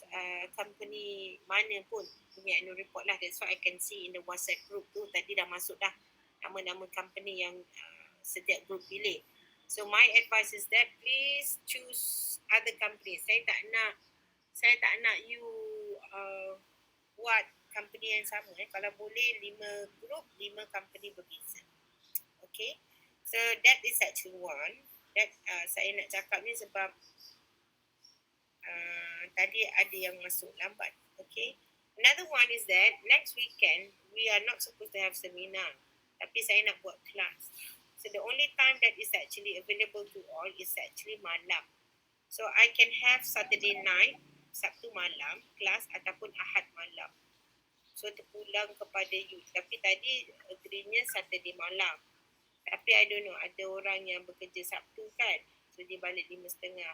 company mana pun punya annual report lah. That's why I can see in the WhatsApp group tu tadi dah masuk dah nama-nama company yang setiap group pilih. So my advice is that please choose other companies. Saya tak nak you buat company yang sama. Kalau boleh 5 group, 5 company berbeza. Okay. So that is actually one. That saya nak cakap ni sebab tadi ada yang masuk lambat. Okay. Another one is that next weekend we are not supposed to have seminar. Tapi saya nak buat kelas. So the only time that is actually available to all is actually malam. So I can have Saturday night, Sabtu malam, kelas ataupun Ahad malam. So terpulang kepada you. Tapi tadi agree-nya Saturday malam. Tapi I don't know, ada orang yang bekerja Sabtu kan. So dia balik 5:30.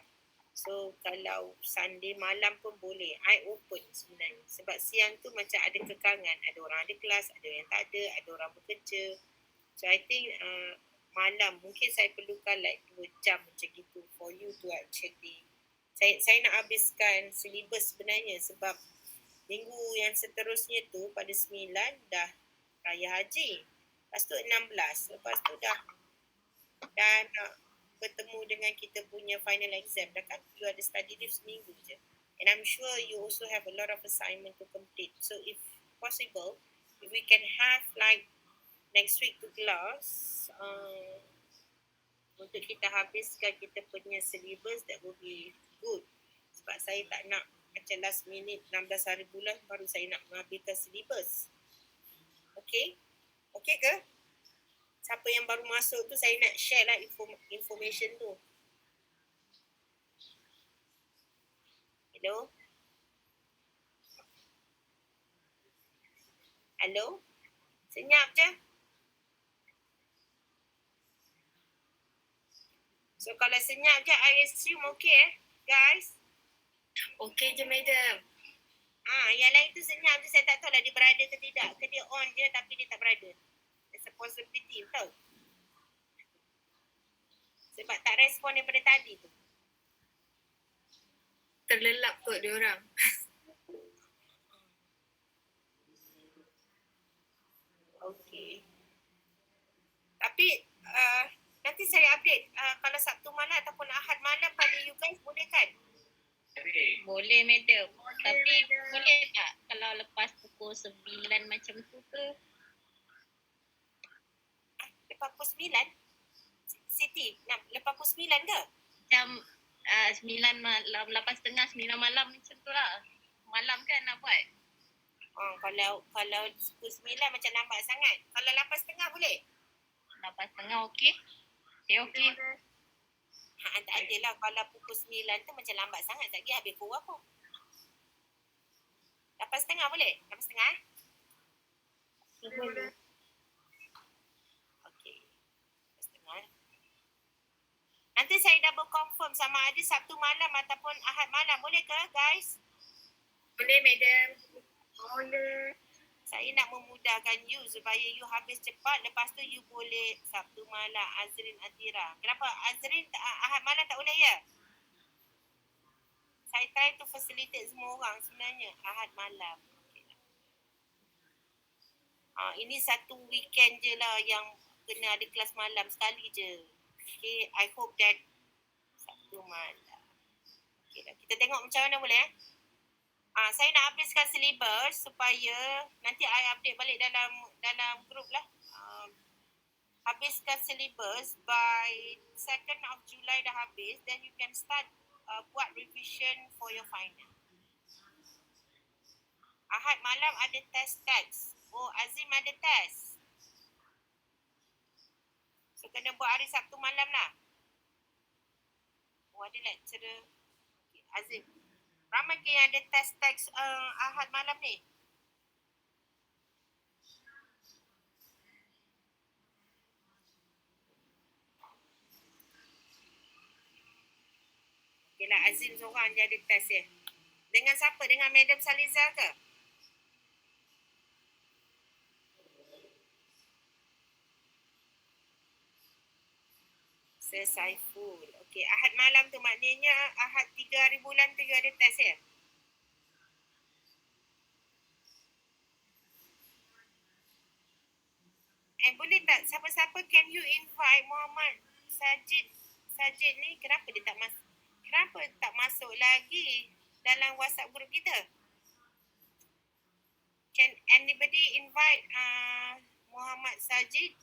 So kalau Sunday malam pun boleh. I open sebenarnya. Sebab siang tu macam ada kekangan. Ada orang ada kelas, ada yang tak ada orang bekerja. So I think malam mungkin saya perlukan like 2 jam macam gitu for you to actually. Saya nak habiskan silibus sebenarnya sebab minggu yang seterusnya tu pada 9 dah Raya Haji. Lepas tu 16. Lepas tu dah nak bertemu dengan kita punya final exam. Dah kan you ada study leave seminggu je. And I'm sure you also have a lot of assignment to complete. So if possible, if we can have like next week to class untuk kita habiskan kita punya syllabus, that will be good. Sebab saya tak nak macam last minute 16 hari bulan baru saya nak menghabiskan syllabus. Okay? Okay ke? Siapa yang baru masuk tu saya nak share lah information tu. Hello? Hello? Senyap je. So kalau senyap je, I assume okay guys? Okay je, madam. Yang lain tu senyap je, saya tak tahu lah dia berada ke tidak. Ke dia on je tapi dia tak berada. It's a possibility, tahu? Sebab tak respon daripada tadi tu. Terlelap kot diorang. Okay. Tapi nanti saya update kalau Sabtu malam ataupun Ahad malam pada you guys, boleh kan? Boleh, madam. Tapi boleh tak kalau lepas pukul 9 macam tu ke? Lepas pukul 9? Siti, lepas pukul 9 ke? Macam 9 malam, 8:30, 9 malam macam tu lah. Malam kan nak buat? Kalau pukul 9 macam lambat sangat. Kalau 8:30 boleh? 8:30 okey? Okey. Tak adalah kalau pukul 9 tu macam lambat sangat. Tak pergi habis pukul apa? 8:30 boleh? 8:30? Boleh. Okey. 8:30. Nanti saya double confirm sama ada Sabtu malam ataupun Ahad malam. Boleh ke guys? Boleh, madam. Boleh. Saya nak memudahkan you supaya you habis cepat. Lepas tu you boleh Sabtu malam Azrin Atira. Kenapa? Azrin Ahad malam tak boleh ya? Saya try to facilitate semua orang sebenarnya. Ahad malam. Okay. Ini satu weekend je lah yang kena ada kelas malam sekali je. Okay, I hope that Sabtu malam. Okay lah. Kita tengok macam mana boleh saya nak habiskan syllabus supaya nanti I update balik dalam grup lah. habiskan syllabus by 2nd of July dah habis, then you can start buat revision for your final. Ahad malam ada test. Oh, Azim ada test. So, kena buat hari Sabtu malam lah. Oh, ada lecturer. Okay, Azim. Ramai ke yang ada test Ahad malam ni? Okay lah, Azim seorang je ada test ya. Dengan siapa? Dengan Madam Saliza ke? Sir Saiful. Okey, Ahad malam tu maknanya Ahad 3 hari bulan tu you ada test ya? Boleh tak siapa-siapa can you invite Muhammad Sajid ni kenapa dia tak masuk lagi dalam WhatsApp group kita? Can anybody invite Muhammad Sajid?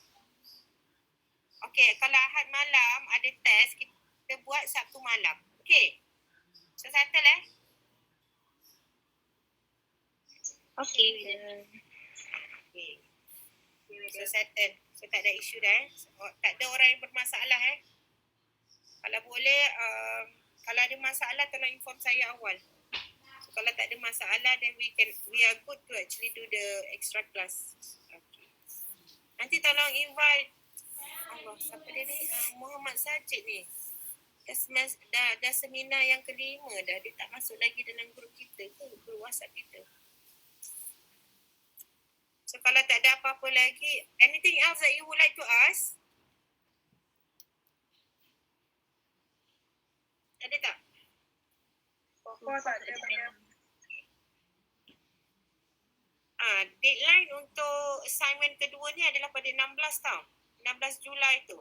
Okey, kalau Ahad malam ada test kita buat Sabtu malam. Okey. So settle Okay. Okay. So settle. So tak ada isu dah tak ada orang yang bermasalah Kalau boleh kalau ada masalah tolong inform saya awal. So kalau tak ada masalah then we are good to actually do the extra class. Okay. Nanti tolong invite siapa dia ni? Muhammad Sajid ni. Dah seminar yang kelima dah. Dia tak masuk lagi dalam grup kita ke? Grup WhatsApp kita. So kalau tak ada apa-apa lagi, anything else that you would like to ask? Ada tak? Deadline untuk assignment kedua ni adalah pada 16 tau. 16 Julai tu.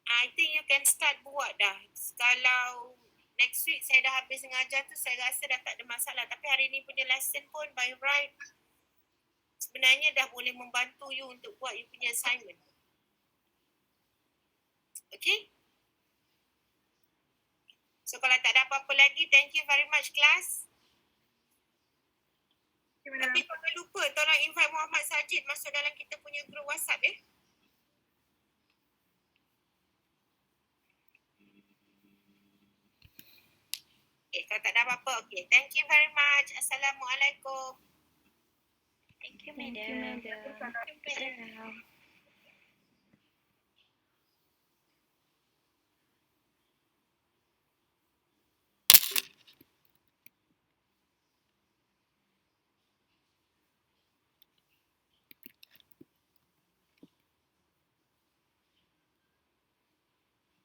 I think you can start buat dah. Kalau next week saya dah habis mengajar tu, saya rasa dah tak ada masalah. Tapi hari ni punya lesson pun by right sebenarnya dah boleh membantu you untuk buat you punya assignment. Okay? So kalau tak ada apa-apa lagi, thank you very much class. Tapi jangan lupa tolong invite Muhammad Sajid masuk dalam kita punya group WhatsApp Okay, kalau tak ada apa-apa, okay. Thank you very much. Assalamualaikum. Thank you, madam. Thank you, madam. Assalamualaikum.